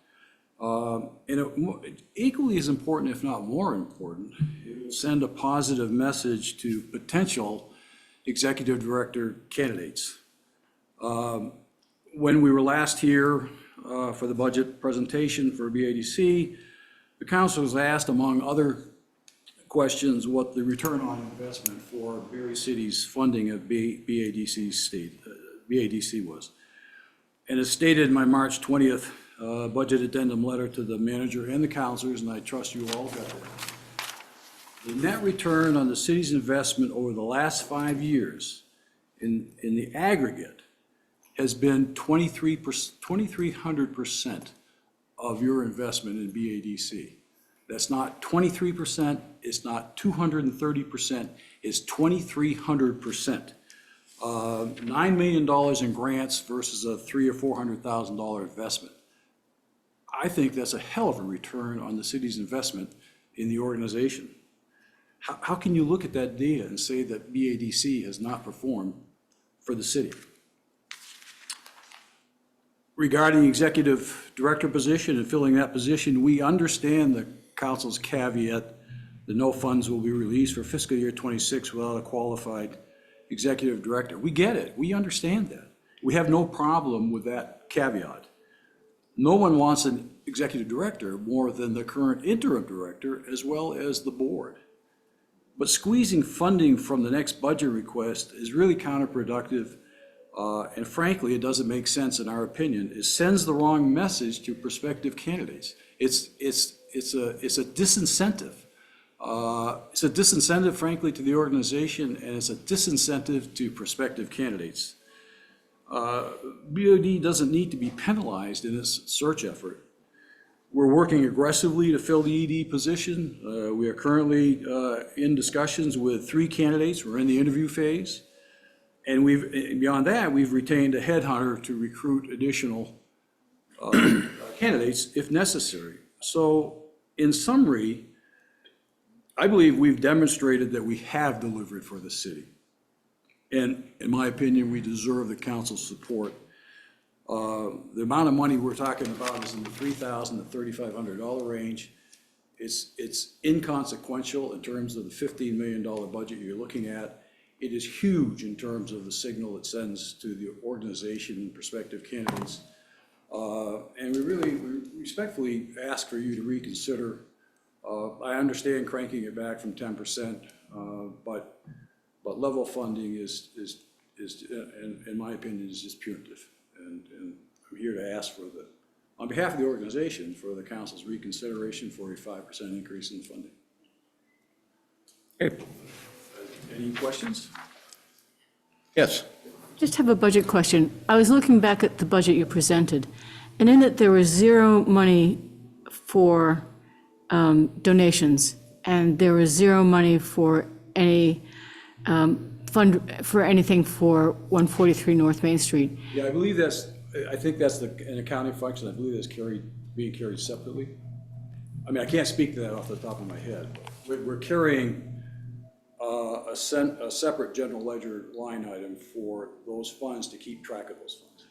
Equally as important, if not more important, it will send a positive message to potential executive director candidates. When we were last here for the budget presentation for BADC, the council was asked, among other questions, what the return on investment for Barre City's funding of BADC was. And as stated in my March 20th budget addendum letter to the manager and the councilors, and I trust you all got that. The net return on the city's investment over the last 5 years in the aggregate has been 2,300% of your investment in BADC. That's not 23%, it's not 230%, it's 2,300%. $9 million in grants versus a $300,000 or $400,000 investment. I think that's a hell of a return on the city's investment in the organization. How can you look at that data and say that BADC has not performed for the city? Regarding the executive director position and filling that position, we understand the council's caveat that no funds will be released for fiscal year 26 without a qualified executive director. We get it. We understand that. We have no problem with that caveat. No one wants an executive director more than the current interim director as well as the board. But squeezing funding from the next budget request is really counterproductive. And frankly, it doesn't make sense in our opinion. It sends the wrong message to prospective candidates. It's a disincentive. It's a disincentive, frankly, to the organization, and it's a disincentive to prospective candidates. BOD doesn't need to be penalized in this search effort. We're working aggressively to fill the ED position. We are currently in discussions with 3 candidates. We're in the interview phase. And beyond that, we've retained a headhunter to recruit additional candidates if necessary. So in summary, I believe we've demonstrated that we have delivered for the city. And in my opinion, we deserve the council's support. The amount of money we're talking about is in the $3,000 to $3,500 range. It's inconsequential in terms of the $15 million budget you're looking at. It is huge in terms of the signal it sends to the organization and prospective candidates. And we respectfully ask for you to reconsider. I understand cranking it back from 10%, but level funding is in my opinion, is just punitive. And I'm here to ask on behalf of the organization, for the council's reconsideration for a 5% increase in funding. Okay. Any questions? Yes. Just have a budget question. I was looking back at the budget you presented, And in it, there was zero money for donations, and there was zero money for any fund, for anything for 143 North Main Street. Yeah, I think that's an accounting function, I believe that's being carried separately. I mean, I can't speak to that off the top of my head. We're carrying a separate general ledger line item for those funds to keep track of those funds.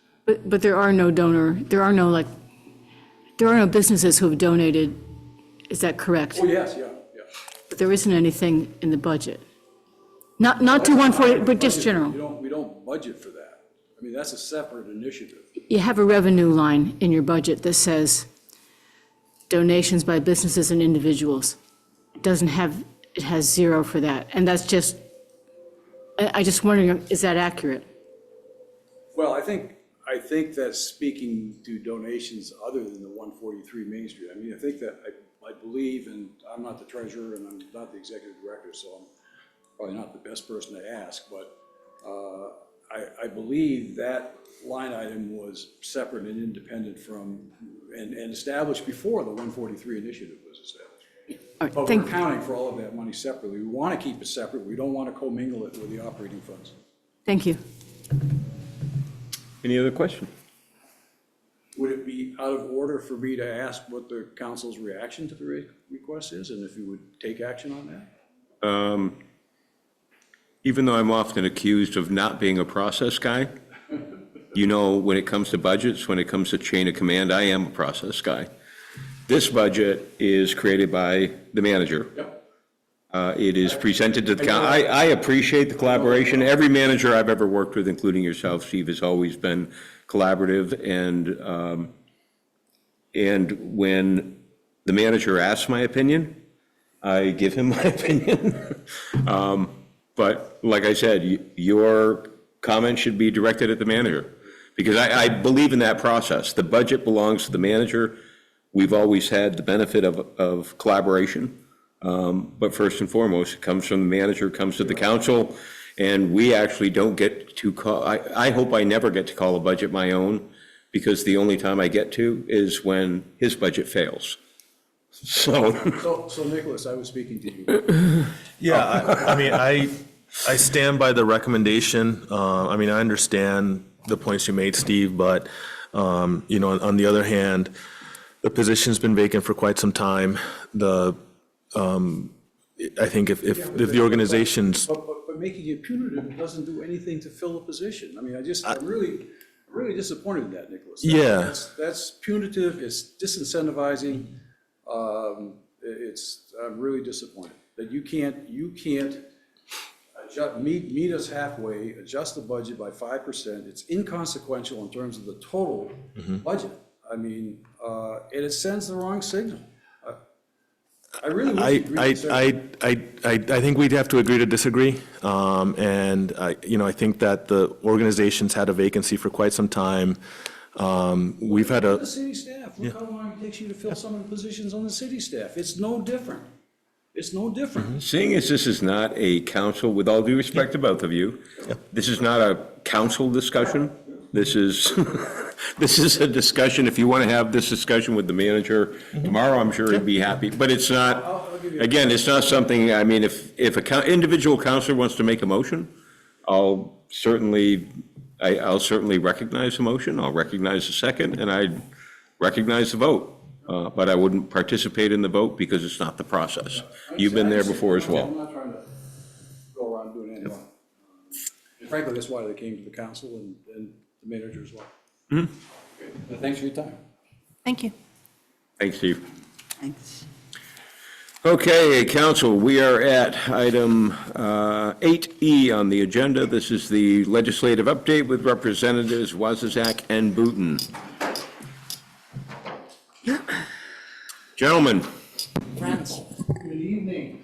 But there are no there are no businesses who have donated, is that correct? Oh, yes, yeah. But there isn't anything in the budget. Not to 140, but just general. We don't budget for that. I mean, that's a separate initiative. You have a revenue line in your budget that says donations by businesses and individuals. It has zero for that. And that's just, I just wondering, is that accurate? Well, I think that's speaking to donations other than the 143 Main Street. I mean, I think that, I believe, and I'm not the treasurer and I'm not the executive director, so I'm probably not the best person to ask, but I believe that line item was separate and independent from, and established before the 143 initiative was established. But we're accounting for all of that money separately. We want to keep it separate. We don't want to commingle it with the operating funds. Thank you. Any other question? Would it be out of order for me to ask what the council's reaction to the request is, and if you would take action on that? Even though I'm often accused of not being a process guy, you know, when it comes to budgets, when it comes to chain of command, I am a process guy. This budget is created by the manager. Yep. It is presented to the council. I appreciate the collaboration. Every manager I've ever worked with, including yourself, Steve, has always been collaborative. And when the manager asks my opinion, I give him my opinion. But like I said, your comment should be directed at the manager, because I believe in that process. The budget belongs to the manager. We've always had the benefit of collaboration. But first and foremost, it comes from the manager, comes to the council, and we actually don't get to call, I hope I never get to call a budget my own, because the only time I get to is when his budget fails. So Nicholas, I was speaking to you. Yeah, I mean, I stand by the recommendation. I mean, I understand the points you made, Steve, but, you know, on the other hand, the position's been vacant for quite some time. I think if the organization's. But making it punitive doesn't do anything to fill a position. I mean, I'm really disappointed in that, Nicholas. Yeah. That's punitive, it's disincentivizing. I'm really disappointed that you can't adjust, meet us halfway, adjust the budget by 5%. It's inconsequential in terms of the total budget. I mean, and it sends the wrong signal. I really wish you'd agree to I think we'd have to agree to disagree. And you know, I think that the organization's had a vacancy for quite some time. We've had The city staff, look how long it takes you to fill some of the positions on the city staff. It's no different. It's no different. Seeing as this is not a council, with all due respect to both of you, this is not a council discussion. This is, this is a discussion, if you want to have this discussion with the manager tomorrow, I'm sure he'd be happy. But it's not, again, it's not something, I mean, if an individual counselor wants to make a motion, I'll certainly recognize the motion, I'll recognize the second, and I'd recognize the vote. But I wouldn't participate in the vote because it's not the process. You've been there before as well. I'm not trying to go around doing anything. And frankly, that's why they came to the council and the manager as well. Okay. But thanks for your time. Thank you. Thanks, Steve. Thanks. Okay, council, we are at item 8E on the agenda. This is the legislative update with Representatives Wazazak and Booton. Gentlemen. Friends. Good evening.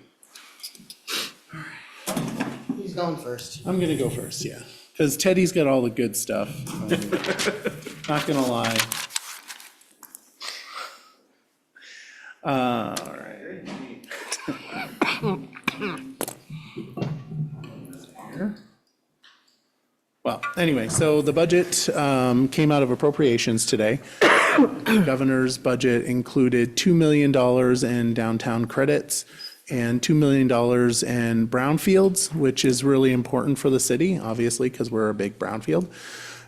Who's going first? I'm gonna go first, yeah, because Teddy's got all the good stuff. Not gonna lie. All right. Well, anyway, so the budget came out of appropriations today. The governor's budget included $2 million in downtown credits and $2 million in brownfields, which is really important for the city, obviously, because we're a big brownfield.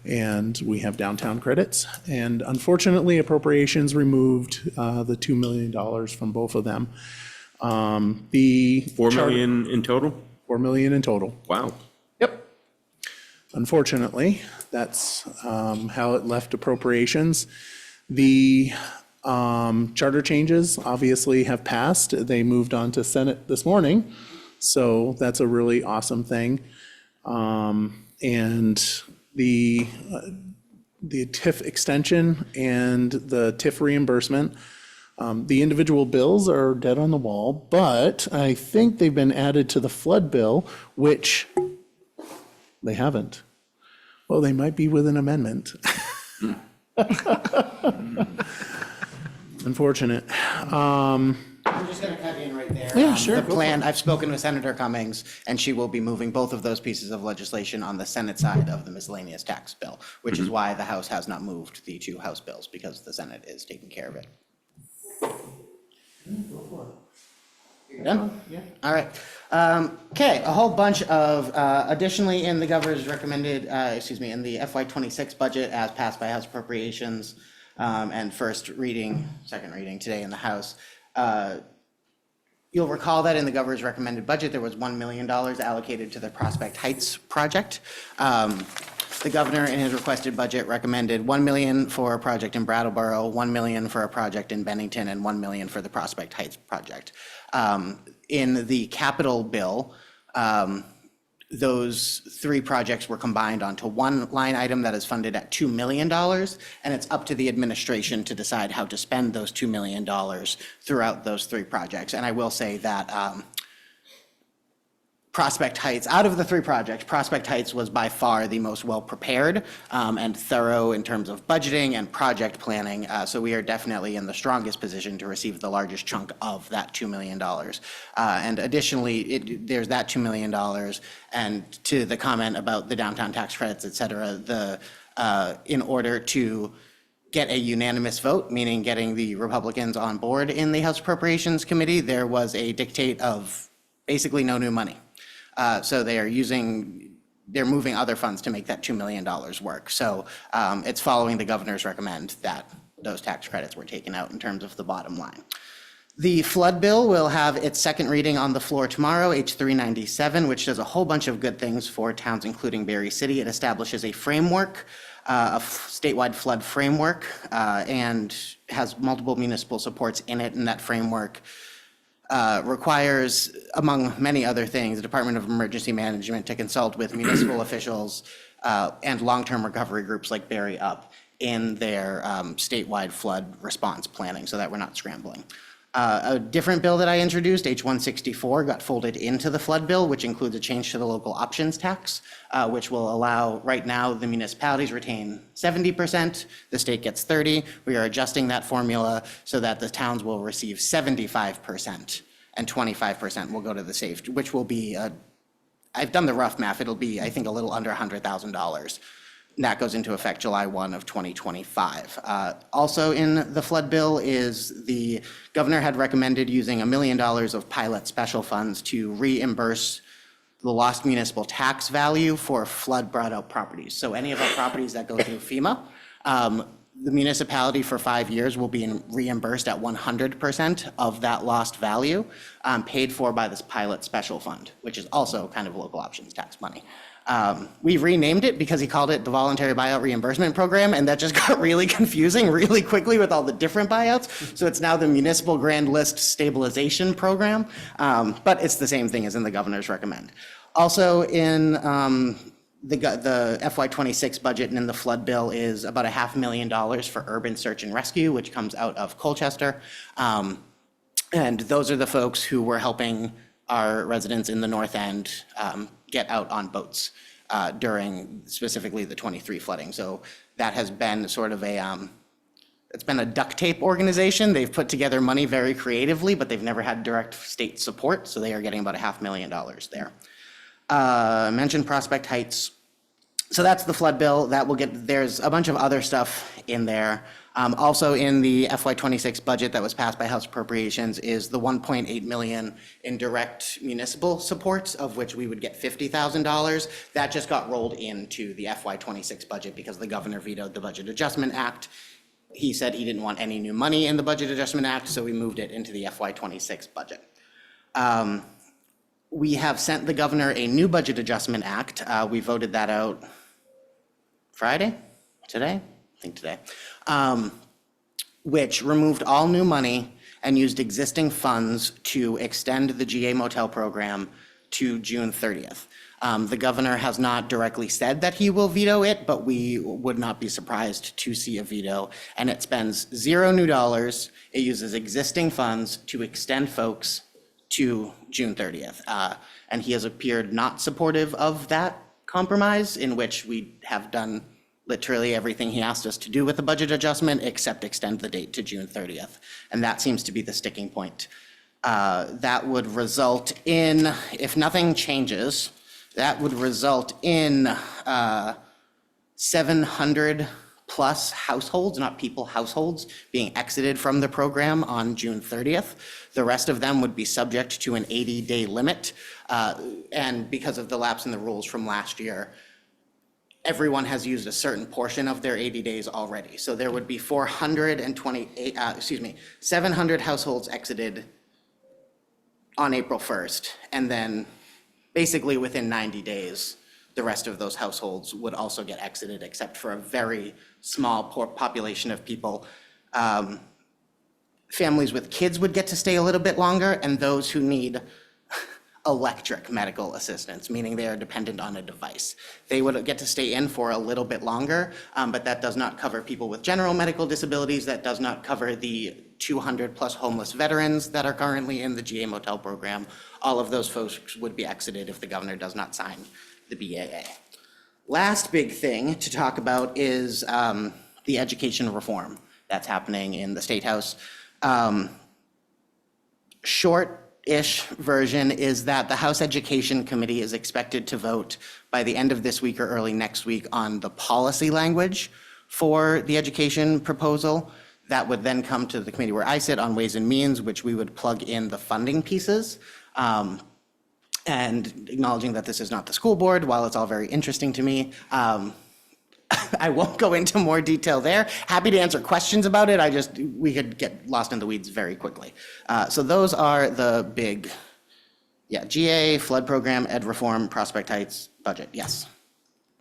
And we have downtown credits. And unfortunately, appropriations removed the $2 million from both of them. The 4 million in total? 4 million in total. Wow. Yep. Unfortunately, that's how it left appropriations. The charter changes obviously have passed. They moved on to Senate this morning. So that's a really awesome thing. And the TIF extension and the TIF reimbursement, the individual bills are dead on the wall, but I think they've been added to the flood bill, which they haven't. Well, they might be with an amendment. Unfortunate. I'm just going to cut in right there. Yeah, sure. The plan, I've spoken with Senator Cummings, and she will be moving both of those pieces of legislation on the Senate side of the miscellaneous tax bill, which is why the House has not moved the two House bills, because the Senate is taking care of it. You're done? Yeah. All right. Okay, a whole bunch of, additionally in the governor's recommended, in the FY26 budget as passed by House Appropriations, and second reading today in the House. You'll recall that in the governor's recommended budget, there was $1 million allocated to the Prospect Heights project. The governor in his requested budget recommended $1 million for a project in Brattleboro, $1 million for a project in Bennington, and $1 million for the Prospect Heights project. In the capital bill, those three projects were combined onto one line item that is funded at $2 million, and it's up to the administration to decide how to spend those $2 million throughout those three projects. And I will say that Prospect Heights, out of the three projects, Prospect Heights was by far the most well-prepared and thorough in terms of budgeting and project planning. So we are definitely in the strongest position to receive the largest chunk of that $2 million. And additionally, there's that $2 million. And to the comment about the downtown tax credits, et cetera, in order to get a unanimous vote, meaning getting the Republicans on board in the House Appropriations Committee, there was a dictate of basically no new money. So they're moving other funds to make that $2 million work. So it's following the governor's recommend that those tax credits were taken out in terms of the bottom line. The flood bill will have its second reading on the floor tomorrow, H397, which does a whole bunch of good things for towns, including Barre City. It establishes a framework, a statewide flood framework, and has multiple municipal supports in it, and that framework requires, among many other things, the Department of Emergency Management to consult with municipal officials and long-term recovery groups like Barre Up in their statewide flood response planning so that we're not scrambling. A different bill that I introduced, H164, got folded into the flood bill, which includes a change to the local options tax, which will allow, right now, the municipalities retain 70%, the state gets 30%. We are adjusting that formula so that the towns will receive 75% and 25% will go to the state, which will be, I've done the rough math, it'll be, I think, a little under $100,000. That goes into effect July 1 of 2025. Also in the flood bill is the governor had recommended using $1 million of pilot special funds to reimburse the lost municipal tax value for flood brought out properties. So any of our properties that go through FEMA, the municipality for 5 years will be reimbursed at 100% of that lost value, paid for by this pilot special fund, which is also kind of local options tax money. We renamed it because he called it the Voluntary Buyout Reimbursement Program, and that just got really confusing really quickly with all the different buyouts. So it's now the Municipal Grand List Stabilization Program, but it's the same thing as in the governor's recommend. Also in the FY26 budget and in the flood bill is about $500,000 for urban search and rescue, which comes out of Colchester. And those are the folks who were helping our residents in the North End get out on boats during specifically the 23 flooding. So that has been sort of it's been a duct tape organization. They've put together money very creatively, but they've never had direct state support. So they are getting about $500,000 there. Mentioned Prospect Heights. So that's the flood bill. That will get, there's a bunch of other stuff in there. Also in the FY26 budget that was passed by House Appropriations is the 1.8 million in direct municipal supports, of which we would get $50,000. That just got rolled into the FY26 budget because the governor vetoed the Budget Adjustment Act. He said he didn't want any new money in the Budget Adjustment Act, so we moved it into the FY26 budget. We have sent the governor a new Budget Adjustment Act. We voted that out Friday? Today? I think today. Which removed all new money and used existing funds to extend the GA motel program to June 30th. The governor has not directly said that he will veto it, but we would not be surprised to see a veto. And it spends $0 new dollars. It uses existing funds to extend folks to June 30th. And he has appeared not supportive of that compromise, in which we have done literally everything he asked us to do with the budget adjustment except extend the date to June 30th. And that seems to be the sticking point. That would result in, if nothing changes, that would result in 700 plus households, not people, households, being exited from the program on June 30th. The rest of them would be subject to an 80-day limit. And because of the lapse in the rules from last year, everyone has used a certain portion of their 80 days already. So there would be 700 households exited on April 1st. And then basically within 90 days, the rest of those households would also get exited, except for a very small population of people. Families with kids would get to stay a little bit longer, and those who need electric medical assistance, meaning they are dependent on a device. They would get to stay in for a little bit longer, but that does not cover people with general medical disabilities. That does not cover the 200 plus homeless veterans that are currently in the GA motel program. All of those folks would be exited if the governor does not sign the BAA. Last big thing to talk about is the education reform that's happening in the State House. Short-ish version is that the House Education Committee is expected to vote by the end of this week or early next week on the policy language for the education proposal. That would then come to the committee where I sit on Ways and Means, which we would plug in the funding pieces. And acknowledging that this is not the school board, while it's all very interesting to me, I won't go into more detail there. Happy to answer questions about it. We could get lost in the weeds very quickly. So those are the big, GA, flood program, ed reform, Prospect Heights, budget, yes.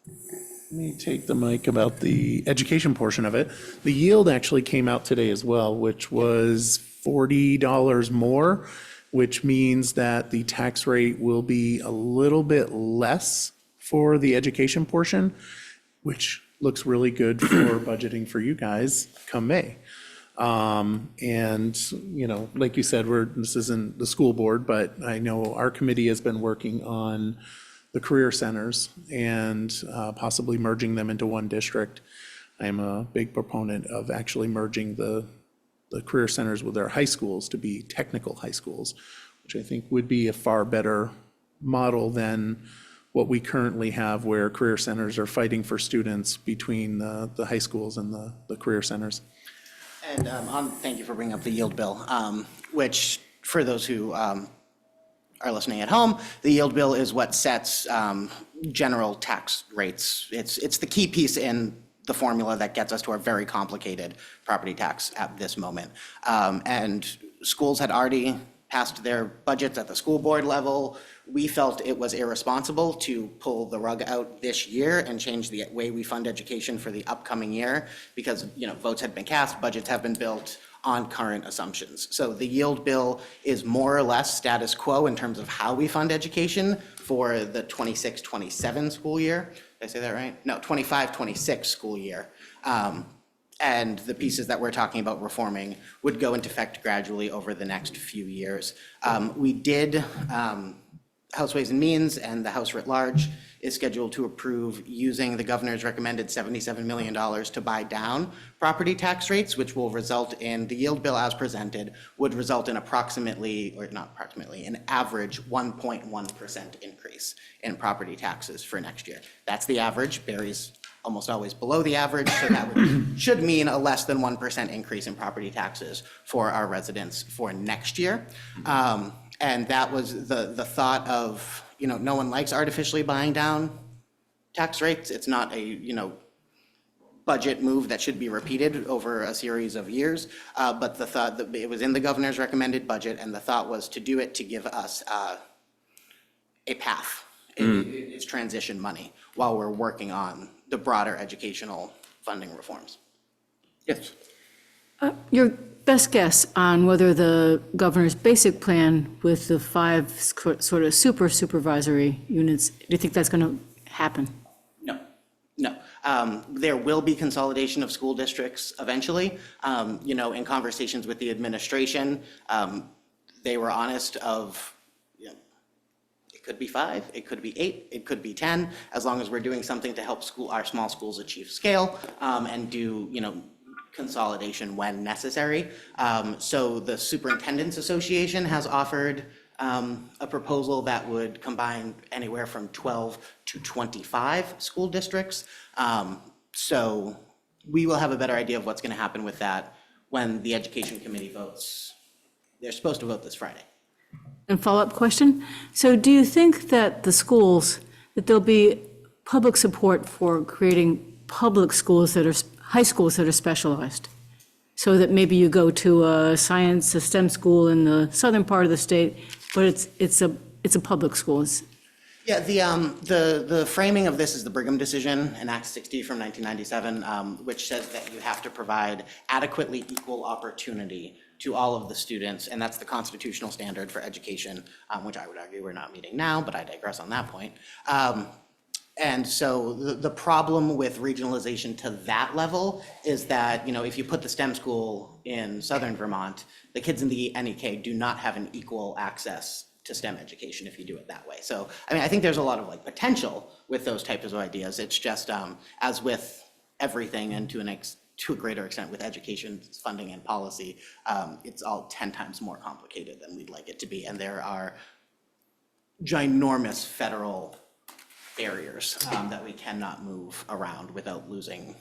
Let me take the mic about the education portion of it. The yield actually came out today as well, which was $40 more, which means that the tax rate will be a little bit less for the education portion, which looks really good for budgeting for you guys come May. And, like you said, this isn't the school board, but I know our committee has been working on the career centers and possibly merging them into one district. I am a big proponent of actually merging the career centers with our high schools to be technical high schools, which I think would be a far better model than what we currently have, where career centers are fighting for students between the high schools and the career centers. And thank you for bringing up the yield bill, which for those who are listening at home, the yield bill is what sets general tax rates. It's the key piece in the formula that gets us to our very complicated property tax at this moment. And schools had already passed their budgets at the school board level. We felt it was irresponsible to pull the rug out this year and change the way we fund education for the upcoming year because, votes had been cast, budgets have been built on current assumptions. So the yield bill is more or less status quo in terms of how we fund education for the 26-27 school year. Did I say that right? No, 25-26 school year. And the pieces that we're talking about reforming would go into effect gradually over the next few years. We did, House Ways and Means and the House writ large is scheduled to approve using the governor's recommended $77 million to buy down property tax rates, which will result in the yield bill as presented would result in an average 1.1% increase in property taxes for next year. That's the average. Barry's almost always below the average, so that should mean a less than 1% increase in property taxes for our residents for next year. And that was the thought of, no one likes artificially buying down tax rates. It's not a, budget move that should be repeated over a series of years. But the thought that it was in the governor's recommended budget, and the thought was to do it to give us a path. It's transition money while we're working on the broader educational funding reforms. Yes. Your best guess on whether the governor's basic plan with the 5 sort of supervisory units, do you think that's going to happen? No. There will be consolidation of school districts eventually. In conversations with the administration, they were honest of, it could be 5, it could be 8, it could be 10, as long as we're doing something to help our small schools achieve scale, and do, consolidation when necessary. So the Superintendent's Association has offered a proposal that would combine anywhere from 12 to 25 school districts. So we will have a better idea of what's going to happen with that when the Education Committee votes. They're supposed to vote this Friday. And follow-up question, so do you think that the schools, that there'll be public support for creating public schools that are, high schools that are specialized? So that maybe you go to a science, a STEM school in the southern part of the state, but it's a public school. Yeah, the framing of this is the Brigham decision in Act 60 from 1997, which says that you have to provide adequately equal opportunity to all of the students, and that's the constitutional standard for education, which I would argue we're not meeting now, but I digress on that point. And so the problem with regionalization to that level is that, if you put the STEM school in southern Vermont, the kids in the NEK do not have an equal access to STEM education if you do it that way. So, I think there's a lot of potential with those types of ideas. It's just, as with everything, and to a greater extent with education funding and policy, it's all 10 times more complicated than we'd like it to be. And there are ginormous federal barriers that we cannot move around without losing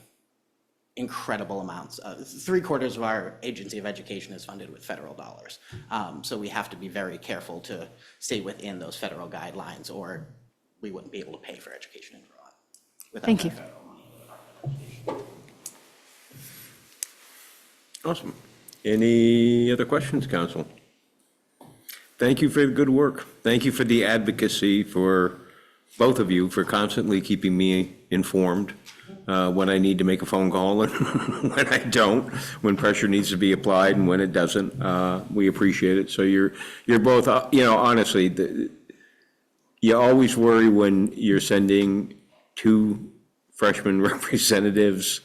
incredible amounts. 3/4 of our Agency of Education is funded with federal dollars. So we have to be very careful to stay within those federal guidelines, or we wouldn't be able to pay for education in Vermont without Thank you. that federal money. Awesome. Any other questions, council? Thank you for the good work. Thank you for the advocacy for both of you, for constantly keeping me informed when I need to make a phone call and when I don't, when pressure needs to be applied and when it doesn't. We appreciate it. So you're both, honestly, you always worry when you're sending 2 freshman representatives.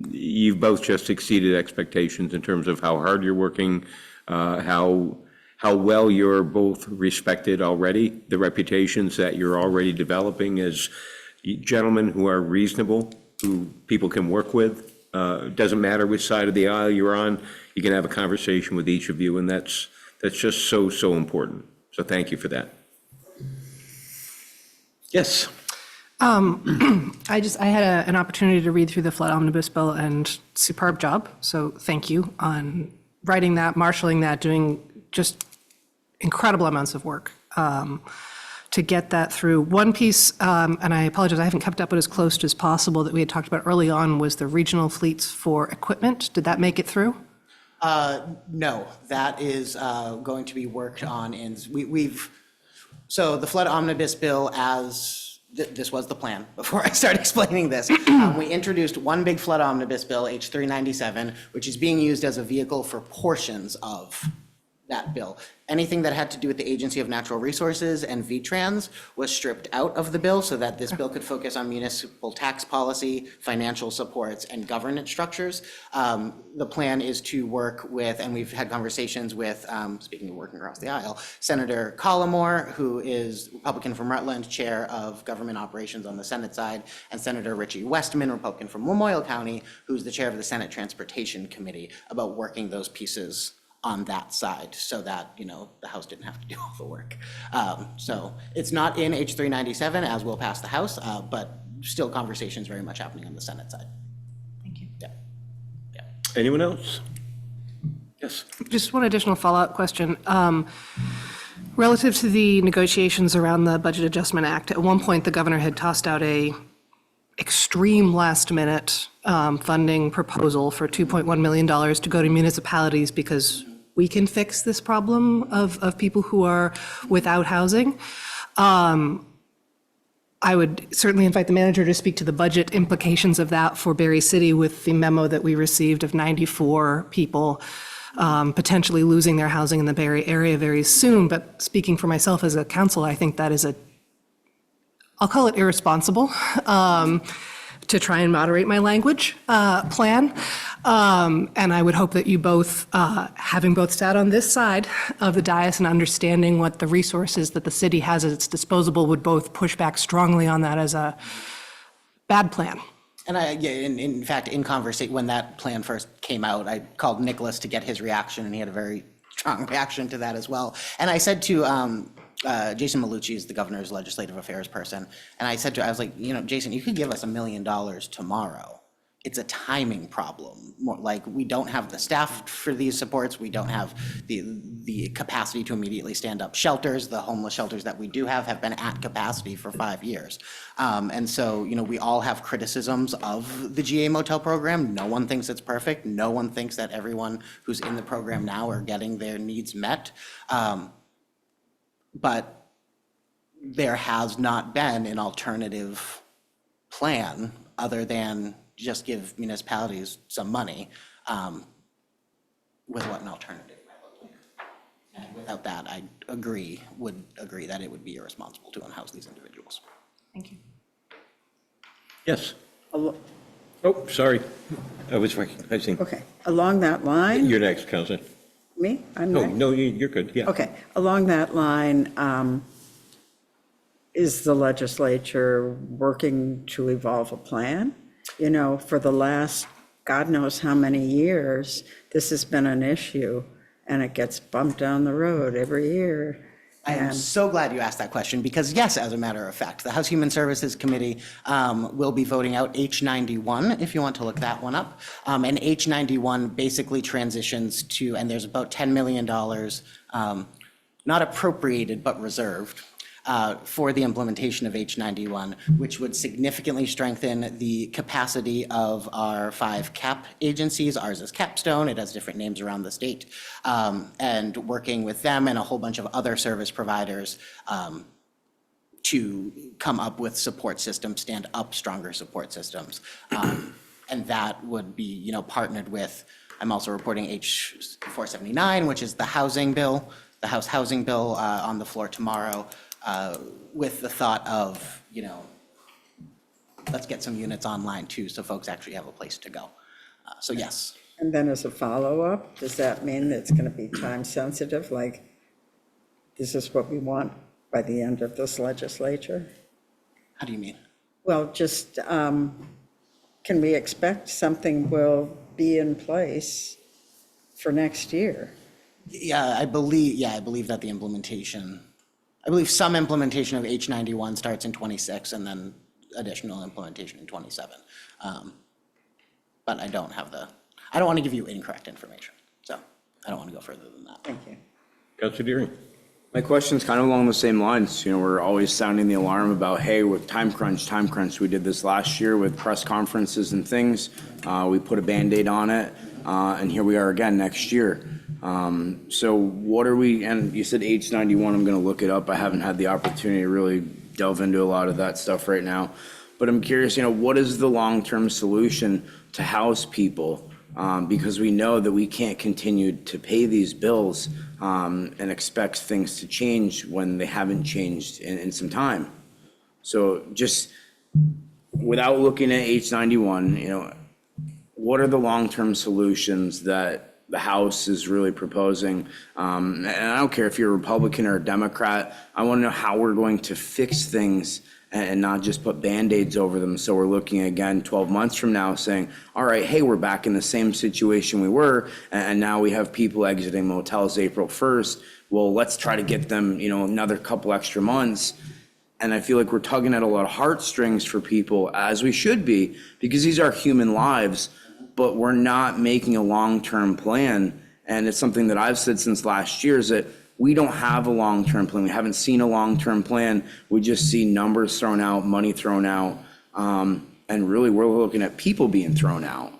You've both just exceeded expectations in terms of how hard you're working, how well you're both respected already, the reputations that you're already developing as gentlemen who are reasonable, who people can work with. It doesn't matter which side of the aisle you're on, you can have a conversation with each of you, and that's just so important. So thank you for that. Yes. I had an opportunity to read through the flood omnibus bill, and superb job. So thank you on writing that, marshaling that, doing just incredible amounts of work to get that through. One piece, and I apologize, I haven't kept up it as close as possible, that we had talked about early on, was the regional fleets for equipment. Did that make it through? No, that is going to be worked on so the flood omnibus bill, this was the plan before I start explaining this. We introduced one big flood omnibus bill, H397, which is being used as a vehicle for portions of that bill. Anything that had to do with the Agency of Natural Resources and VTrans was stripped out of the bill so that this bill could focus on municipal tax policy, financial supports, and governance structures. The plan is to work with, and we've had conversations with, speaking of working across the aisle, Senator Collimore, who is Republican from Rutland, Chair of Government Operations on the Senate side, and Senator Richie Westman, Republican from Lamoille County, who's the Chair of the Senate Transportation Committee, about working those pieces on that side so that, the House didn't have to do all the work. So it's not in H397 as will pass the House, but still conversations very much happening on the Senate side. Thank you. Yeah. Anyone else? Yes. Just one additional follow-up question. Relative to the negotiations around the Budget Adjustment Act, at one point, the governor had tossed out a extreme last-minute funding proposal for $2.1 million to go to municipalities because we can fix this problem of people who are without housing. I would certainly invite the manager to speak to the budget implications of that for Barre City with the memo that we received of 94 people potentially losing their housing in the Barre area very soon. But speaking for myself as a council, I think that is I'll call it irresponsible, to try and moderate my language, plan. And I would hope that you both, having both sat on this side of the dais and understanding what the resources that the city has at its disposal, would both push back strongly on that as a bad plan. And in fact, in conversation, when that plan first came out, I called Nicholas to get his reaction, and he had a very strong reaction to that as well. And I said to Jason Malucci is the governor's legislative affairs person, and I said to, I was like, Jason, you could give us $1 million tomorrow. It's a timing problem. More like, we don't have the staff for these supports. We don't have the capacity to immediately stand up shelters. The homeless shelters that we do have been at capacity for 5 years. And so, we all have criticisms of the GA Motel program. No one thinks it's perfect. No one thinks that everyone who's in the program now are getting their needs met. But there has not been an alternative plan other than just give municipalities some money with what an alternative might look like. And without that, I would agree that it would be irresponsible to unhouse these individuals. Thank you. Yes. Oh, sorry. I was recognizing. Okay, along that line, You're next, Councilor. me? I'm No, next? no, you're good, yeah. Okay, along that line, is the legislature working to evolve a plan? For the last, God knows how many years, this has been an issue, and it gets bumped down the road every year. I am so glad you asked that question, because yes, as a matter of fact, the House Human Services Committee will be voting out H91, if you want to look that one up. And H91 basically transitions to, and there's about $10 million, not appropriated, but reserved for the implementation of H91, which would significantly strengthen the capacity of our 5 CAP agencies. Ours is Capstone. It has different names around the state. And working with them and a whole bunch of other service providers to come up with support systems, stand up stronger support systems. And that would be, partnered with, I'm also reporting H479, which is the housing bill, the House housing bill on the floor tomorrow. With the thought of, let's get some units online too, so folks actually have a place to go. So yes. And then as a follow-up, does that mean that it's going to be time sensitive? Like, this is what we want by the end of this legislature? How do you mean? Well, just, can we expect something will be in place for next year? Yeah, I believe that the implementation, I believe some implementation of H91 starts in 26 and then additional implementation in 27. But I don't want to give you incorrect information. So I don't want to go further than that. Thank you. Councilor Deering. My question's kind of along the same lines. We're always sounding the alarm about, hey, with time crunch. We did this last year with press conferences and things. We put a Band-Aid on it, and here we are again next year. So what are we, and you said H91, I'm going to look it up. I haven't had the opportunity to really delve into a lot of that stuff right now. But I'm curious, what is the long-term solution to house people? Because we know that we can't continue to pay these bills and expect things to change when they haven't changed in some time. So just without looking at H91, what are the long-term solutions that the House is really proposing? And I don't care if you're a Republican or a Democrat. I want to know how we're going to fix things and not just put Band-Aids over them. So we're looking again 12 months from now saying, all right, hey, we're back in the same situation we were, and now we have people exiting motels April 1st. Well, let's try to get them, another couple extra months. And I feel like we're tugging at a lot of heartstrings for people, as we should be, because these are human lives, but we're not making a long-term plan. And it's something that I've said since last year, is that we don't have a long-term plan. We haven't seen a long-term plan. We just see numbers thrown out, money thrown out, and really we're looking at people being thrown out.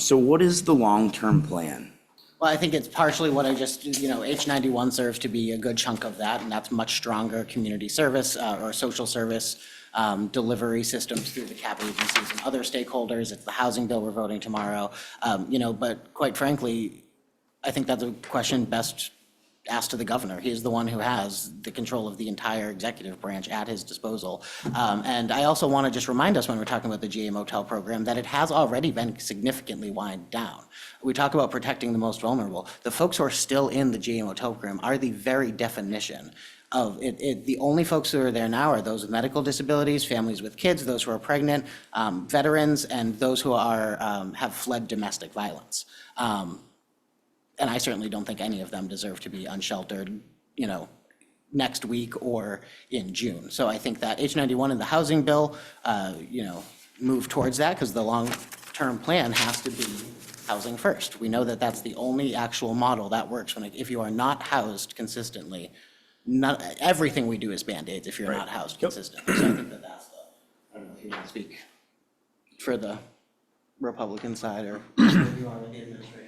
So what is the long-term plan? Well, I think it's partially what I just, H91 serves to be a good chunk of that, and that's much stronger community service or social service delivery systems through the cap agencies and other stakeholders. It's the housing bill we're voting tomorrow. But quite frankly, I think that's a question best asked to the governor. He is the one who has the control of the entire executive branch at his disposal. And I also want to just remind us when we're talking about the GA Motel program that it has already been significantly wound down. We talk about protecting the most vulnerable. The folks who are still in the GA Motel program are the very definition of it. The only folks who are there now are those with medical disabilities, families with kids, those who are pregnant, veterans, and those who are have fled domestic violence. And I certainly don't think any of them deserve to be unsheltered, next week or in June. So I think that H91 and the housing bill, move towards that, because the long-term plan has to be housing first. We know that that's the only actual model that works. If you are not housed consistently, everything we do is Band-Aids if you're not housed consistently. So I think that that's I don't know if you want to speak for the Republican side or you are with the administration.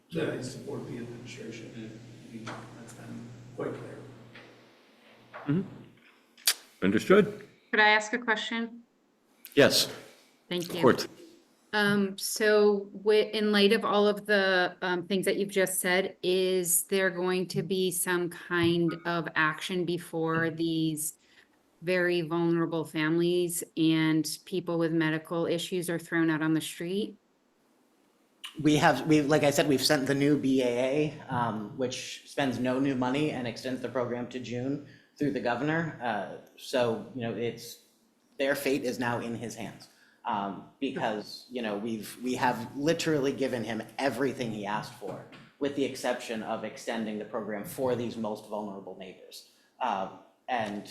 Yeah, I support the administration. That's been quite clear. Understood? Could I ask a question? Yes. Thank you. Of course. So in light of all of the things that you've just said, is there going to be some kind of action before these very vulnerable families and people with medical issues are thrown out on the street? Like I said, we've sent the new BAA, which spends no new money and extends the program to June through the governor. So, their fate is now in his hands. Because, we have literally given him everything he asked for, with the exception of extending the program for these most vulnerable neighbors. And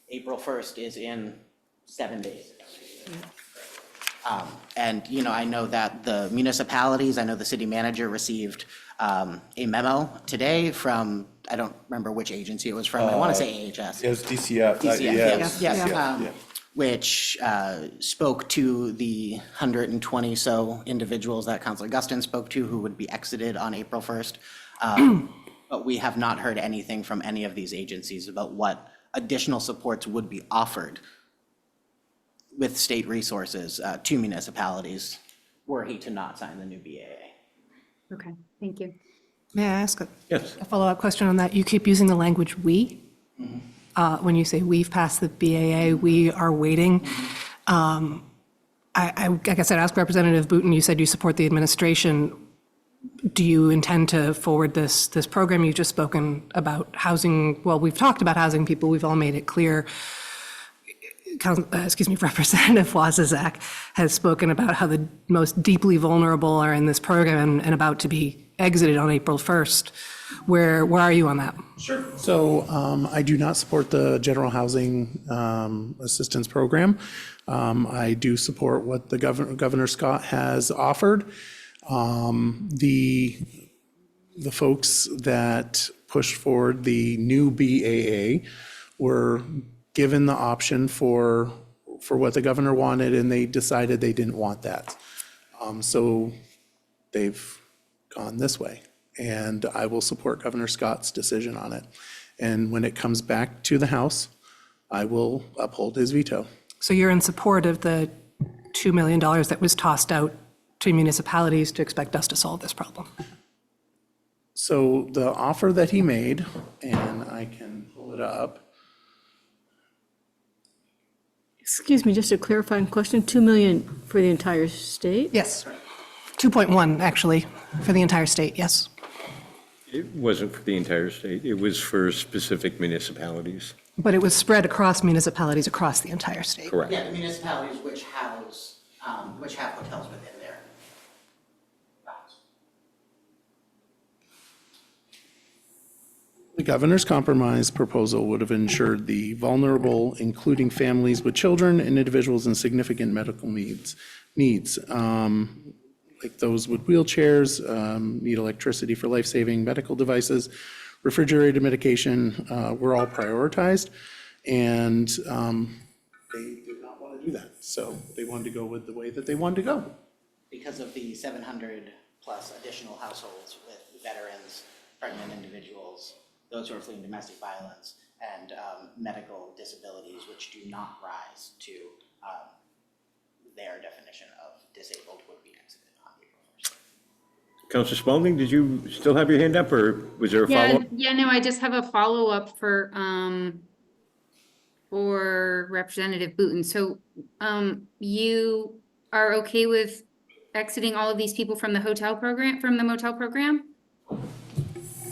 April 1st is in 7 days. And, I know that the municipalities, I know the city manager received a memo today from, I don't remember which agency it was from, I want to say AHS. It was DCF. DCF, which spoke to the 120 so individuals that Councilor Guston spoke to who would be exited on April 1st. But we have not heard anything from any of these agencies about what additional supports would be offered with state resources to municipalities were he to not sign the new BAA. Okay, thank you. May I ask a Yes. follow-up question on that? You keep using the language "we." When you say we've passed the BAA, we are waiting. I guess I'd ask Representative Booton, you said you support the administration. Do you intend to forward this program? You've just spoken about housing. Well, we've talked about housing people. We've all made it clear. Representative Wazazak has spoken about how the most deeply vulnerable are in this program and about to be exited on April 1st. Where are you on that? Sure. So I do not support the general housing assistance program. I do support what the Governor Scott has offered. The folks that pushed forward the new BAA were given the option for what the governor wanted, and they decided they didn't want that. So they've gone this way, and I will support Governor Scott's decision on it. And when it comes back to the House, I will uphold his veto. So you're in support of the $2 million that was tossed out to municipalities to expect us to solve this problem? So the offer that he made, and I can pull it up. Excuse me, just a clarifying question, 2 million for the entire state? Yes. 2.1, actually, for the entire state, yes. It wasn't for the entire state. It was for specific municipalities. But it was spread across municipalities across the entire state. Correct. Yeah, the municipalities which have hotels within there. The governor's compromise proposal would have ensured the vulnerable, including families with children and individuals in significant medical needs, like those with wheelchairs, need electricity for life-saving medical devices, refrigerated medication, were all prioritized. And they did not want to do that. So they wanted to go with the way that they wanted to go. Because of the 700 plus additional households with veterans, pregnant individuals, those who are fleeing domestic violence, and medical disabilities, which do not rise to their definition of disabled, would be exited on April 1st. Counselor Spaulding, did you still have your hand up, or was there a follow-up? Yeah, no, I just have a follow-up for Representative Booton. So, you are okay with exiting all of these people from the hotel program, from the motel program?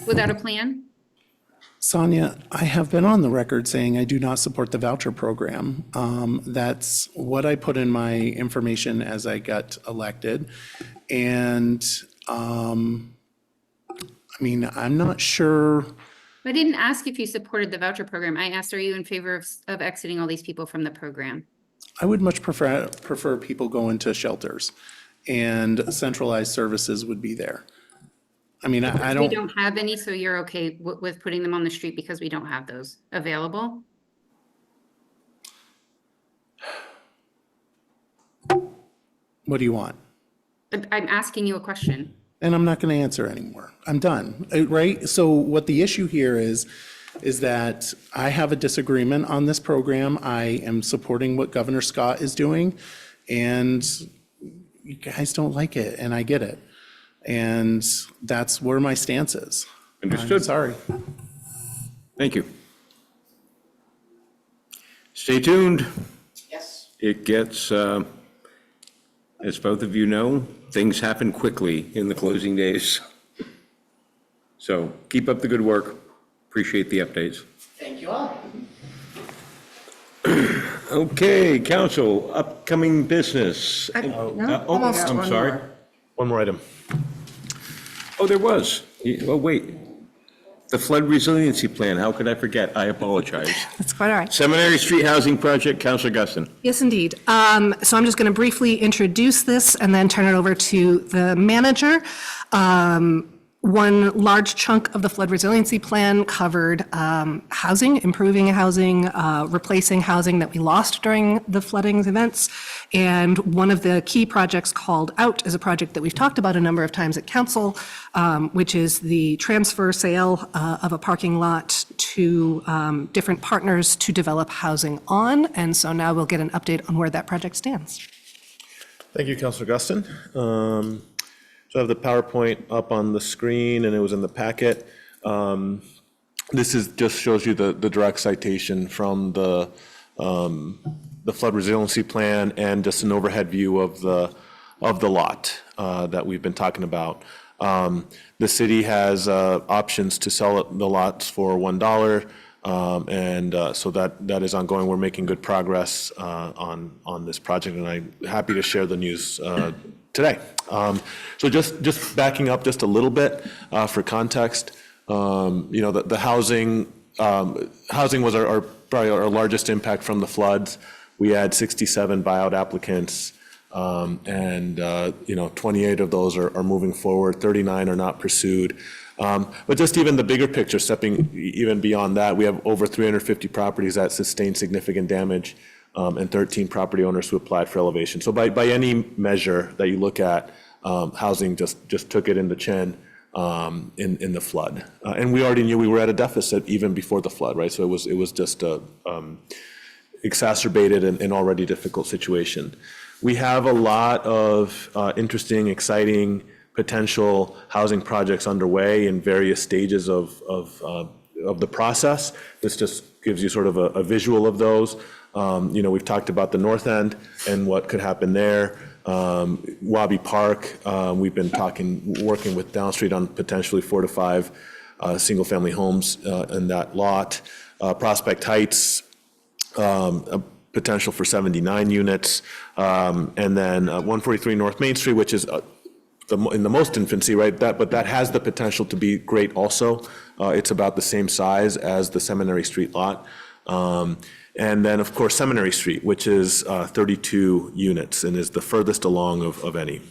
Without a plan? Sonia, I have been on the record saying I do not support the voucher program. That's what I put in my information as I got elected. And, I mean, I'm not sure. I didn't ask if you supported the voucher program. I asked, are you in favor of exiting all these people from the program? I would much prefer people go into shelters, and centralized services would be there. I mean, I We don't. don't have any, so you're okay with putting them on the street because we don't have those available? What do you want? I'm asking you a question. And I'm not going to answer anymore. I'm done, right? So what the issue here is that I have a disagreement on this program. I am supporting what Governor Scott is doing, and you guys don't like it, and I get it. And that's where my stance is. Understood. I'm sorry. Thank you. Stay tuned. Yes. It gets, as both of you know, things happen quickly in the closing days. So keep up the good work. Appreciate the updates. Thank you all. Okay, council, upcoming business. almost I'm one sorry. more. One more item. Oh, there was. Oh, wait. The flood resiliency plan, how could I forget? I apologize. That's quite all right. Seminary Street Housing Project, Councilor Guston. Yes, indeed. So I'm just going to briefly introduce this and then turn it over to the manager. One large chunk of the flood resiliency plan covered housing, improving housing, replacing housing that we lost during the flooding events. And one of the key projects called out is a project that we've talked about a number of times at council, which is the transfer sale of a parking lot to different partners to develop housing on. And so now we'll get an update on where that project stands. Thank you, Councilor Guston. So I have the PowerPoint up on the screen, and it was in the packet. This is, just shows you the direct citation from the flood resiliency plan and just an overhead view of the lot that we've been talking about. The city has options to sell the lots for $1, and so that is ongoing. We're making good progress on this project, and I'm happy to share the news today. So just backing up just a little bit for context, the housing was probably our largest impact from the floods. We had 67 buyout applicants, and 28 of those are moving forward, 39 are not pursued. But just even the bigger picture, stepping even beyond that, we have over 350 properties that sustained significant damage, and 13 property owners who applied for elevation. So by any measure that you look at, housing just took it in the chin in the flood. And we already knew we were at a deficit even before the flood, right? So it was just exacerbated an already difficult situation. We have a lot of interesting, exciting, potential housing projects underway in various stages of the process. This just gives you sort of a visual of those. We've talked about the north end and what could happen there. Wabi Park, we've been working with Downstreet on potentially 4 to 5 single-family homes in that lot. Prospect Heights, a potential for 79 units. And then 143 North Main Street, which is in the most infancy, right? But that has the potential to be great also. It's about the same size as the Seminary Street lot. And then, of course, Seminary Street, which is 32 units and is the furthest along of any.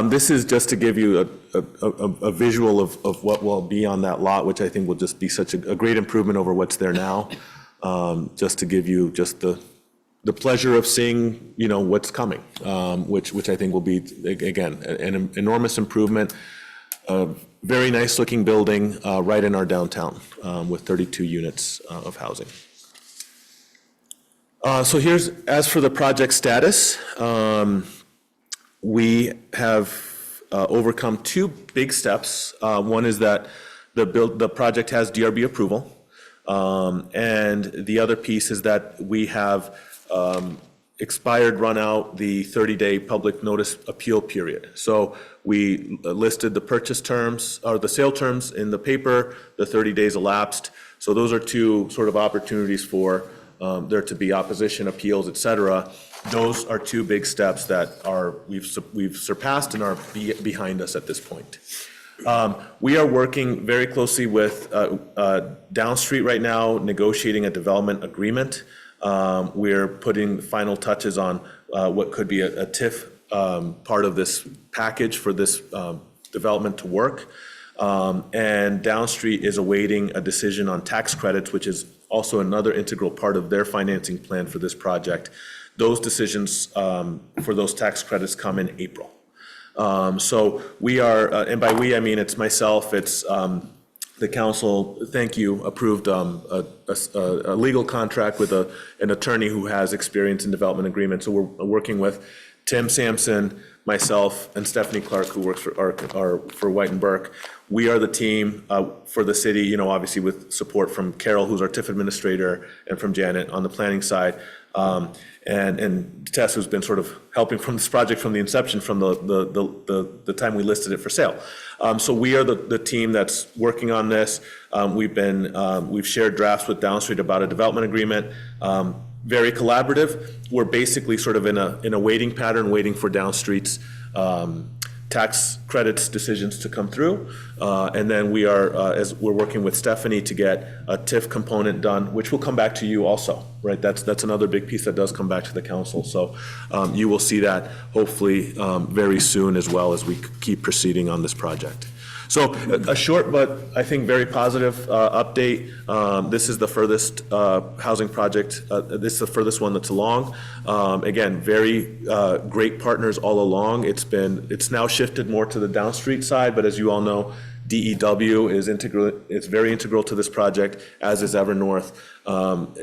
This is just to give you a visual of what will be on that lot, which I think will just be such a great improvement over what's there now. Just to give you just the pleasure of seeing, what's coming, which I think will be, again, an enormous improvement. A very nice looking building right in our downtown with 32 units of housing. So as for the project status, we have overcome two big steps. One is that the project has DRB approval. And the other piece is that we have run out the 30-day public notice appeal period. So we listed the purchase terms, or the sale terms in the paper, the 30 days elapsed. So those are two sort of opportunities for there to be opposition, appeals, et cetera. Those are two big steps that we've surpassed and are behind us at this point. We are working very closely with Down Street right now, negotiating a development agreement. We're putting final touches on what could be a TIF part of this package for this development to work. And Down Street is awaiting a decision on tax credits, which is also another integral part of their financing plan for this project. Those decisions for those tax credits come in April. So we are, and by we, I mean it's myself, it's the council, thank you, approved a legal contract with an attorney who has experience in development agreements. So we're working with Tim Sampson, myself, and Stephanie Clark, who works for White and Burke. We are the team for the city, obviously with support from Carol, who's our TIF administrator, and from Janet on the planning side. And Tess, who's been sort of helping from this project from the inception, from the time we listed it for sale. So we are the team that's working on this. We've shared drafts with Down Street about a development agreement. Very collaborative. We're basically sort of in a waiting pattern, waiting for Down Street's tax credits decisions to come through. And then we are, as we're working with Stephanie to get a TIF component done, which will come back to you also, right? That's another big piece that does come back to the council. So you will see that hopefully very soon, as well as we keep proceeding on this project. So a short but I think very positive update. This is the furthest housing project. This is the furthest one that's along. Again, very great partners all along. It's now shifted more to the Down Street side, but as you all know, DEW is integral. It's very integral to this project, as is Evernorth.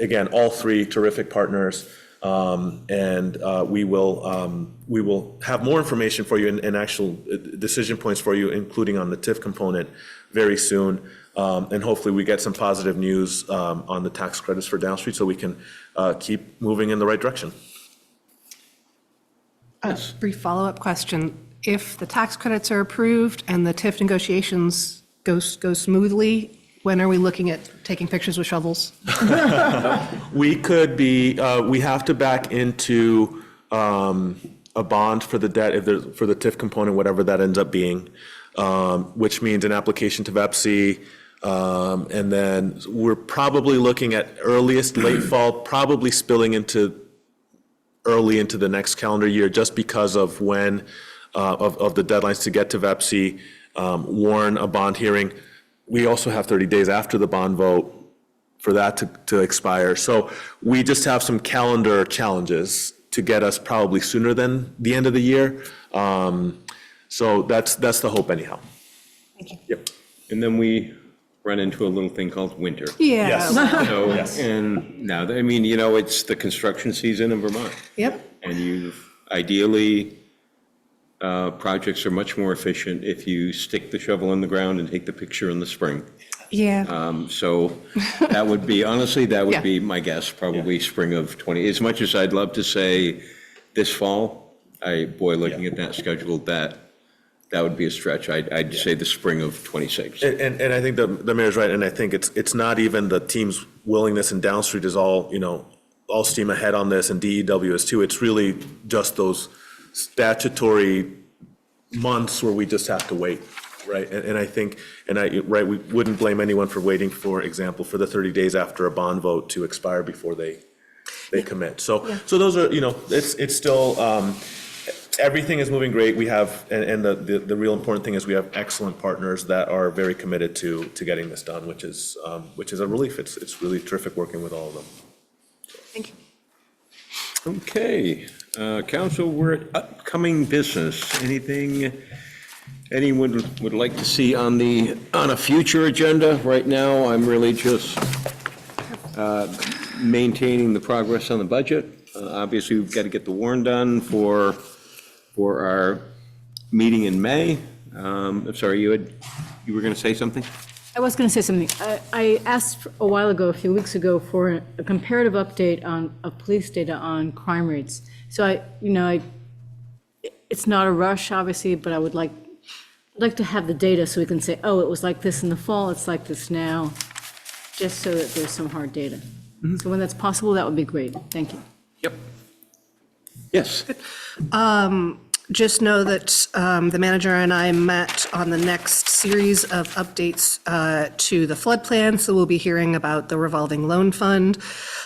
Again, all three terrific partners. And we will have more information for you and actual decision points for you, including on the TIF component very soon. And hopefully we get some positive news on the tax credits for Down Street so we can keep moving in the right direction. A brief follow-up question. If the tax credits are approved and the TIF negotiations go smoothly, when are we looking at taking pictures with shovels? We could be, we have to back into a bond for the debt, for the TIF component, whatever that ends up being, which means an application to VEPC. And then we're probably looking at earliest late fall, probably spilling into early into the next calendar year, just because of when, of the deadlines to get to VEPC, warn a bond hearing. We also have 30 days after the bond vote for that to expire. So we just have some calendar challenges to get us probably sooner than the end of the year. So that's the hope anyhow. Thank you. Yep. And then we run into a little thing called winter. Yeah. Yes. So, Yes. and now, I mean, it's the construction season in Vermont. Yep. And ideally, projects are much more efficient if you stick the shovel in the ground and take the picture in the spring. Yeah. So that would be, honestly, that would Yeah. be my guess, probably spring of 20. As much as I'd love to say this fall, looking at that schedule, that would be a stretch. I'd say the spring of 26. And I think the mayor's right, and I think it's not even the team's willingness, and Down Street is all steam ahead on this, and DEW is too. It's really just those statutory months where we just have to wait, right? And I think, right, we wouldn't blame anyone for waiting, for example, for the 30 days after a bond vote to expire before they commit. So those are, it's still, everything is moving great. We have, and the real important thing is we have excellent partners that are very committed to getting this done, which is a relief. It's really terrific working with all of them. Thank you. Okay, council, we're at upcoming business. Anything anyone would like to see on a future agenda? Right now, I'm really just maintaining the progress on the budget. Obviously, we've got to get the warrant done for our meeting in May. I'm sorry, you were going to say something? I was going to say something. I asked a while ago, a few weeks ago, for a comparative update of police data on crime rates. So it's not a rush, obviously, but I would like to have the data so we can say, oh, it was like this in the fall, it's like this now, just so that there's some hard data. So when that's possible, that would be great. Thank you. Yep. Yes. Just know that the manager and I met on the next series of updates to the flood plan. So we'll be hearing about the revolving loan fund,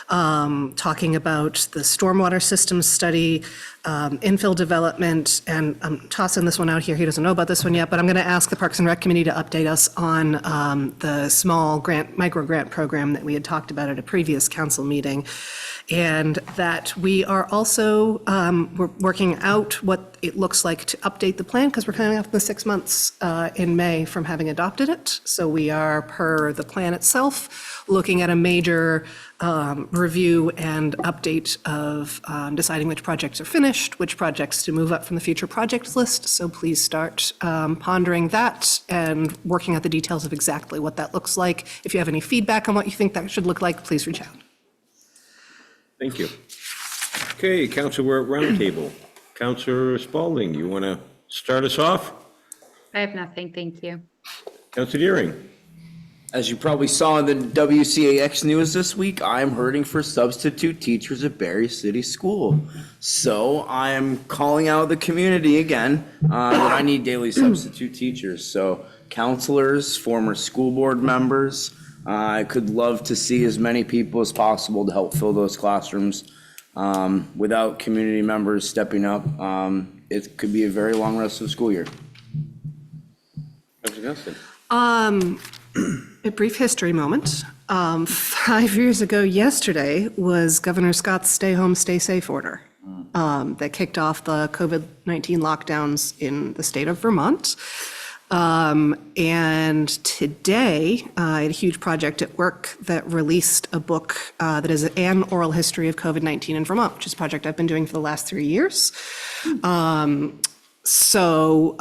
talking about the stormwater systems study, infill development, and I'm tossing this one out here. He doesn't know about this one yet, but I'm going to ask the Parks and Rec Committee to update us on the small micro grant program that we had talked about at a previous council meeting. And that we are also, we're working out what it looks like to update the plan, because we're coming up the 6 months in May from having adopted it. So we are, per the plan itself, looking at a major review and update of deciding which projects are finished, which projects to move up from the future projects list. So please start pondering that and working out the details of exactly what that looks like. If you have any feedback on what you think that should look like, please reach out. Thank you. Okay, council, we're at roundtable. Councilor Spalding, you want to start us off? I have nothing, thank you. Councilor Deering? As you probably saw in the WCAX news this week, I'm hurting for substitute teachers at Barre City School. So I am calling out the community again that I need daily substitute teachers. So counselors, former school board members, I could love to see as many people as possible to help fill those classrooms. Without community members stepping up, it could be a very long rest of the school year. Councilor Guston? A brief history moment. 5 years ago yesterday was Governor Scott's stay home, stay safe order that kicked off the COVID-19 lockdowns in the state of Vermont. And today, I had a huge project at work that released a book that is an oral history of COVID-19 in Vermont, which is a project I've been doing for the last 3 years. So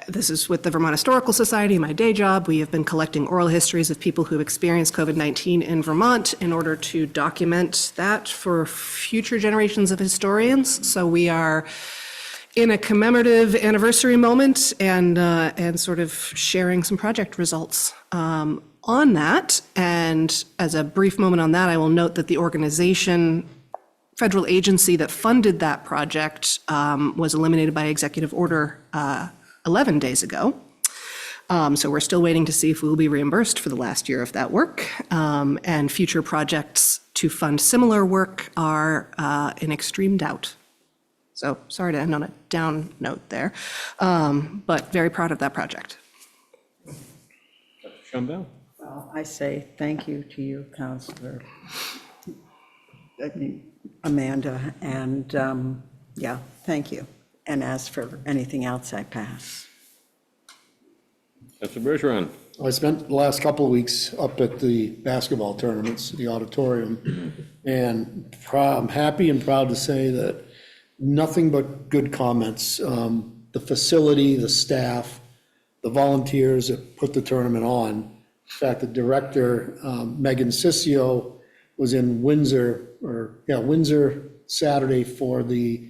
this is with the Vermont Historical Society, my day job. We have been collecting oral histories of people who experienced COVID-19 in Vermont in order to document that for future generations of historians. So we are in a commemorative anniversary moment and sort of sharing some project results on that. And as a brief moment on that, I will note that the organization, federal agency that funded that project was eliminated by executive order 11 days ago. So we're still waiting to see if we will be reimbursed for the last year of that work. And future projects to fund similar work are in extreme doubt. So sorry to end on a down note there, but very proud of that project. Sean Bell? Well, I say thank you to you, Councilor Amanda, and yeah, thank you. And as for anything else, I pass. Councilor Bergeron? I spent the last couple of weeks up at the basketball tournaments, the auditorium, and I'm happy and proud to say that nothing but good comments. The facility, the staff, the volunteers that put the tournament on. In fact, the director, Megan Sissio, was in Windsor Saturday for the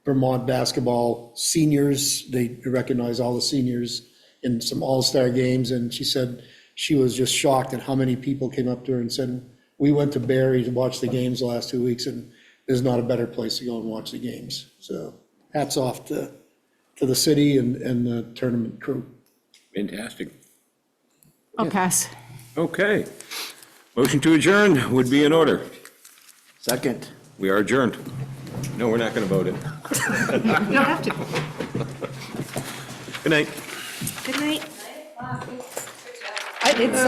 Vermont basketball seniors. They recognize all the seniors in some all-star games, and she said she was just shocked at how many people came up to her and said, we went to Barre to watch the games the last 2 weeks, and there's not a better place to go and watch the games. So hats off to to the city and the tournament crew. Fantastic. I'll pass. Okay. Motion to adjourn would be in order. Second. We are adjourned. No, we're not going to vote it. You don't have to. Good night. Good night. I did so.